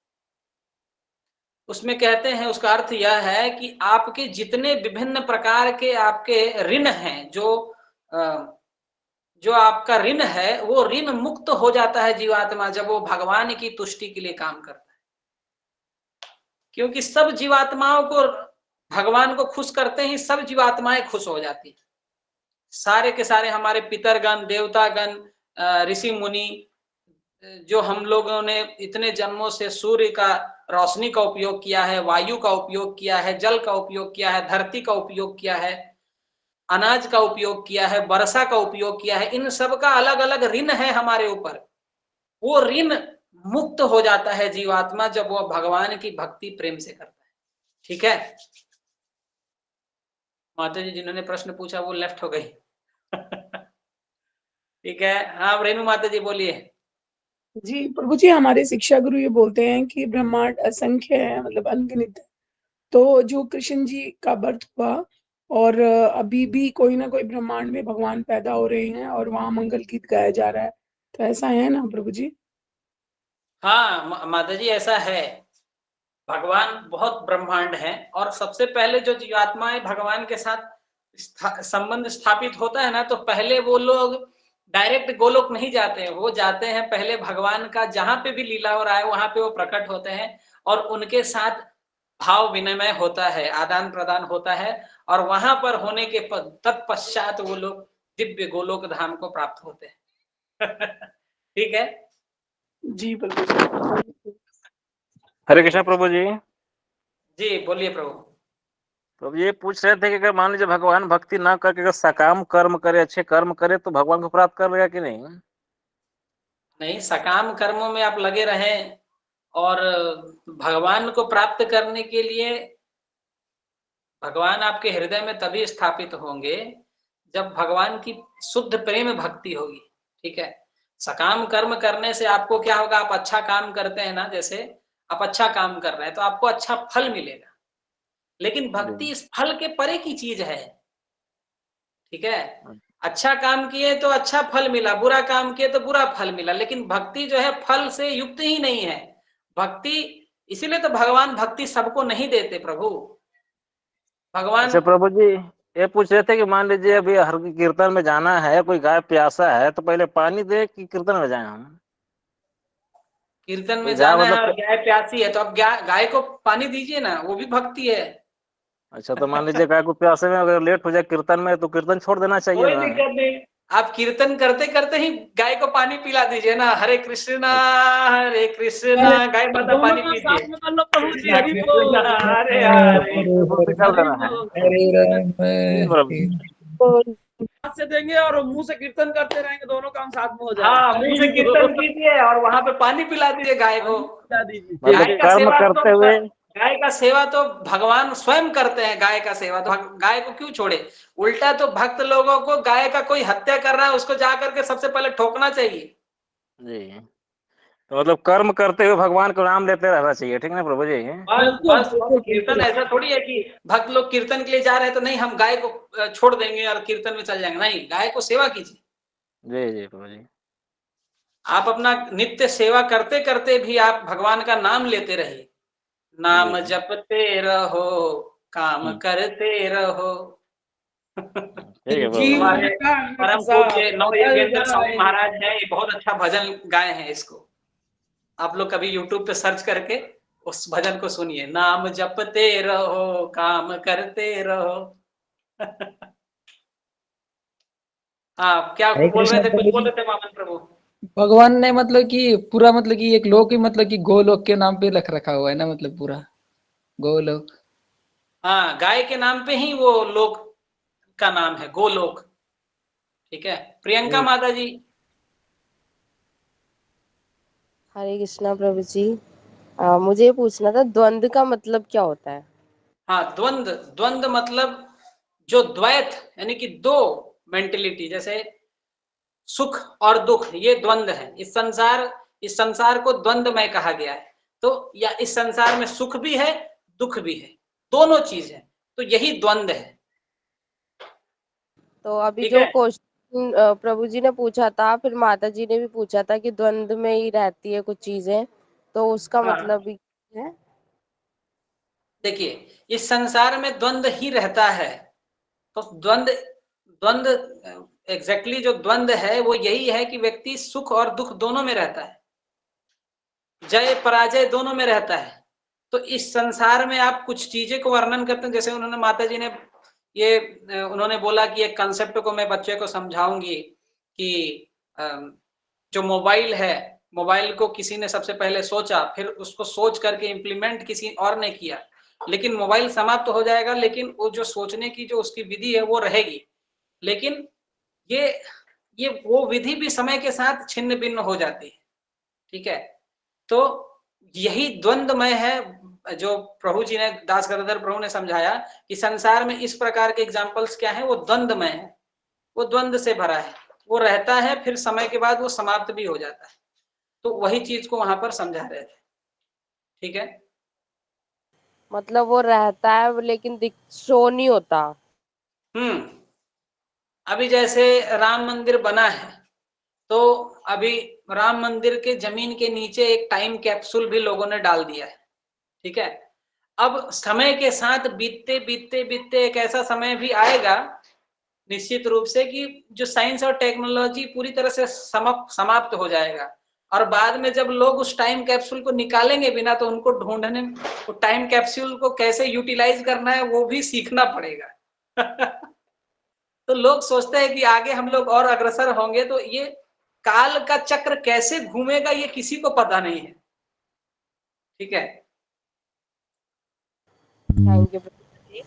उसमें कहते हैं, उसका अर्थ यह है कि आपके जितने विभिन्न प्रकार के आपके ऋण हैं, जो आपका ऋण है, वो ऋण मुक्त हो जाता है जीवात्मा जब वो भगवान की तुष्टि के लिए काम करता है। क्योंकि सब जीवात्माओं को भगवान को खुश करते ही सब जीवात्माएं खुश हो जाती हैं। सारे के सारे हमारे पितरगण, देवतागण, ऋषि मुनि, जो हम लोगों ने इतने जन्मों से सूर्य का रोशनी का उपयोग किया है, वायु का उपयोग किया है, जल का उपयोग किया है, धरती का उपयोग किया है, अनाज का उपयोग किया है, वर्षा का उपयोग किया है, इन सब का अलग अलग ऋण है हमारे ऊपर। वो ऋण मुक्त हो जाता है जीवात्मा जब वो भगवान की भक्ति प्रेम से करता है। ठीक है। माता जी जिन्होंने प्रश्न पूछा वो लेफ्ट हो गई। ठीक है। हाँ रेणु माता जी बोलिए। जी प्रभु जी, हमारे शिक्षा गुरु ये बोलते हैं कि ब्रह्मांड असंख्य है, मतलब अनगिनत है। तो जो कृष्ण जी का बर्थ हुआ और अभी भी कोई ना कोई ब्रह्मांड में भगवान पैदा हो रहे हैं और वहां मंगल गीत गाया जा रहा है, तो ऐसा है ना प्रभु जी? हाँ माता जी ऐसा है। भगवान बहुत ब्रह्मांड है, और सबसे पहले जो जीवात्माएं भगवान के साथ संबंध स्थापित होता है ना, तो पहले वो लोग डायरेक्ट गोलोक नहीं जाते हैं, वो जाते हैं पहले भगवान का जहां पे भी लीला हो रहा है वहां पे वो प्रकट होते हैं, और उनके साथ भाव विनिमय होता है, आदान प्रदान होता है, और वहां पर होने के तत्पश्चात वो लोग दिव्य गोलोक धाम को प्राप्त होते हैं। ठीक है जी प्रभु जी। हरे कृष्ण प्रभु जी। जी बोलिए प्रभु। प्रभु ये पूछ रहे थे कि अगर मान लीजिए भगवान भक्ति ना करके अगर सकाम कर्म करे, अच्छे कर्म करे, तो भगवान को प्राप्त कर लेगा कि नहीं? नहीं, सकाम कर्मों में आप लगे रहें, और भगवान को प्राप्त करने के लिए भगवान आपके हृदय में तभी स्थापित होंगे जब भगवान की शुद्ध प्रेम भक्ति होगी। ठीक है। सकाम कर्म करने से आपको क्या होगा, आप अच्छा काम करते हैं ना, जैसे आप अच्छा काम कर रहे हैं तो आपको अच्छा फल मिलेगा, लेकिन भक्ति इस फल के परे की चीज है। ठीक है। अच्छा काम किए तो अच्छा फल मिला, बुरा काम किए तो बुरा फल मिला, लेकिन भक्ति जो है फल से युक्त ही नहीं है। भक्ति, इसीलिए तो भगवान भक्ति सबको नहीं देते प्रभु। भगवान अच्छा प्रभु जी, ये पूछ रहे थे कि मान लीजिए अभी हर कीर्तन में जाना है, कोई गाय प्यासा है, तो पहले पानी दे कि कीर्तन में जाए हम? कीर्तन में तो जाना है मतलब और गाय प्यासी है तो अब गाय को पानी दीजिए ना, वो भी भक्ति है। अच्छा, तो मान लीजिए गाय को प्यासे में अगर लेट हो जाए कीर्तन में तो कीर्तन छोड़ देना चाहिए कोई ना। दिक्कत नहीं, आप कीर्तन करते करते ही गाय को पानी पिला दीजिए ना, हरे कृष्णा हरे कृष्णा, गाय माता पानी दोनों पीजिए। साथ में कर लो प्रभु जी, कृष्णा हरि कृष्णा बोल। हरे हरे, तो निकल देना है। हरे राम जी प्रभु जी। हाथ से देंगे और मुंह से कीर्तन करते रहेंगे, दोनों काम साथ में हो जाए। हाँ, मुंह से कीर्तन कीजिए और वहां पे पानी पिला दीजिए गाय को। बता दीजिए। मतलब गाय का कर्म सेवा करते तो हुए गाय का सेवा तो भगवान स्वयं करते हैं। गाय का सेवा तो गाय को क्यों छोड़े, उल्टा तो भक्त लोगों को गाय का कोई हत्या कर रहा है उसको जा करके सबसे पहले ठोकना चाहिए। जी, तो मतलब कर्म करते हुए भगवान को नाम लेते रहना चाहिए, ठीक ना प्रभु जी। बस बस बस, कीर्तन ऐसा थोड़ी है कि भक्त लोग कीर्तन के लिए जा रहे हैं तो नहीं हम गाय को छोड़ देंगे और कीर्तन में चल जाएंगे, नहीं, गाय को सेवा कीजिए। जी जी प्रभु जी। आप अपना नित्य सेवा करते करते भी आप भगवान का नाम लेते रहिए, नाम जी। जपते रहो काम करते रहो। ठीक है प्रभु जी। हमारे परम पूज्य नव योगेंद्र स्वामी महाराज हैं, ये बहुत अच्छा भजन गाए हैं, इसको आप लोग कभी YouTube पे सर्च करके उस भजन को सुनिए, नाम जपते रहो काम करते रहो। हाँ, क्या हरे बोल रहे कृष्ण थे, कुछ प्रभु बोल जी। रहे थे वामन प्रभु। भगवान ने मतलब कि पूरा मतलब कि एक लोक ही मतलब कि गोलोक के नाम पे रखा हुआ है ना, मतलब पूरा गोलोक। हाँ, गाय के नाम पे ही वो लोक का नाम है, गोलोक। ठीक है, प्रियंका माता जी। हरे कृष्णा प्रभु जी। मुझे ये पूछना था द्वंद्व का मतलब क्या होता है? हाँ, द्वंद्व, द्वंद्व मतलब जो द्वैत यानी कि दो मेंटेलिटी, जैसे सुख और दुख, ये द्वंद्व है। इस संसार को द्वंद्वमय कहा गया है। तो या इस संसार में सुख भी है दुख भी है, दोनों चीज है, तो यही द्वंद्व है। तो अभी ठीक जो है, क्वेश्चन प्रभु जी ने पूछा था, फिर माता जी ने भी पूछा था कि द्वंद्व में ही रहती है कुछ चीजें, तो उसका हाँ। मतलब भी है? देखिए, इस संसार में द्वंद्व ही रहता है, तो द्वंद्व एग्जैक्टली जो द्वंद्व है वो यही है कि व्यक्ति सुख और दुख दोनों में रहता है, जय पराजय दोनों में रहता है। तो इस संसार में आप कुछ चीजें को वर्णन करते हैं, जैसे उन्होंने माता जी ने ये उन्होंने बोला कि एक कंसेप्ट को मैं बच्चे को समझाऊंगी कि जो मोबाइल है, मोबाइल को किसी ने सबसे पहले सोचा, फिर उसको सोच करके इम्प्लीमेंट किसी और ने किया, लेकिन मोबाइल समाप्त हो जाएगा, लेकिन वो जो सोचने की जो उसकी विधि है वो रहेगी। लेकिन ये वो विधि भी समय के साथ छिन्न भिन्न हो जाती है। ठीक है, तो यही द्वंद्वमय है जो प्रभु जी ने, दास गदाधर प्रभु ने समझाया कि संसार में इस प्रकार के एग्जाम्पल्स क्या है, वो द्वंद्वमय है, वो द्वंद्व से भरा है, वो रहता है, फिर समय के बाद वो समाप्त भी हो जाता है। तो वही चीज को वहां पर समझा रहे थे। ठीक है, मतलब वो रहता है लेकिन शो नहीं होता। अभी जैसे राम मंदिर बना है, तो अभी राम मंदिर के जमीन के नीचे एक टाइम कैप्सूल भी लोगों ने डाल दिया है। ठीक है, अब समय के साथ बीतते बीतते बीतते एक ऐसा समय भी आएगा निश्चित रूप से कि जो साइंस और टेक्नोलॉजी पूरी तरह से समाप्त हो जाएगा, और बाद में जब लोग उस टाइम कैप्सूल को निकालेंगे बिना, तो उनको ढूंढने, वो टाइम कैप्सूल को कैसे यूटिलाइज करना है वो भी सीखना पड़ेगा। तो लोग सोचते हैं कि आगे हम लोग और अग्रसर होंगे, तो ये काल का चक्र कैसे घूमेगा ये किसी को पता नहीं है। ठीक है, थैंक यू प्रभु जी।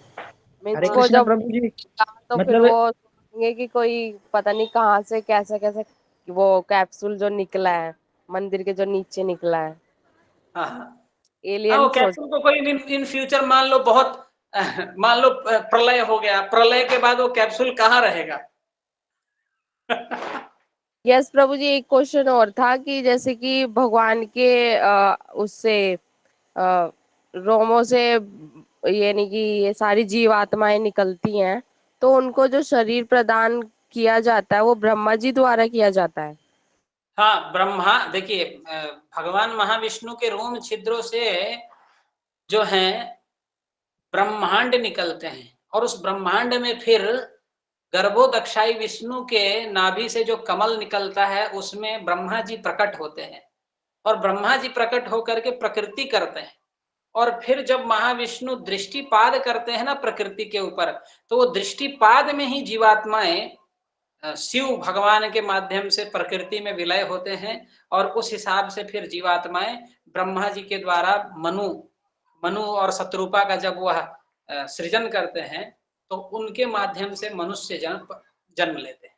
हरे को कृष्ण जब प्रभु जी। तो फिर मतलब वो सोचेंगे कि कोई पता नहीं कहाँ से कैसे कैसे वो कैप्सूल जो निकला है मंदिर के जो नीचे निकला है, हाँ, एलियन वो सोच। कैप्सूल को कोई इन फ्यूचर मान लो बहुत मान लो प्रलय हो गया, प्रलय के बाद वो कैप्सूल कहाँ रहेगा? यस प्रभु जी, एक क्वेश्चन और था कि जैसे कि भगवान के उससे रोमों से यानी कि ये सारी जीवात्माएं निकलती हैं, तो उनको जो शरीर प्रदान किया जाता है वो ब्रह्मा जी द्वारा किया जाता है। हाँ, ब्रह्मा, देखिए भगवान महाविष्णु के रोम छिद्रों से जो है ब्रह्मांड निकलते हैं, और उस ब्रह्मांड में फिर गर्भोदक्षाई विष्णु के नाभि से जो कमल निकलता है उसमें ब्रह्मा जी प्रकट होते हैं। और ब्रह्मा जी प्रकट होकर के प्रकृति करते हैं, और फिर जब महाविष्णु दृष्टिपाद करते हैं ना प्रकृति के ऊपर, तो वो दृष्टिपाद में ही जीवात्माएं शिव भगवान के माध्यम से प्रकृति में विलय होते हैं, और उस हिसाब से फिर जीवात्माएं ब्रह्मा जी के द्वारा मनु और शत्रुपा का जब वह सृजन करते हैं, तो उनके माध्यम से मनुष्य जन्म लेते हैं।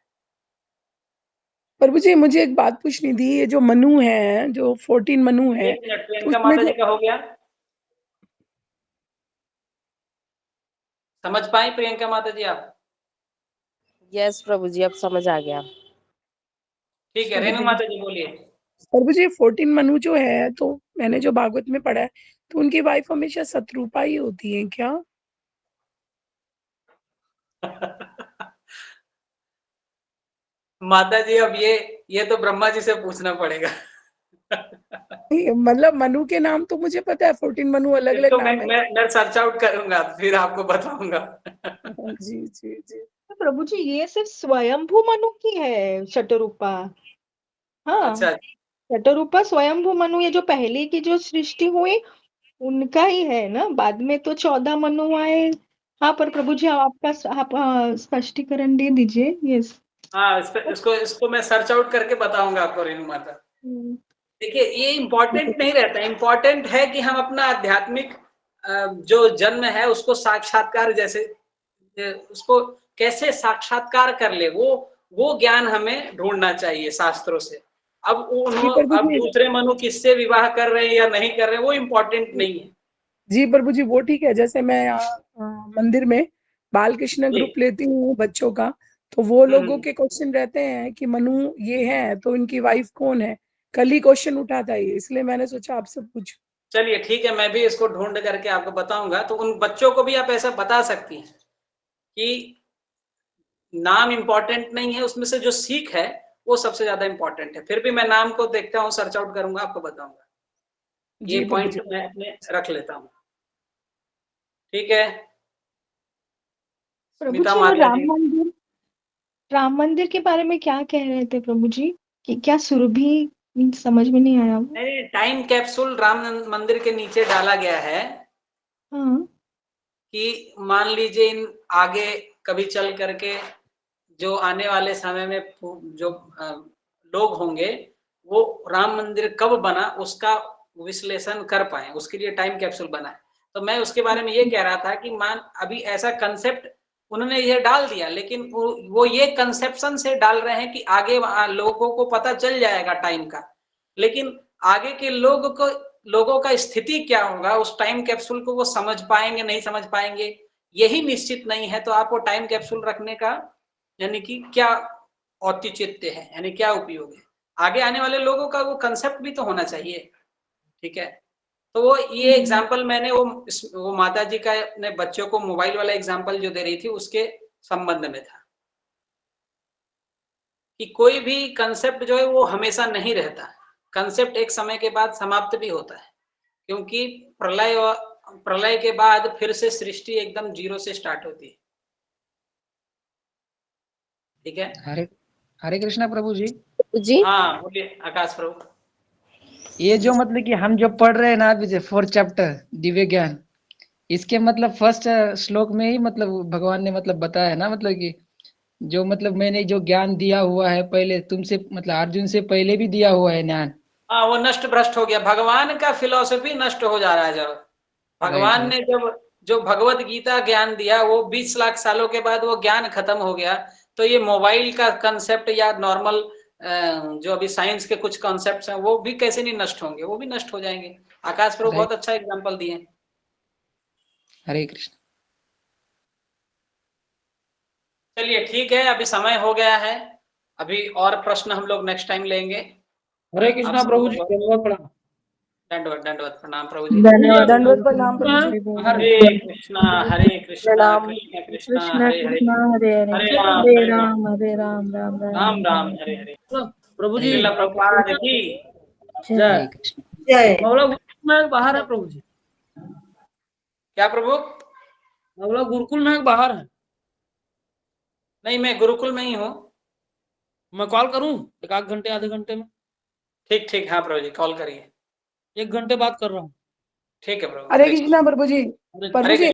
प्रभु जी मुझे एक बात पूछनी थी, ये जो मनु है, जो 14 मनु है, एक मिनट, प्रियंका माता जी का हो गया, समझ पाई प्रियंका माता जी आप? यस प्रभु जी, अब समझ आ गया। ठीक है, रेणु माता जी बोलिए। प्रभु जी 14 मनु जो है, तो मैंने जो भागवत में पढ़ा है, तो उनकी वाइफ हमेशा शत्रुपा ही होती है क्या? माता जी अब ये तो ब्रह्मा जी से पूछना पड़ेगा। मतलब मनु के नाम तो मुझे पता है, 14 मनु अलग अलग तो नाम है। मैं सर्च आउट करूंगा, फिर आपको बताऊंगा। जी जी जी। प्रभु जी ये सिर्फ स्वयंभू मनु की है शतरूपा। हाँ, अच्छा, शतरूपा स्वयंभू मनु, ये जो पहले की जो सृष्टि हुई उनका ही है ना, बाद में तो 14 मनु आए। हाँ, पर प्रभु जी आप स्पष्टीकरण दे दीजिए। यस। हाँ, इसको मैं सर्च आउट करके बताऊंगा आपको रेणु माता। देखिए, ये इम्पोर्टेंट नहीं रहता, इम्पोर्टेंट है कि हम अपना आध्यात्मिक जो जन्म है उसको साक्षात्कार, जैसे उसको कैसे साक्षात्कार कर ले, वो ज्ञान हमें ढूंढना चाहिए शास्त्रों से। अब अब दूसरे मनु किससे विवाह कर रहे हैं या नहीं कर रहे हैं, वो इम्पोर्टेंट नहीं है। जी प्रभु जी वो ठीक है, जैसे मैं यहाँ मंदिर में बाल कृष्ण ग्रुप लेती हूँ बच्चों का, तो वो लोगों के क्वेश्चन रहते हैं कि मनु ये है तो इनकी वाइफ कौन है, कल ही क्वेश्चन उठा था ये, इसलिए मैंने सोचा आपसे पूछूं। चलिए ठीक है, मैं भी इसको ढूंढ करके आपको बताऊंगा। तो उन बच्चों को भी आप ऐसा बता सकती हैं कि नाम इंपॉर्टेंट नहीं है, उसमें से जो सीख है वो सबसे ज्यादा इंपॉर्टेंट है। फिर भी मैं नाम को देखता हूँ, सर्च आउट करूंगा, आपको बताऊंगा। ये पॉइंट मैं अपने रख लेता हूँ, ठीक है। प्रभु जी वो राम मंदिर के बारे में क्या कह रहे थे प्रभु जी, कि क्या सुरभि, समझ में नहीं आया। नहीं, टाइम कैप्सूल राम मंदिर के नीचे डाला गया है। हाँ। कि मान लीजिए इन आगे कभी चल करके जो आने वाले समय में जो लोग होंगे, वो राम मंदिर कब बना उसका विश्लेषण कर पाए, उसके लिए टाइम कैप्सूल बना है। तो मैं उसके बारे में ये कह रहा था कि मान अभी ऐसा कंसेप्ट उन्होंने ये डाल दिया, लेकिन वो ये कंसेप्शन से डाल रहे हैं कि आगे लोगों को पता चल जाएगा टाइम का, लेकिन आगे के लोगों का स्थिति क्या होगा, उस टाइम कैप्सूल को वो समझ पाएंगे नहीं समझ पाएंगे, यही निश्चित नहीं है। तो आपको टाइम कैप्सूल रखने का यानी कि क्या औचित्य है, यानी क्या उपयोग है, आगे आने वाले लोगों का वो कंसेप्ट भी तो होना चाहिए, ठीक है। तो वो ये एग्जाम्पल मैंने वो माता जी का अपने बच्चों को मोबाइल वाला एग्जाम्पल जो दे रही थी उसके संबंध में था, कि कोई भी कंसेप्ट जो है वो हमेशा नहीं रहता, कंसेप्ट एक समय के बाद समाप्त भी होता है, क्योंकि प्रलय के बाद फिर से सृष्टि एकदम जीरो से स्टार्ट होती है, ठीक है। हरे कृष्णा प्रभु जी। जी हाँ बोलिए आकाश प्रभु। ये जो मतलब कि हम जो पढ़ रहे हैं ना अभी 4th चैप्टर दिव्य ज्ञान, इसके मतलब फर्स्ट श्लोक में ही मतलब भगवान ने मतलब बताया ना, मतलब कि जो मतलब मैंने जो ज्ञान दिया हुआ है पहले तुमसे, मतलब अर्जुन से पहले भी दिया हुआ है ज्ञान, हाँ वो नष्ट भ्रष्ट हो गया, भगवान का फिलॉसफी नष्ट हो जा रहा है। जब भगवान ने जब जो भगवत गीता ज्ञान दिया वो 20 लाख सालों के बाद वो ज्ञान खत्म हो गया, तो ये मोबाइल का कंसेप्ट या नॉर्मल जो अभी साइंस के कुछ कॉन्सेप्ट्स हैं वो भी कैसे नहीं नष्ट होंगे, वो भी नष्ट हो जाएंगे। आकाश प्रभु बहुत अच्छा एग्जांपल दिए। हरे कृष्ण। चलिए ठीक है, अभी समय हो गया है, अभी और प्रश्न हम लोग नेक्स्ट टाइम लेंगे। हरे कृष्णा प्रभु जी, धन्यवाद प्रणाम। दंडवत दंडवत प्रणाम प्रभु जी। दंडवत प्रणाम प्रभु जी। हरे कृष्णा कृष्ण कृष्ण हरे हरे, हरे राम राम राम हरे हरे। प्रभु जी प्रभुपाद की जय जय। बाबला गुरुकुल में बाहर है प्रभु जी। क्या प्रभु? बाबला गुरुकुल में बाहर है। नहीं, मैं गुरुकुल में ही हूँ। मैं कॉल करूं 1 आध घंटे आधे घंटे में? ठीक ठीक, हाँ प्रभु जी कॉल करिए, 1 घंटे बात कर रहा हूँ। ठीक है प्रभु। हरे कृष्णा प्रभु जी। हरे प्रभु जी